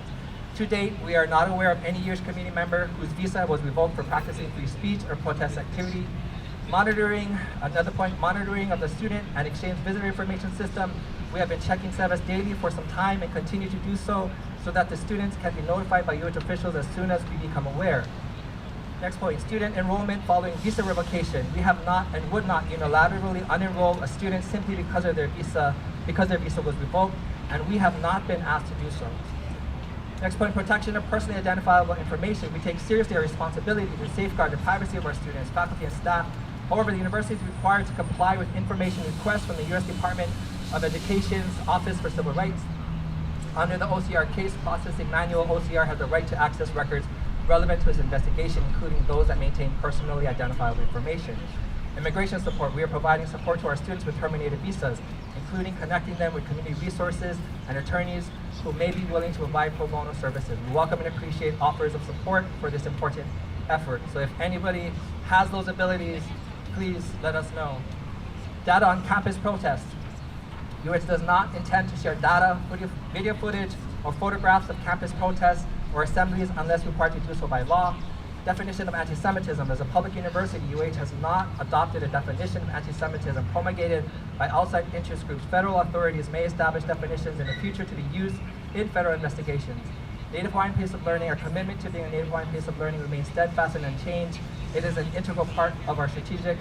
Speaker 18: To date, we are not aware of any UH community member whose visa was revoked for practicing free speech or protest activity. Monitoring, another point, monitoring of the student and exchange visitor information system. We have been checking SEVIS daily for some time and continue to do so that the students can be notified by UH officials as soon as we become aware. Next point, student enrollment following visa revocation. We have not and would not unilaterally unenroll a student simply because their visa was revoked, and we have not been asked to do so. Next point, protection of personally identifiable information. We take seriously our responsibility to safeguard the privacy of our students, faculty, and staff. However, the university is required to comply with information requests from the U.S. Department of Education's Office for Civil Rights. Under the OCR case processing manual, OCR has the right to access records relevant to its investigation, including those that maintain personally identifiable information. Immigration support. We are providing support to our students with terminated visas, including connecting them with community resources and attorneys who may be willing to provide pro bono services. We welcome and appreciate offers of support for this important effort. So if anybody has those abilities, please let us know. Data on campus protests. UH does not intend to share data, video footage, or photographs of campus protests or assemblies unless required to do so by law. Definition of anti-Semitism. As a public university, UH has not adopted a definition of anti-Semitism promulgated by outside interest groups. Federal authorities may establish definitions in the future to be used in federal investigations. Native Hawaiian pace of learning. Our commitment to being a Native Hawaiian pace of learning remains steadfast and unchanged. It is an integral part of our strategic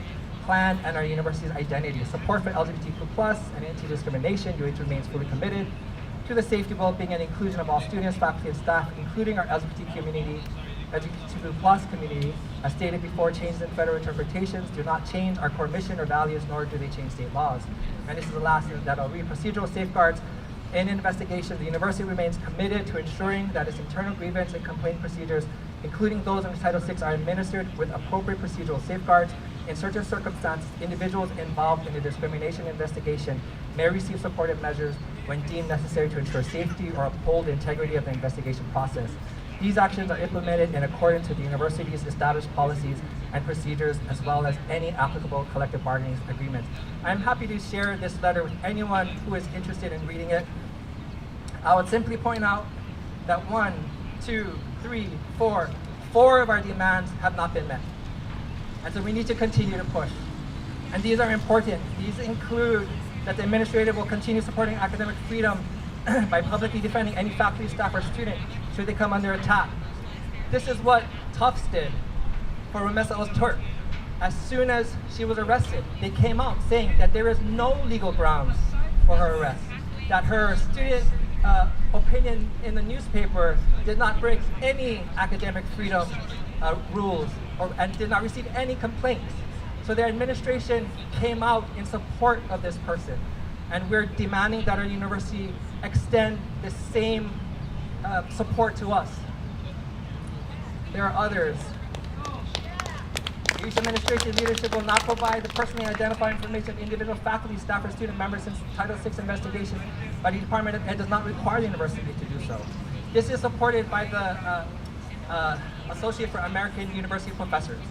Speaker 18: plan and our university's identity. Support for LGBTQ+ and anti-discrimination, UH remains fully committed to the safety, well-being, and inclusion of all students, faculty, and staff, including our LGBTQ community, LGBTQ+ community. As stated before, changes in federal interpretations do not change our core mission or values, nor do they change state laws. And this is the last thing that I'll read. Procedural safeguards in investigation. The university remains committed to ensuring that its internal grievance and complaint procedures, including those under Title VI, are administered with appropriate procedural safeguards. In certain circumstances, individuals involved in a discrimination investigation may receive supportive measures when deemed necessary to ensure safety or uphold the integrity of the investigation process. These actions are implemented in accordance with the university's established policies and procedures, as well as any applicable collective bargaining agreements. I'm happy to share this letter with anyone who is interested in reading it. I would simply point out that 1, 2, 3, 4 of our demands have not been met. And so we need to continue to push. And these are important. These include that the administrator will continue supporting academic freedom by publicly defending any faculty, staff, or student should they come under attack. This is what Tufts did for Rumesa Ozturk. As soon as she was arrested, they came out saying that there is no legal grounds for her arrest, that her student opinion in the newspaper did not break any academic freedom rules and did not receive any complaints. So their administration came out in support of this person. And we're demanding that our university extend the same support to us. There are others. The UH administration leadership will not provide the personally identified information of individual faculty, staff, or student members since Title VI investigation by the Department of Ed does not require the university to do so. This is supported by the Associate for American University Professors.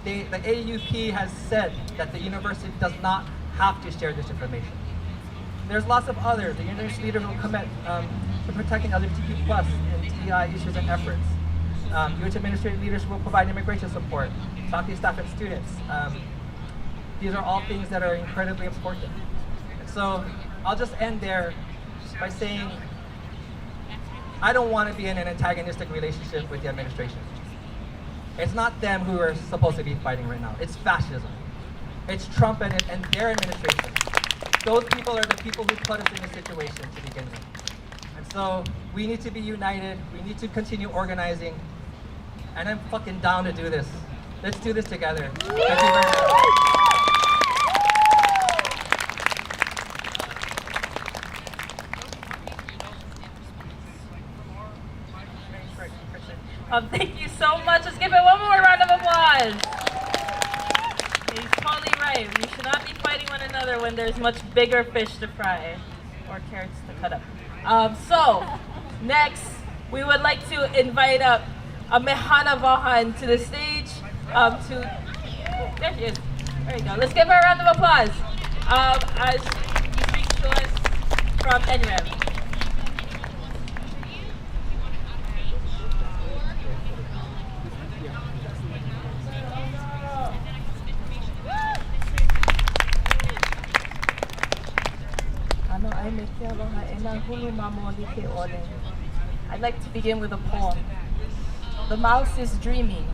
Speaker 18: The AUP has said that the university does not have to share this information. There's lots of others. The university leaders will commit to protecting LGBTQ+ and DEI issues and efforts. UH administrative leaders will provide immigration support, faculty, staff, and students. These are all things that are incredibly important. And so I'll just end there by saying I don't want to be in an antagonistic relationship with the administration. It's not them who are supposed to be fighting right now. It's fascism. It's Trump and their administration. Those people are the people who put us in this situation to begin with. And so we need to be united. We need to continue organizing. And I'm fucking down to do this. Let's do this together. Thank you very much.
Speaker 14: Thank you so much. Let's give it one more round of applause. He's totally right. We should not be fighting one another when there's much bigger fish to fry or carrots to cut up. So, next, we would like to invite up Mehana Vahan to the stage. There she is. There you go. Let's give her a round of applause as she speaks to us from NREM.
Speaker 19: I'd like to begin with a poem. The mouse is dreaming.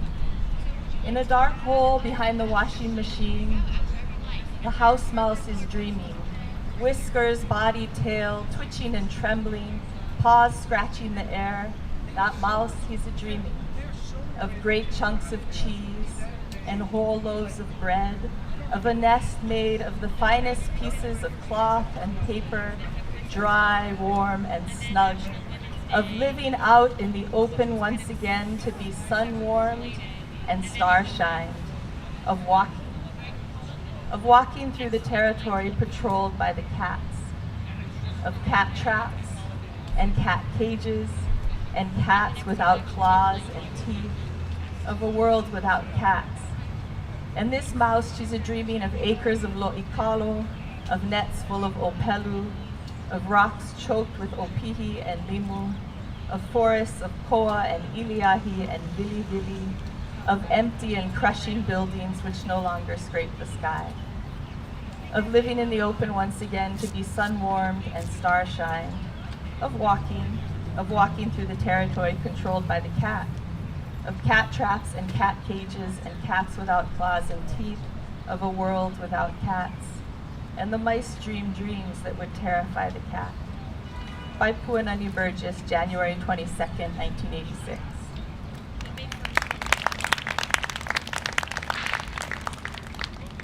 Speaker 19: In a dark hole behind the washing machine, the house mouse is dreaming. Whiskers, body, tail, twitching and trembling, paws scratching the air. That mouse, he's a dreaming of great chunks of cheese and whole loaves of bread, of a nest made of the finest pieces of cloth and paper, dry, warm, and snug, of living out in the open once again to be sun-warmed and star-shined, of walking through the territory patrolled by the cats, of cat traps and cat cages and cats without claws and teeth, of a world without cats. And this mouse, she's a dreaming of acres of lo'ikalo, of nets full of opelu, of rocks choked with opihi and limu, of forests of koa and iliahi and vili, of empty and crushing buildings which no longer scrape the sky, of living in the open once again to be sun-warmed and star-shined, of walking through the territory controlled by the cat, of cat traps and cat cages and cats without claws and teeth, of a world without cats, and the mice dream dreams that would terrify the cat. By Puanani Burgess, January 22nd, 1986.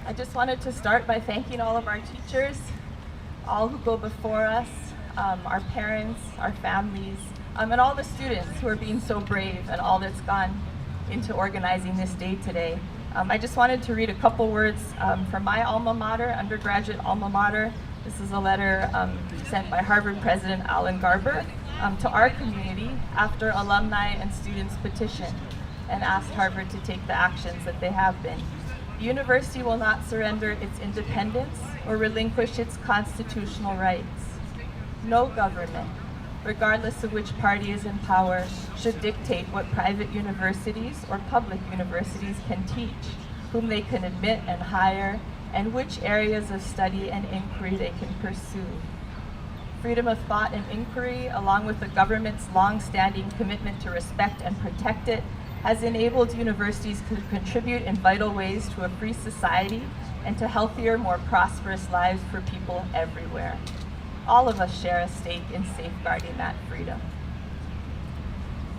Speaker 19: I just wanted to start by thanking all of our teachers, all who go before us, our parents, our families, and all the students who are being so brave and all that's gone into organizing this day today. I just wanted to read a couple words from my alma mater, undergraduate alma mater. This is a letter sent by Harvard President Alan Garber to our community after alumni and students petitioned and asked Harvard to take the actions that they have been. The university will not surrender its independence or relinquish its constitutional rights. No government, regardless of which party is in power, should dictate what private universities or public universities can teach, whom they can admit and hire, and which areas of study and inquiry they can pursue. Freedom of thought and inquiry, along with the government's long-standing commitment to respect and protect it, has enabled universities to contribute in vital ways to a free society and to healthier, more prosperous lives for people everywhere. All of us share a stake in safeguarding that freedom.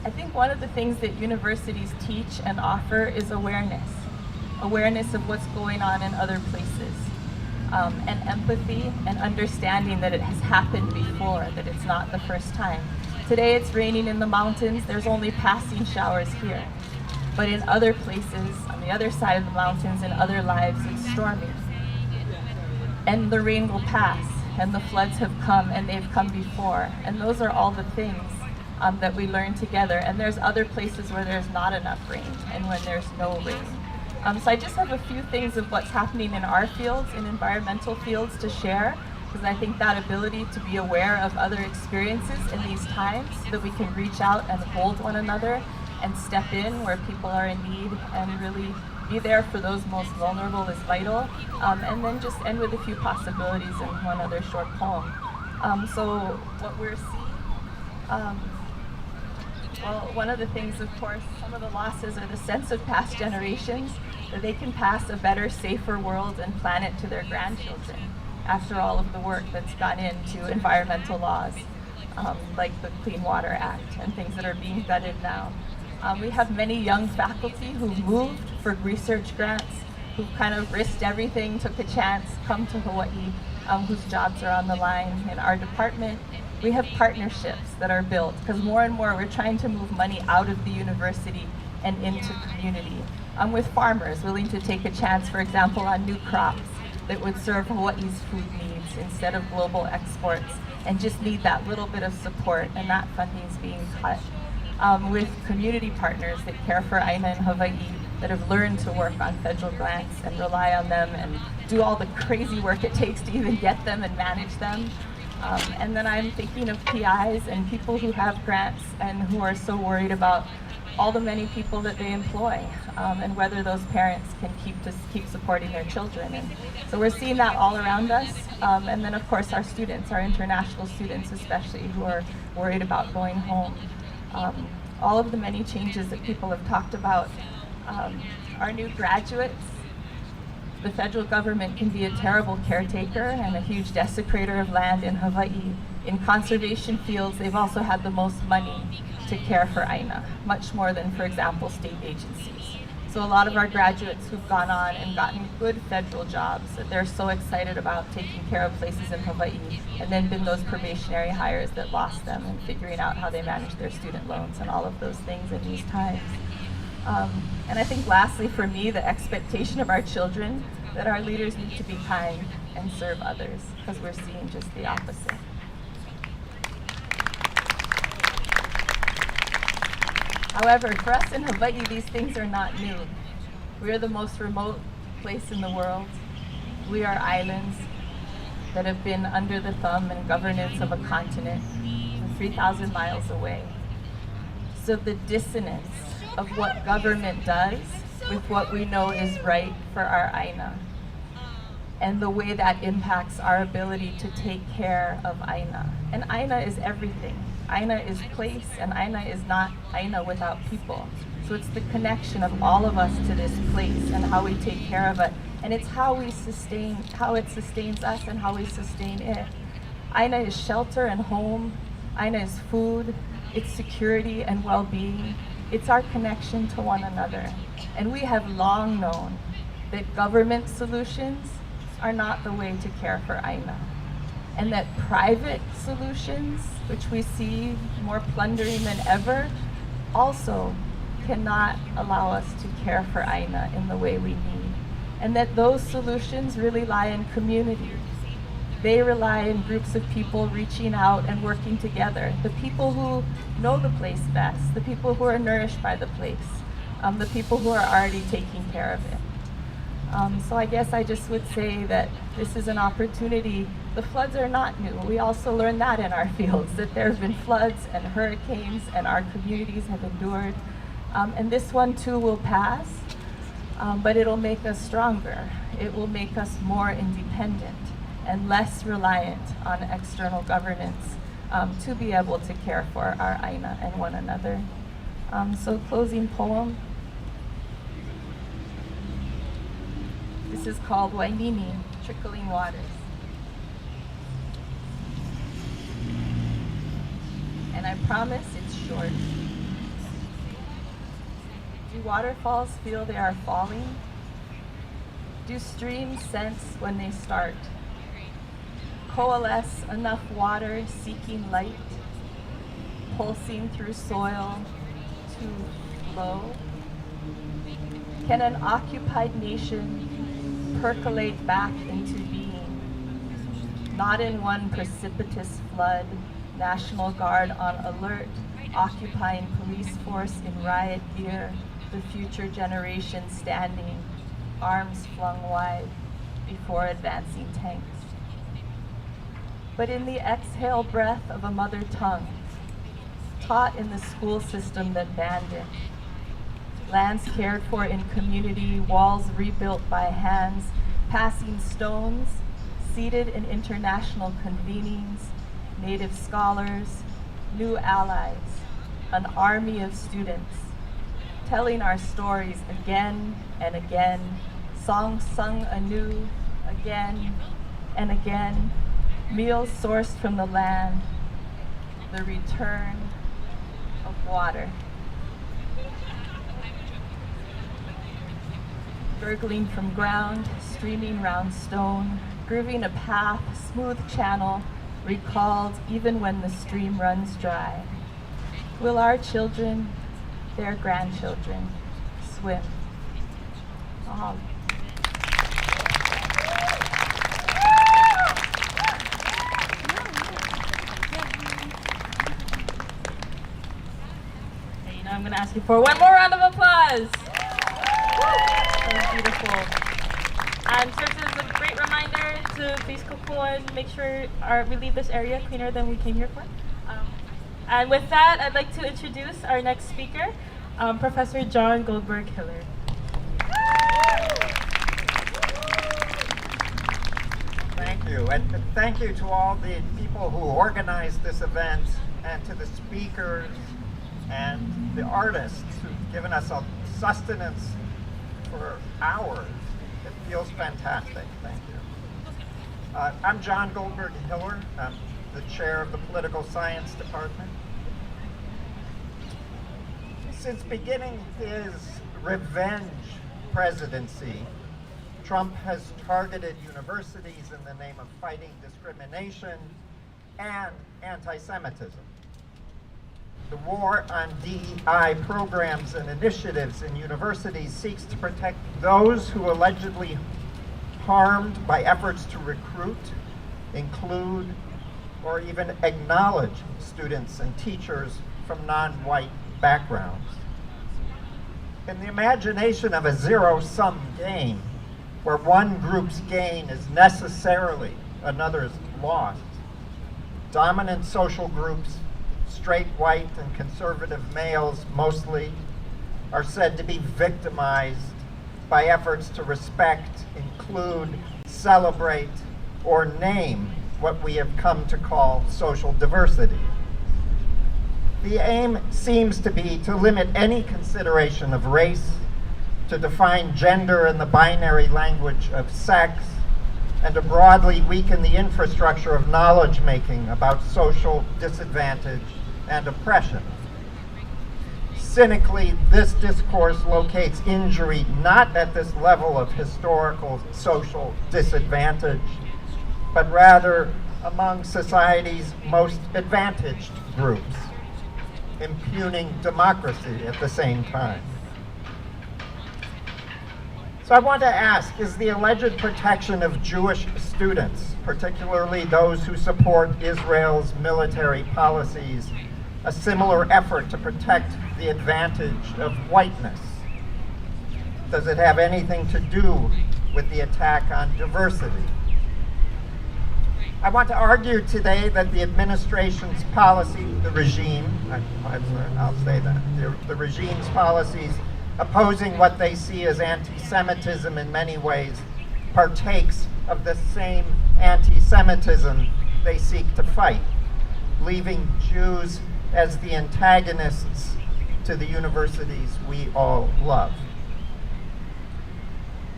Speaker 19: I think one of the things that universities teach and offer is awareness of what's going on in other places, and empathy and understanding that it has happened before, that it's not the first time. Today it's raining in the mountains, there's only passing showers here. But in other places, on the other side of the mountains, in other lives, it's stormy. And the rain will pass, and the floods have come, and they've come before. And those are all the things that we learn together. And there's other places where there's not enough rain, and when there's no rain. So I just have a few things of what's happening in our fields, in environmental fields, to share, because I think that ability to be aware of other experiences in these times, so that we can reach out and hold one another and step in where people are in need and really be there for those most vulnerable is vital. And then just end with a few possibilities and one other short poem. So what we're seeing, well, one of the things, of course, some of the losses are the sense of past generations, that they can pass a better, safer world and planet to their grandchildren after all of the work that's gone into environmental laws, like the Clean Water Act and things that are being gutted now. We have many young faculty who moved for research grants, who kind of risked everything, took a chance, come to Hawaii, whose jobs are on the line in our department. We have partnerships that are built, because more and more we're trying to move money out of the university and into community, with farmers willing to take a chance, for example, on new crops that would serve Hawaii's food needs instead of global exports, and just need that little bit of support, and that funding is being cut. With community partners that care for Aina and Hawaii, that have learned to work on federal grants and rely on them and do all the crazy work it takes to even get them and manage them. And then I'm thinking of PIs and people who have grants and who are so worried about all the many people that they employ, and whether those parents can keep supporting their children. And so we're seeing that all around us. And then of course our students, our international students especially, who are worried about going home. All of the many changes that people have talked about. Our new graduates, the federal government can be a terrible caretaker and a huge desecrator of land in Hawaii. In conservation fields, they've also had the most money to care for Aina, much more than, for example, state agencies. So a lot of our graduates who've gone on and gotten good federal jobs, that they're so excited about taking care of places in Hawaii, and then been those probationary hires that lost them, and figuring out how they manage their student loans and all of those things in these times. And I think lastly for me, the expectation of our children that our leaders need to be kind and serve others, because we're seeing just the opposite. However, for us in Hawaii, these things are not new. We are the most remote place in the world. We are islands that have been under the thumb and governance of a continent 3,000 miles away. So the dissonance of what government does with what we know is right for our Aina, and the way that impacts our ability to take care of Aina. And Aina is everything. Aina is place, and Aina is not Aina without people. So it's the connection of all of us to this place and how we take care of it. And it's how it sustains us and how we sustain it. Aina is shelter and home. Aina is food. It's security and well-being. It's our connection to one another. And we have long known that government solutions are not the way to care for Aina. And that private solutions, which we see more plundering than ever, also cannot allow us to care for Aina in the way we need. And that those solutions really lie in community. They rely in groups of people reaching out and working together. The people who know the place best, the people who are nourished by the place, the people who are already taking care of it. So I guess I just would say that this is an opportunity. The floods are not new. We also learned that in our fields, that there have been floods and hurricanes and our communities have endured. And this one too will pass, but it'll make us stronger. It will make us more independent and less reliant on external governance to be able to care for our Aina and one another. So closing poem. This is called Wainini, Trickling Waters. And I promise it's short. Do waterfalls feel they are falling? Do streams sense when they start? Coalesce enough water seeking light, pulsing through soil to flow? Can an occupied nation percolate back into being, not in one precipitous flood, National Guard on alert, occupying police force in riot gear, the future generation standing, arms flung wide before advancing tanks. But in the exhale breath of a mother tongue, taught in the school system that banned it, lands cared for in community, walls rebuilt by hands, passing stones, seated in international convenings, Native scholars, new allies, an army of students, telling our stories again and again, songs sung anew, again and again, meals sourced from the land, the return of water. Gurgling from ground, streaming round stone, grooving a path, smooth channel, recalled even when the stream runs dry. Will our children, their grandchildren, swim? Oh.
Speaker 14: Okay, now I'm going to ask you for one more round of applause. That was beautiful. And serves as a great reminder to please kukuan and make sure we leave this area cleaner than we came here for. And with that, I'd like to introduce our next speaker, Professor John Goldberg-Hiller.
Speaker 20: Thank you, and thank you to all the people who organized this event, and to the speakers and the artists who've given us a sustenance for hours. It feels fantastic. Thank you. I'm John Goldberg-Hiller. I'm the chair of the Political Science Department. Since beginning his revenge presidency, Trump has targeted universities in the name of fighting discrimination and anti-Semitism. The war on DEI programs and initiatives in universities seeks to protect those who allegedly harmed by efforts to recruit, include, or even acknowledge students and teachers from non-white backgrounds. In the imagination of a zero-sum game, where one group's gain is necessarily another's loss, dominant social groups, straight white and conservative males mostly, are said to be victimized by efforts to respect, include, celebrate, or name what we have come to call social diversity. The aim seems to be to limit any consideration of race, to define gender in the binary language of sex, and to broadly weaken the infrastructure of knowledge-making about social disadvantage and oppression. Cynically, this discourse locates injury not at this level of historical social disadvantage, but rather among society's most advantaged groups, impugning democracy at the same time. So I want to ask, is the alleged protection of Jewish students, particularly those who support Israel's military policies, a similar effort to protect the advantage of whiteness? Does it have anything to do with the attack on diversity? I want to argue today that the administration's policy, the regime, I'll say that, the regime's policies opposing what they see as anti-Semitism in many ways partakes of the same anti-Semitism they seek to fight, leaving Jews as the antagonists to the universities we all love.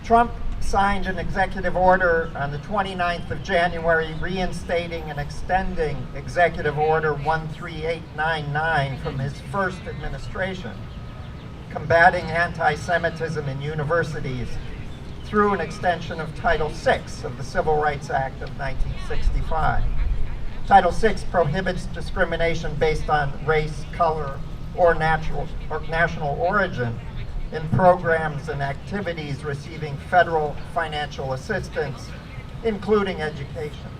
Speaker 20: Trump signed an executive order on the 29th of January reinstating and extending Executive Order 13899 from his first administration, combating anti-Semitism in universities through an extension of Title VI of the Civil Rights Act of 1965. Title VI prohibits discrimination based on race, color, or national origin in programs and activities receiving federal financial assistance, including education.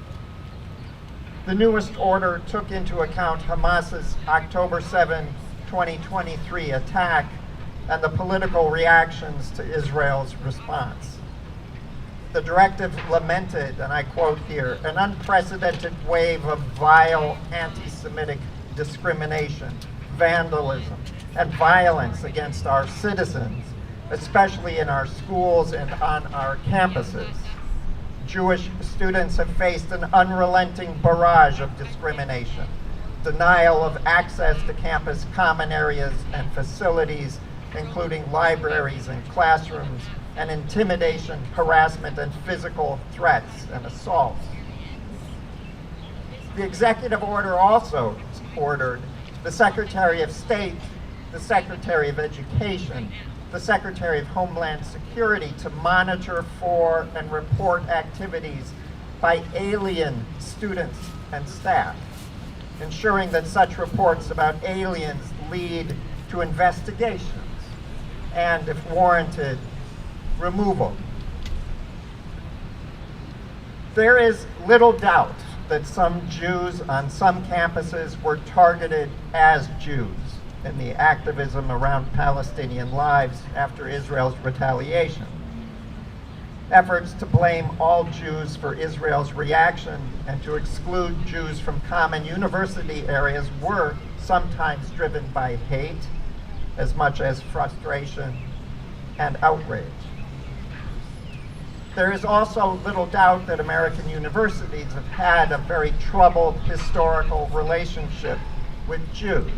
Speaker 20: The newest order took into account Hamas's October 7, 2023 attack and the political reactions to Israel's response. The directive lamented, and I quote here, an unprecedented wave of vile anti-Semitic discrimination, vandalism, and violence against our citizens, especially in our schools and on our campuses. Jewish students have faced an unrelenting barrage of discrimination, denial of access to campus common areas and facilities, including libraries and classrooms, and intimidation, harassment, and physical threats and assaults. The executive order also ordered the Secretary of State, the Secretary of Education, the Secretary of Homeland Security to monitor for and report activities by alien students and staff, ensuring that such reports about aliens lead to investigations and, if warranted, removal. There is little doubt that some Jews on some campuses were targeted as Jews in the activism around Palestinian lives after Israel's retaliation. Efforts to blame all Jews for Israel's reaction and to exclude Jews from common university areas were sometimes driven by hate as much as frustration and outrage. There is also little doubt that American universities have had a very troubled historical relationship with Jews.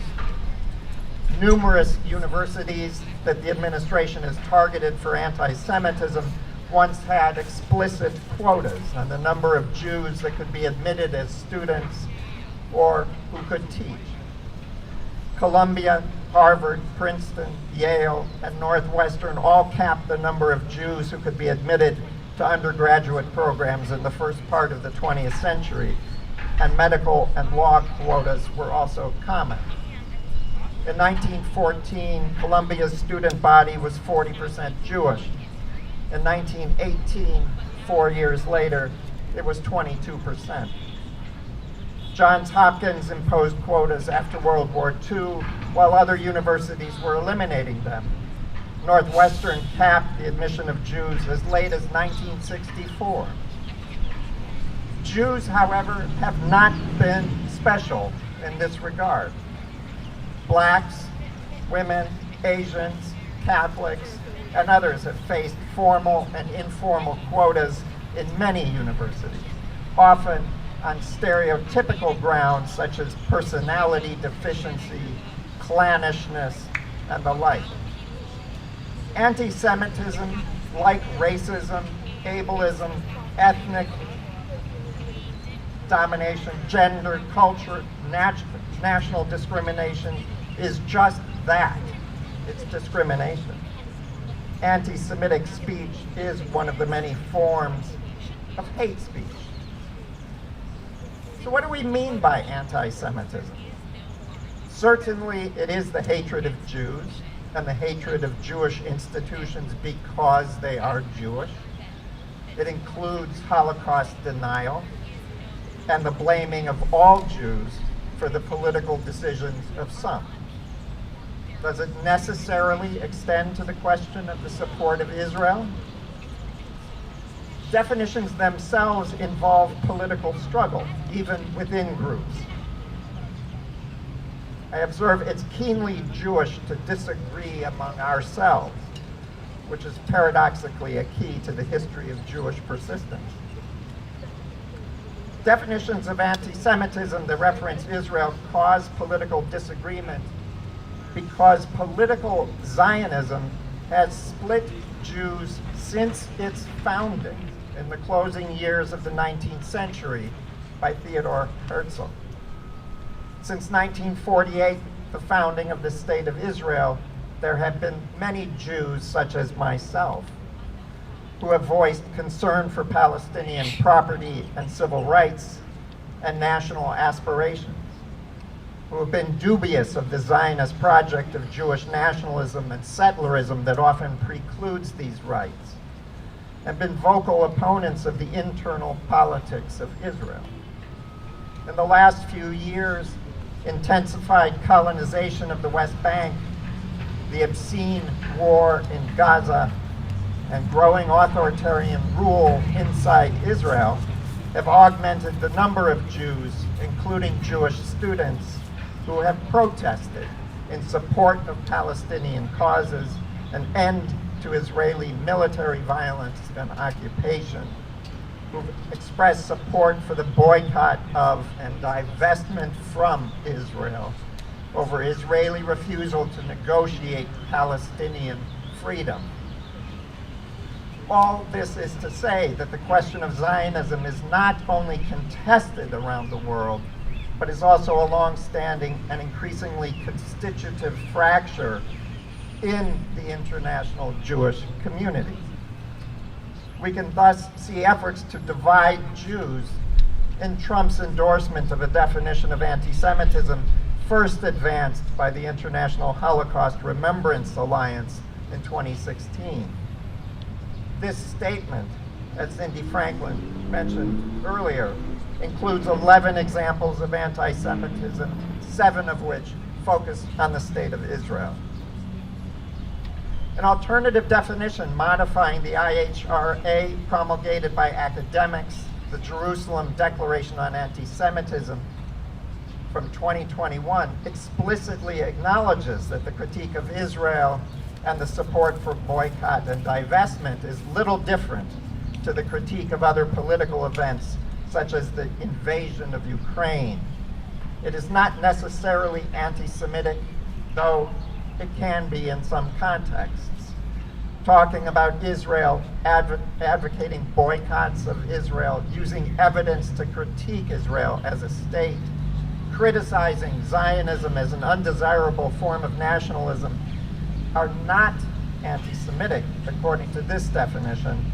Speaker 20: Numerous universities that the administration has targeted for anti-Semitism once had explicit quotas on the number of Jews that could be admitted as students or who could teach. Columbia, Harvard, Princeton, Yale, and Northwestern all capped the number of Jews who could be admitted to undergraduate programs in the first part of the 20th century, and medical and law quotas were also common. In 1914, Columbia's student body was 40% Jewish. In 1918, 4 years later, it was 22%. Johns Hopkins imposed quotas after World War II, while other universities were eliminating them. Northwestern capped the admission of Jews as late as 1964. Jews, however, have not been special in this regard. Blacks, women, Asians, Catholics, and others have faced formal and informal quotas in many universities, often on stereotypical grounds such as personality deficiency, clannishness, and the like. Anti-Semitism, like racism, ableism, ethnic domination, gender, culture, national discrimination, is just that. It's discrimination. Anti-Semitic speech is one of the many forms of hate speech. So what do we mean by anti-Semitism? Certainly it is the hatred of Jews and the hatred of Jewish institutions because they are Jewish. It includes Holocaust denial and the blaming of all Jews for the political decisions of some. Does it necessarily extend to the question of the support of Israel? Definitions themselves involve political struggle, even within groups. I observe it's keenly Jewish to disagree among ourselves, which is paradoxically a key to the history of Jewish persistence. Definitions of anti-Semitism that reference Israel cause political disagreement because political Zionism has split Jews since its founding in the closing years of the 19th century by Theodor Herzl. Since 1948, the founding of the State of Israel, there have been many Jews, such as myself, who have voiced concern for Palestinian property and civil rights and national aspirations, who have been dubious of the Zionist project of Jewish nationalism and settlerism that often precludes these rights, and been vocal opponents of the internal politics of Israel. In the last few years, intensified colonization of the West Bank, the obscene war in Gaza, and growing authoritarian rule inside Israel have augmented the number of Jews, including Jewish students, who have protested in support of Palestinian causes, an end to Israeli military violence and occupation, who've expressed support for the boycott of and divestment from Israel over Israeli refusal to negotiate Palestinian freedom. All this is to say that the question of Zionism is not only contested around the world, but is also a long-standing and increasingly constitutive fracture in the international Jewish community. We can thus see efforts to divide Jews in Trump's endorsement of a definition of anti-Semitism first advanced by the International Holocaust Remembrance Alliance in 2016. This statement, as Cindy Franklin mentioned earlier, includes 11 examples of anti-Semitism, 7 of which focus on the State of Israel. An alternative definition modifying the IHRA promulgated by academics, the Jerusalem Declaration on Anti-Semitism from 2021, explicitly acknowledges that the critique of Israel and the support for boycott and divestment is little different to the critique of other political events, such as the invasion of Ukraine. It is not necessarily anti-Semitic, though it can be in some contexts. Talking about Israel, advocating boycotts of Israel, using evidence to critique Israel as a state, criticizing Zionism as an undesirable form of nationalism, are not anti-Semitic, according to this definition,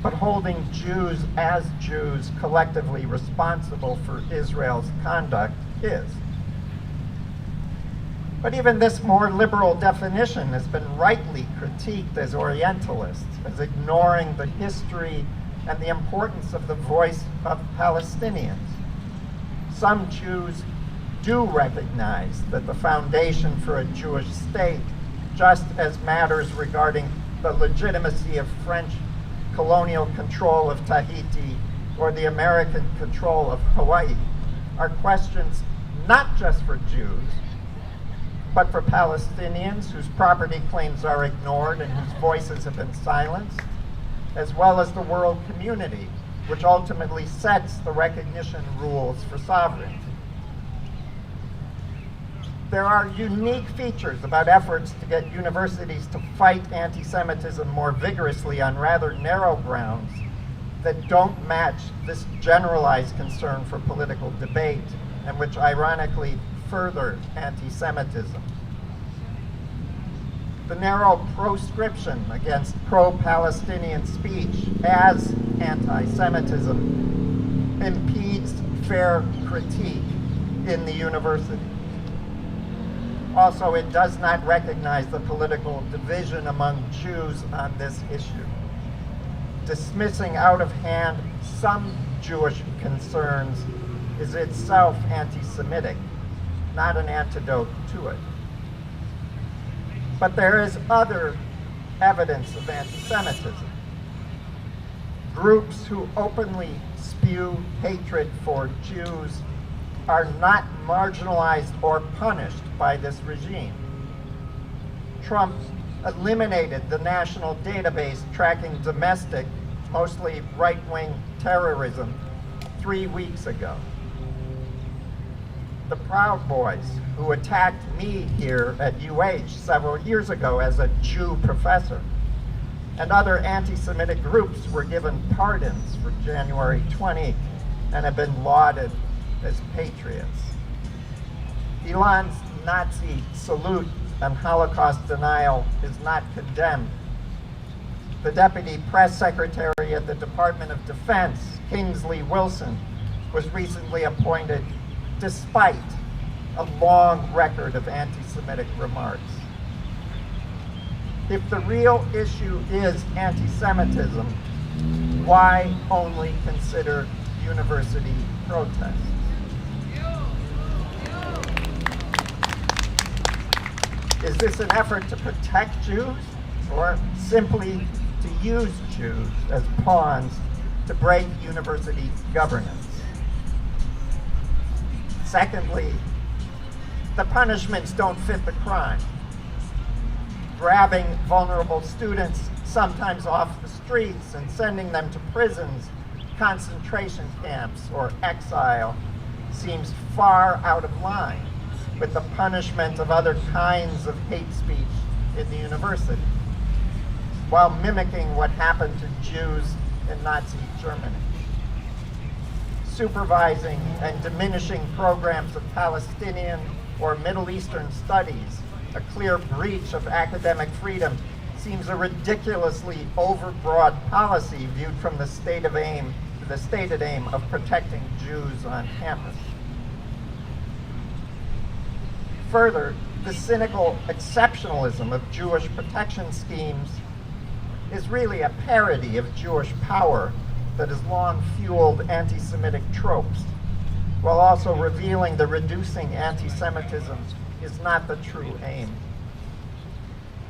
Speaker 20: but holding Jews as Jews collectively responsible for Israel's conduct is. But even this more liberal definition has been rightly critiqued as Orientalist, as ignoring the history and the importance of the voice of Palestinians. Some Jews do recognize that the foundation for a Jewish state, just as matters regarding the legitimacy of French colonial control of Tahiti or the American control of Hawaii, are questions not just for Jews, but for Palestinians whose property claims are ignored and whose voices have been silenced, as well as the world community which ultimately sets the recognition rules for sovereignty. There are unique features about efforts to get universities to fight anti-Semitism more vigorously on rather narrow grounds that don't match this generalized concern for political debate, and which ironically further anti-Semitism. The narrow proscription against pro-Palestinian speech as anti-Semitism impedes fair critique in the university. Also, it does not recognize the political division among Jews on this issue. Dismissing out of hand some Jewish concerns is itself anti-Semitic, not an antidote to it. But there is other evidence of anti-Semitism. Groups who openly spew hatred for Jews are not marginalized or punished by this regime. Trump eliminated the national database tracking domestic, mostly right-wing terrorism 3 weeks ago. The Proud Boys, who attacked me here at UH several years ago as a Jew professor, and other anti-Semitic groups were given pardons for January 20 and have been lauded as patriots. Elon's Nazi salute and Holocaust denial is not condemned. The deputy press secretary at the Department of Defense, Kingsley Wilson, was recently appointed despite a long record of anti-Semitic remarks. If the real issue is anti-Semitism, why only consider university protests? Is this an effort to protect Jews, or simply to use Jews as pawns to break university governance? Secondly, the punishments don't fit the crime. Grabbing vulnerable students, sometimes off the streets, and sending them to prisons, concentration camps, or exile seems far out of line with the punishment of other kinds of hate speech in the university, while mimicking what happened to Jews in Nazi Germany. Supervising and diminishing programs of Palestinian or Middle Eastern studies, a clear breach of academic freedom, seems a ridiculously overbroad policy viewed from the stated aim of protecting Jews on campus. Further, the cynical exceptionalism of Jewish protection schemes is really a parody of Jewish power that has long fueled anti-Semitic tropes, while also revealing the reducing anti-Semitism is not the true aim.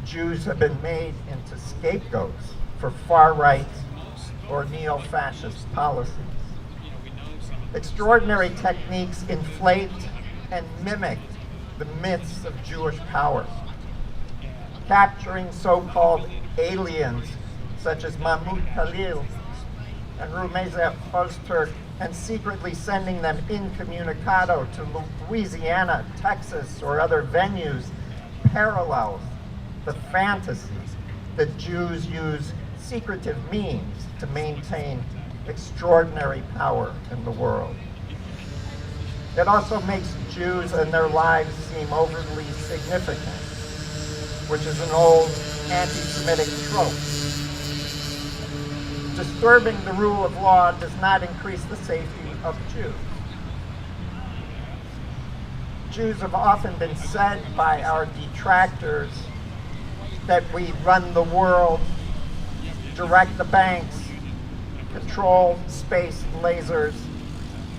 Speaker 20: Jews have been made into scapegoats for far-right or neo-fascist policies. Extraordinary techniques inflate and mimic the myths of Jewish power, capturing so-called aliens such as Mahmoud Khalil and Rumeza Ozturk and secretly sending them incommunicado to Louisiana, Texas, or other venues parallels the fantasy that Jews use secretive means to maintain extraordinary power in the world. It also makes Jews and their lives seem overly significant, which is an old anti-Semitic trope. Disturbing the rule of law does not increase the safety of Jews. Jews have often been said by our detractors that we run the world, direct the banks, control space lasers,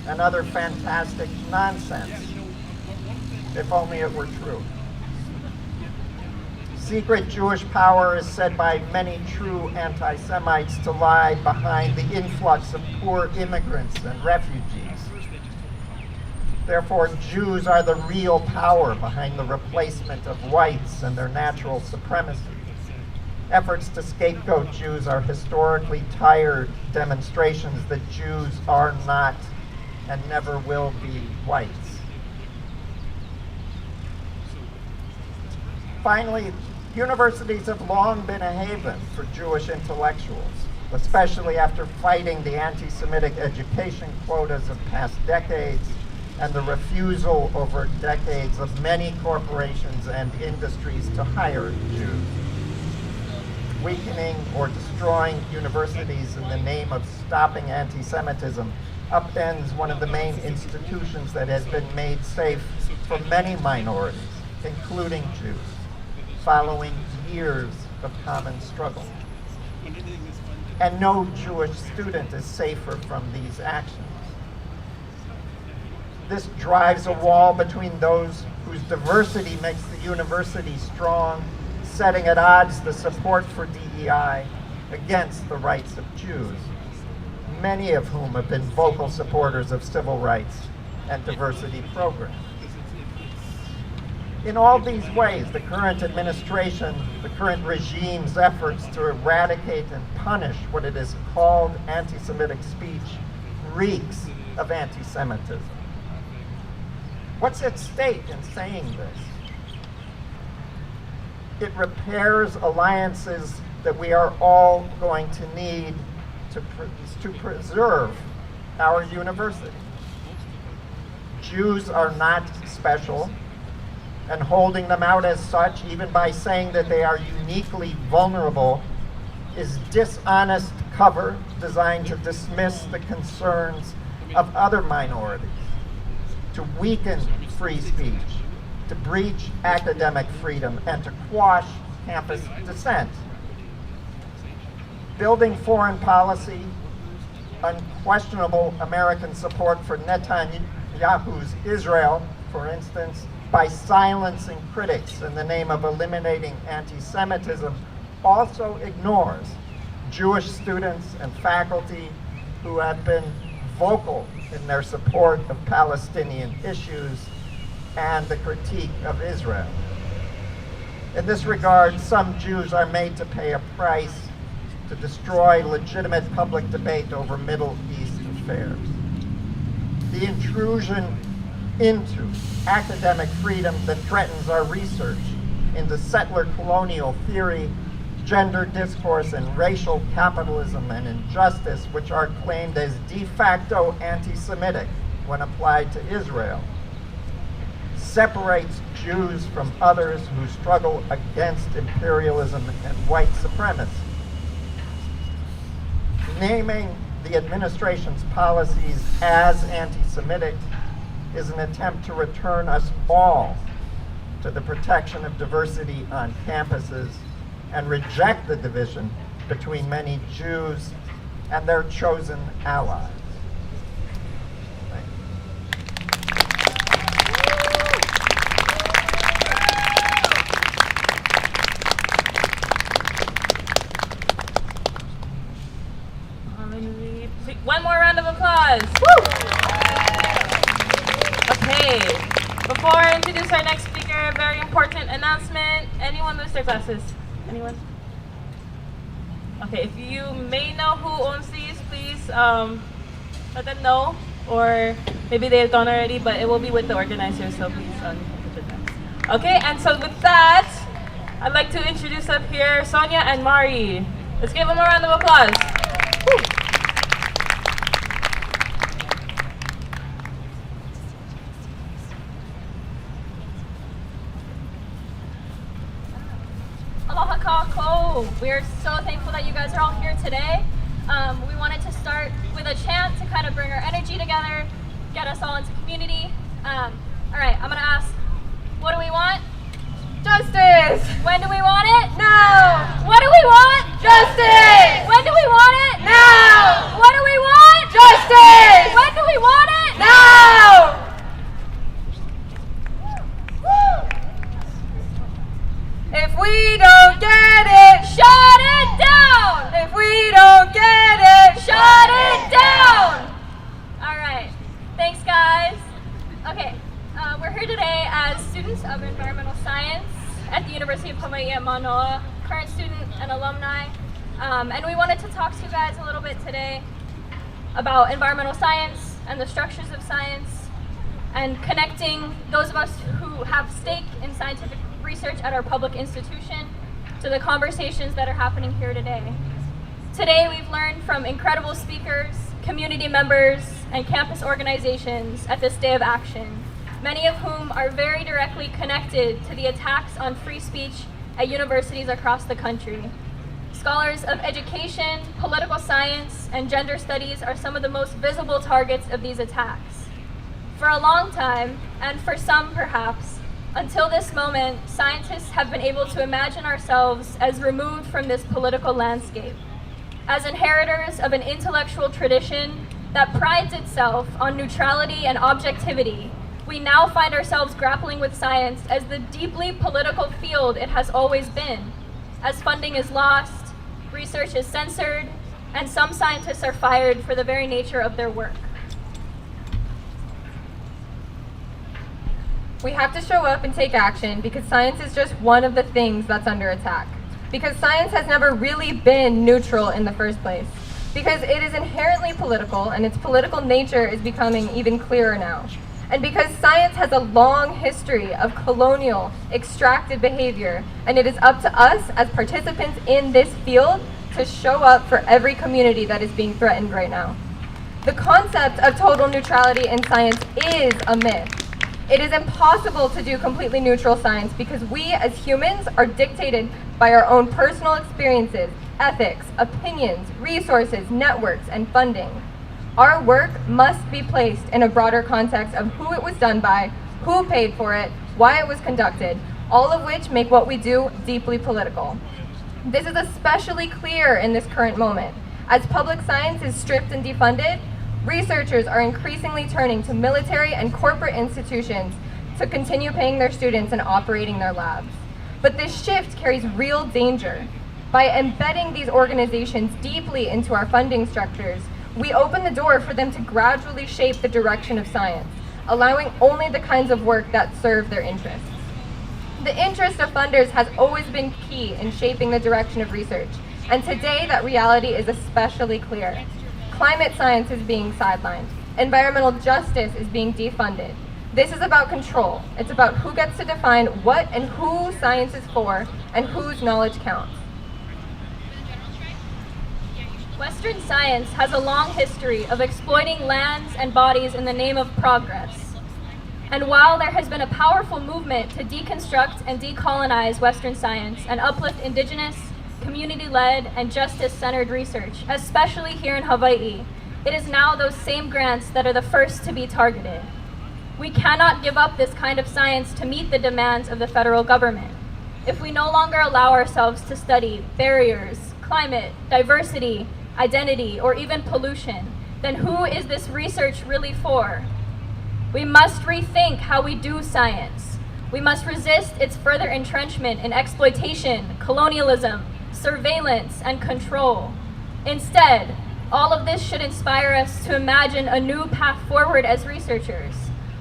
Speaker 20: and other fantastic nonsense. If only it were true. Secret Jewish power is said by many true anti-Semites to lie behind the influx of poor immigrants and refugees. Therefore, Jews are the real power behind the replacement of whites and their natural supremacy. Efforts to scapegoat Jews are historically tired demonstrations that Jews are not and never will be whites. Finally, universities have long been a haven for Jewish intellectuals, especially after fighting the anti-Semitic education quotas of past decades and the refusal over decades of many corporations and industries to hire Jews. Weakening or destroying universities in the name of stopping anti-Semitism upends one of the main institutions that has been made safe for many minorities, including Jews, following years of common struggle. And no Jewish student is safer from these actions. This drives a wall between those whose diversity makes the university strong, setting at odds the support for DEI against the rights of Jews, many of whom have been vocal supporters of civil rights and diversity programs. In all these ways, the current administration, the current regime's efforts to eradicate and punish what it is called anti-Semitic speech reeks of anti-Semitism. What's at stake in saying this? It repairs alliances that we are all going to need to preserve our university. Jews are not special, and holding them out as such, even by saying that they are uniquely vulnerable, is dishonest cover designed to dismiss the concerns of other minorities, to weaken free speech, to breach academic freedom, and to quash campus dissent. Building foreign policy, unquestionable American support for Netanyahu's Israel, for instance, by silencing critics in the name of eliminating anti-Semitism, also ignores Jewish students and faculty who have been vocal in their support of Palestinian issues and the critique of Israel. In this regard, some Jews are made to pay a price to destroy legitimate public debate over Middle East affairs. The intrusion into academic freedom that threatens our research into settler colonial theory, gender discourse, and racial capitalism and injustice, which are claimed as de facto anti-Semitic when applied to Israel, separates Jews from others who struggle against imperialism and white supremacy. Naming the administration's policies as anti-Semitic is an attempt to return us all to the protection of diversity on campuses and reject the division between many Jews and their chosen allies.
Speaker 1: One more round of applause. Woo! Okay, before I introduce our next speaker, a very important announcement. Anyone lose their glasses? Anyone? Okay, if you may know who owns these, please let them know, or maybe they've gone already, but it will be with the organizers, so please put it down. Okay, and so with that, I'd like to introduce up here Sonia and Mari. Let's give them a round of applause. Woo.
Speaker 21: Aloha kako. We're so thankful that you guys are all here today. We wanted to start with a chant to kind of bring our energy together, get us all into community. All right, I'm gonna ask, what do we want? Justice! When do we want it? Now! What do we want? Justice! When do we want it? Now! What do we want? Justice! When do we want it? Now! If we don't get it, shut it down! If we don't get it, shut it down! All right, thanks guys. Okay, we're here today as students of environmental science at the University of Hawaii at Mānoa, current student and alumni, and we wanted to talk to you guys a little bit today about environmental science and the structures of science, and connecting those of us who have stake in scientific research at our public institution to the conversations that are happening here today. Today we've learned from incredible speakers, community members, and campus organizations at this day of action, many of whom are very directly connected to the attacks on free speech at universities across the country. Scholars of education, political science, and gender studies are some of the most visible targets of these attacks. For a long time, and for some perhaps, until this moment, scientists have been able to imagine ourselves as removed from this political landscape, as inheritors of an intellectual tradition that prides itself on neutrality and objectivity. We now find ourselves grappling with science as the deeply political field it has always been, as funding is lost, research is censored, and some scientists are fired for the very nature of their work.
Speaker 5: We have to show up and take action because science is just one of the things that's under attack. Because science has never really been neutral in the first place. Because it is inherently political, and its political nature is becoming even clearer now. And because science has a long history of colonial, extractive behavior, and it is up to us as participants in this field to show up for every community that is being threatened right now. The concept of total neutrality in science is a myth. It is impossible to do completely neutral science because we as humans are dictated by our own personal experiences, ethics, opinions, resources, networks, and funding. Our work must be placed in a broader context of who it was done by, who paid for it, why it was conducted, all of which make what we do deeply political. This is especially clear in this current moment. As public science is stripped and defunded, researchers are increasingly turning to military and corporate institutions to continue paying their students and operating their labs. But this shift carries real danger. By embedding these organizations deeply into our funding structures, we open the door for them to gradually shape the direction of science, allowing only the kinds of work that serve their interests. The interest of funders has always been key in shaping the direction of research, and today that reality is especially clear. Climate science is being sidelined. Environmental justice is being defunded. This is about control. It's about who gets to define what and who science is for, and whose knowledge counts.
Speaker 21: Western science has a long history of exploiting lands and bodies in the name of progress. And while there has been a powerful movement to deconstruct and decolonize Western science and uplift indigenous, community-led, and justice-centered research, especially here in Hawaii, it is now those same grants that are the first to be targeted. We cannot give up this kind of science to meet the demands of the federal government. If we no longer allow ourselves to study barriers, climate, diversity, identity, or even pollution, then who is this research really for? We must rethink how we do science. We must resist its further entrenchment in exploitation, colonialism, surveillance, and control. Instead, all of this should inspire us to imagine a new path forward as researchers,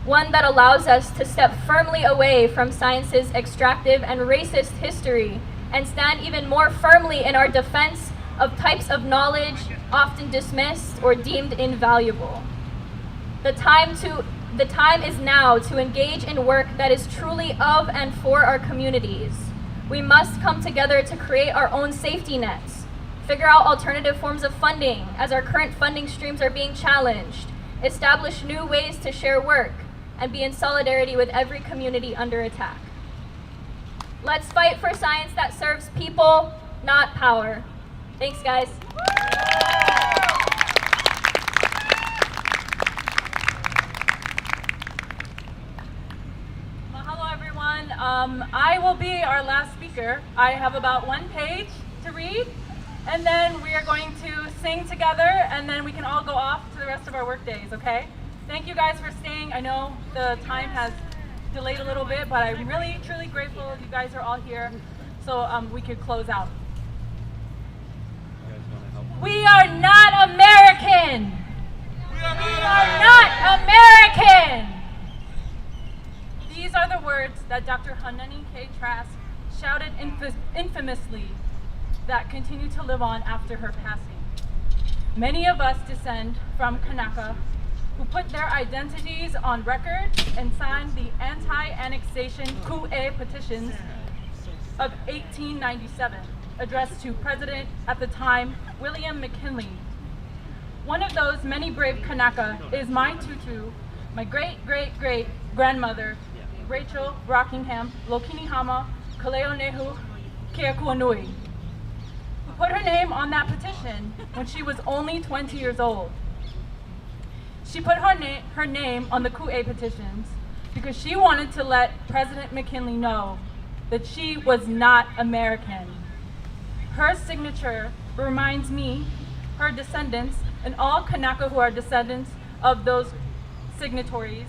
Speaker 21: one that allows us to step firmly away from science's extractive and racist history and stand even more firmly in our defense of types of knowledge often dismissed or deemed invaluable. The time is now to engage in work that is truly of and for our communities. We must come together to create our own safety nets, figure out alternative forms of funding as our current funding streams are being challenged, establish new ways to share work, and be in solidarity with every community under attack. Let's fight for science that serves people, not power. Thanks, guys.
Speaker 3: Mahalo, everyone. I will be our last speaker. I have about 1 page to read, and then we are going to sing together, and then we can all go off to the rest of our work days, okay? Thank you guys for staying. I know the time has delayed a little bit, but I'm really, truly grateful you guys are all here so we could close out. We are not American! We are not American! These are the words that Dr. Hanani K. Trask shouted infamously that continue to live on after her passing. Many of us descend from Kanaka, who put their identities on record and signed the anti-annexation Ku'e petitions of 1897, addressed to President at the time, William McKinley. One of those many brave Kanaka is my tutu, my great-great-great-grandmother, Rachel Rockingham Lokinihama Kaleonehu Keakuanui, who put her name on that petition when she was only 20 years old. She put her name on the Ku'e petitions because she wanted to let President McKinley know that she was not American. Her signature reminds me, her descendants, and all Kanaka who are descendants of those signatories,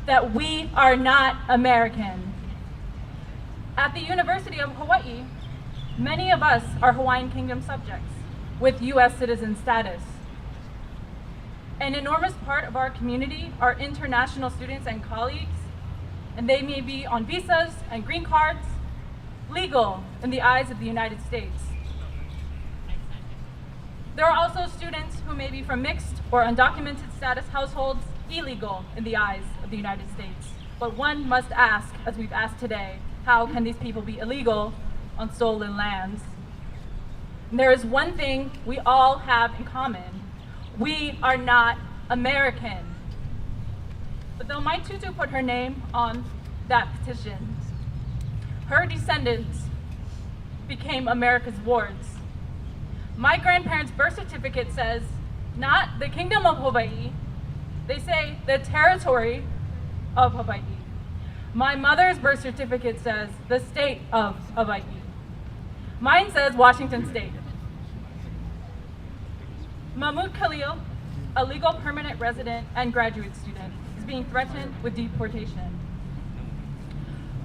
Speaker 3: that we are not American. At the University of Hawaii, many of us are Hawaiian Kingdom subjects with U.S. citizen status. An enormous part of our community are international students and colleagues, and they may be on visas and green cards, legal in the eyes of the United States. There are also students who may be from mixed or undocumented status households, illegal in the eyes of the United States. But one must ask, as we've asked today, how can these people be illegal on stolen lands? And there is one thing we all have in common. We are not American. But though my tutu put her name on that petition, her descendants became America's wards. My grandparents' birth certificate says not the Kingdom of Hawaii, they say the territory of Hawaii. My mother's birth certificate says the state of Hawaii. Mine says Washington State. Mahmoud Khalil, a legal permanent resident and graduate student, is being threatened with deportation.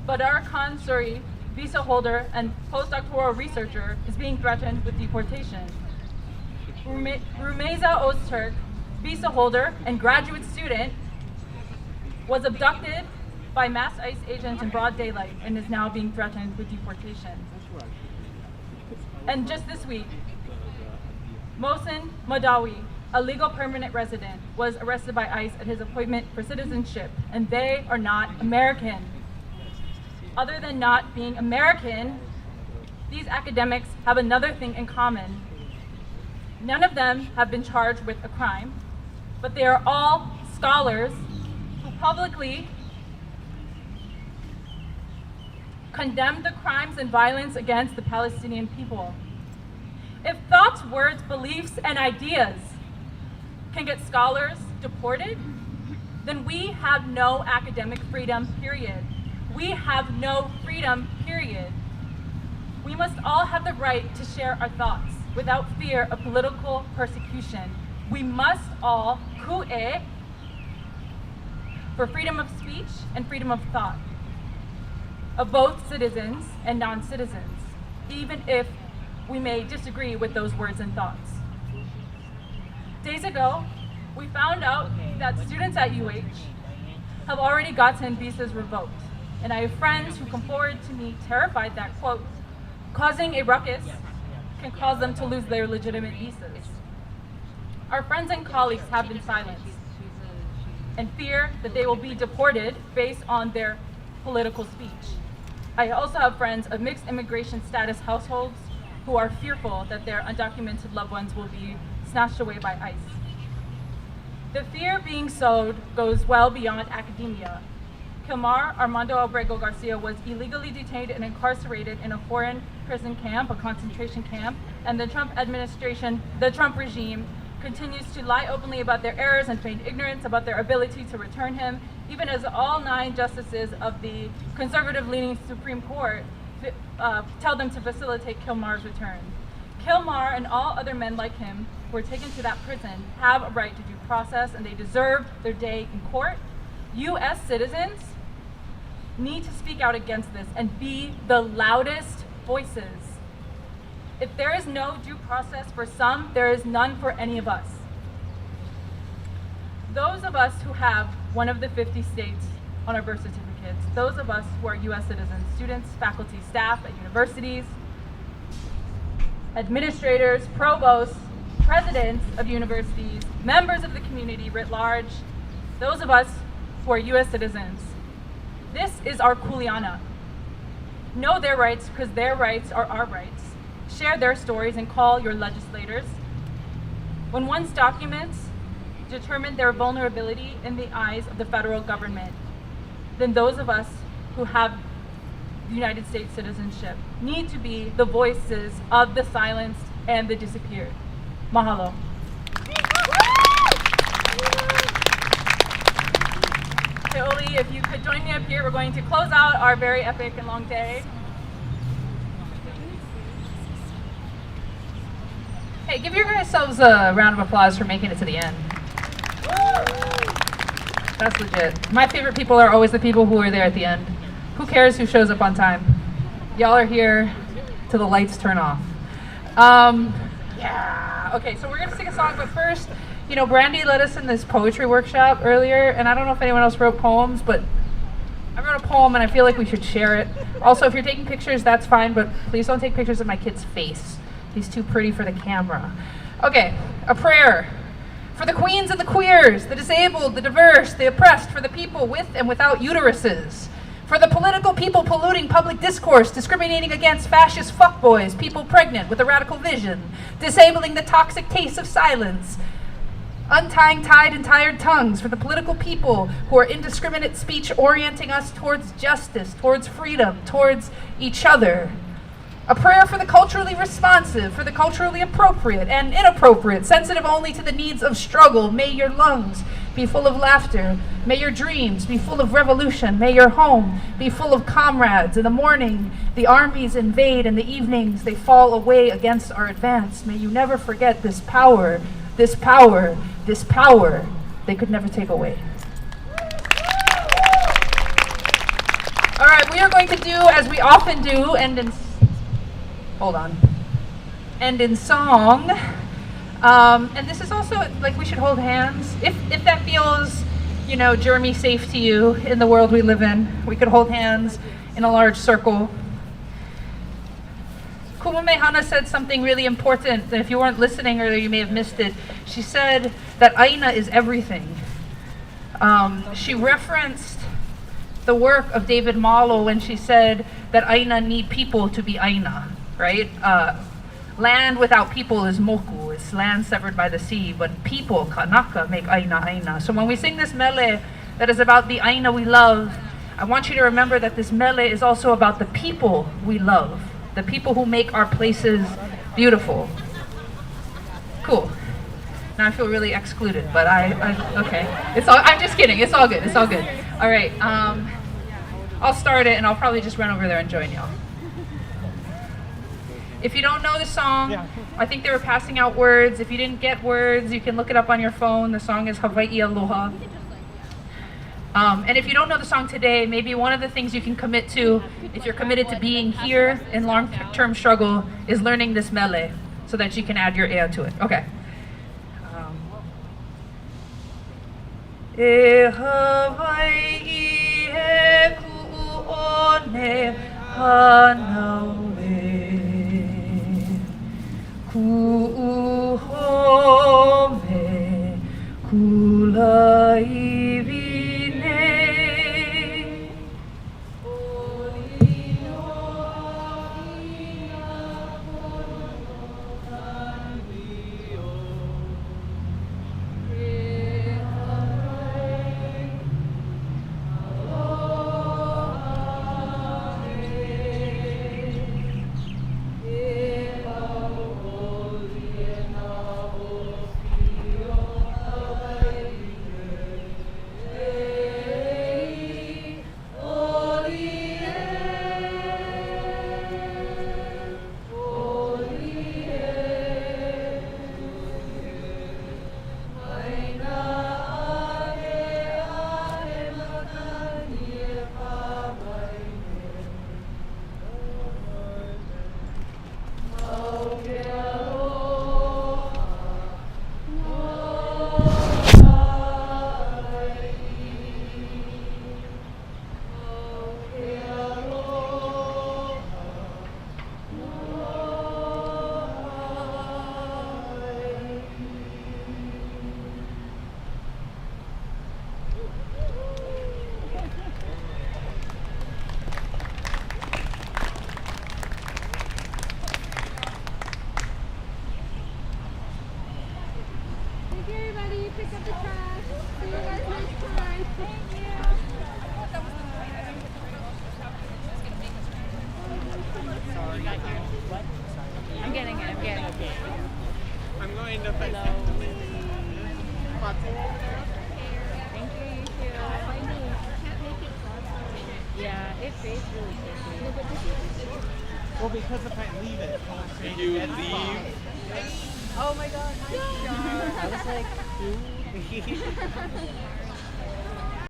Speaker 3: Badar Khan Suri, visa holder and postdoctoral researcher, is being threatened with deportation. Rumeza Ozturk, visa holder and graduate student, was abducted by mass ICE agents in broad daylight and is now being threatened with deportation. And just this week, Mohsen Madawi, a legal permanent resident, was arrested by ICE at his appointment for citizenship, and they are not American. Other than not being American, these academics have another thing in common. None of them have been charged with a crime, but they are all scholars who publicly condemn the crimes and violence against the Palestinian people. If thoughts, words, beliefs, and ideas can get scholars deported, then we have no academic freedom, period. We have no freedom, period. We must all have the right to share our thoughts without fear of political persecution. We must all ku'e for freedom of speech and freedom of thought of both citizens and non-citizens, even if we may disagree with those words and thoughts. Days ago, we found out that students at UH have already gotten visas revoked. And I have friends who come forward to me terrified that, quote, causing a ruckus can cause them to lose their legitimate visas. Our friends and colleagues have been silenced and fear that they will be deported based on their political speech. I also have friends of mixed immigration status households who are fearful that their undocumented loved ones will be snatched away by ICE. The fear being sowed goes well beyond academia. Kilmar Armando Abrego Garcia was illegally detained and incarcerated in a foreign prison camp, a concentration camp, and the Trump administration, the Trump regime, continues to lie openly about their errors and feign ignorance about their ability to return him, even as all 9 justices of the conservative-leaning Supreme Court tell them to facilitate Kilmar's return. Kilmar and all other men like him who were taken to that prison have a right to due process, and they deserve their day in court. U.S. citizens need to speak out against this and be the loudest voices. If there is no due process for some, there is none for any of us. Those of us who have one of the 50 states on our birth certificates, those of us who are U.S. citizens, students, faculty, staff at universities, administrators, provosts, presidents of universities, members of the community writ large, those of us who are U.S. citizens. This is our kuleana. Know their rights because their rights are our rights. Share their stories and call your legislators. When one's documents determine their vulnerability in the eyes of the federal government, then those of us who have United States citizenship need to be the voices of the silenced and the disappeared. Mahalo. Okay, Oli, if you could join me up here, we're going to close out our very epic and long day.
Speaker 4: Hey, give yourselves a round of applause for making it to the end. That's legit. My favorite people are always the people who are there at the end. Who cares who shows up on time? Y'all are here till the lights turn off. Yeah. Okay, so we're gonna sing a song, but first, you know, Brandy led us in this poetry workshop earlier, and I don't know if anyone else wrote poems, but I wrote a poem and I feel like we should share it. Also, if you're taking pictures, that's fine, but please don't take pictures of my kid's face. He's too pretty for the camera. Okay, a prayer. For the queens and the queers, the disabled, the diverse, the oppressed, for the people with and without uteruses. For the political people polluting public discourse, discriminating against fascist fuckboys, people pregnant with a radical vision, disabling the toxic taste of silence, untying tied and tired tongues, for the political people who are indiscriminate speech orienting us towards justice, towards freedom, towards each other. A prayer for the culturally responsive, for the culturally appropriate and inappropriate, sensitive only to the needs of struggle. May your lungs be full of laughter. May your dreams be full of revolution. May your home be full of comrades. In the morning, the armies invade. In the evenings, they fall away against our advance. May you never forget this power, this power, this power they could never take away. All right, we are going to do as we often do, and in song. And this is also, like, we should hold hands. If that feels, you know, Jeremy, safe to you in the world we live in, we could hold hands in a large circle. Kumamehana said something really important, and if you weren't listening earlier, you may have missed it. She said that Aina is everything. She referenced the work of David Malo when she said that Aina need people to be Aina. Right? Land without people is Moku. It's land severed by the sea. But people, kanaka, make Aina Aina. So when we sing this mele that is about the Aina we love, I want you to remember that this mele is also about the people we love. The people who make our places beautiful. Cool. Now I feel really excluded, but okay. I'm just kidding. It's all good. It's all good. All right. I'll start it and I'll probably just run over there and join y'all. If you don't know the song, I think they were passing out words. If you didn't get words, you can look it up on your phone. The song is Hawaii Aloha. And if you don't know the song today, maybe one of the things you can commit to, if you're committed to being here in long-term struggle, is learning this mele so that you can add your ea to it. Okay. E Hawaii he ku'one hanaue Ku'uhome kulaivine
Speaker 2: pick up the trash. See you guys next time. Thank you.
Speaker 22: Sorry. What?
Speaker 2: I'm getting it. I'm getting it.
Speaker 22: Okay. I'm going to fix
Speaker 2: Hello.
Speaker 22: Thank you, you too.
Speaker 2: Yeah, it fades really quickly. No, but this is
Speaker 22: Well, because if I leave it, it'll say
Speaker 23: Did you
Speaker 22: dead
Speaker 23: leave?
Speaker 22: spot. Oh my god, hi, Star. I was like, ooh.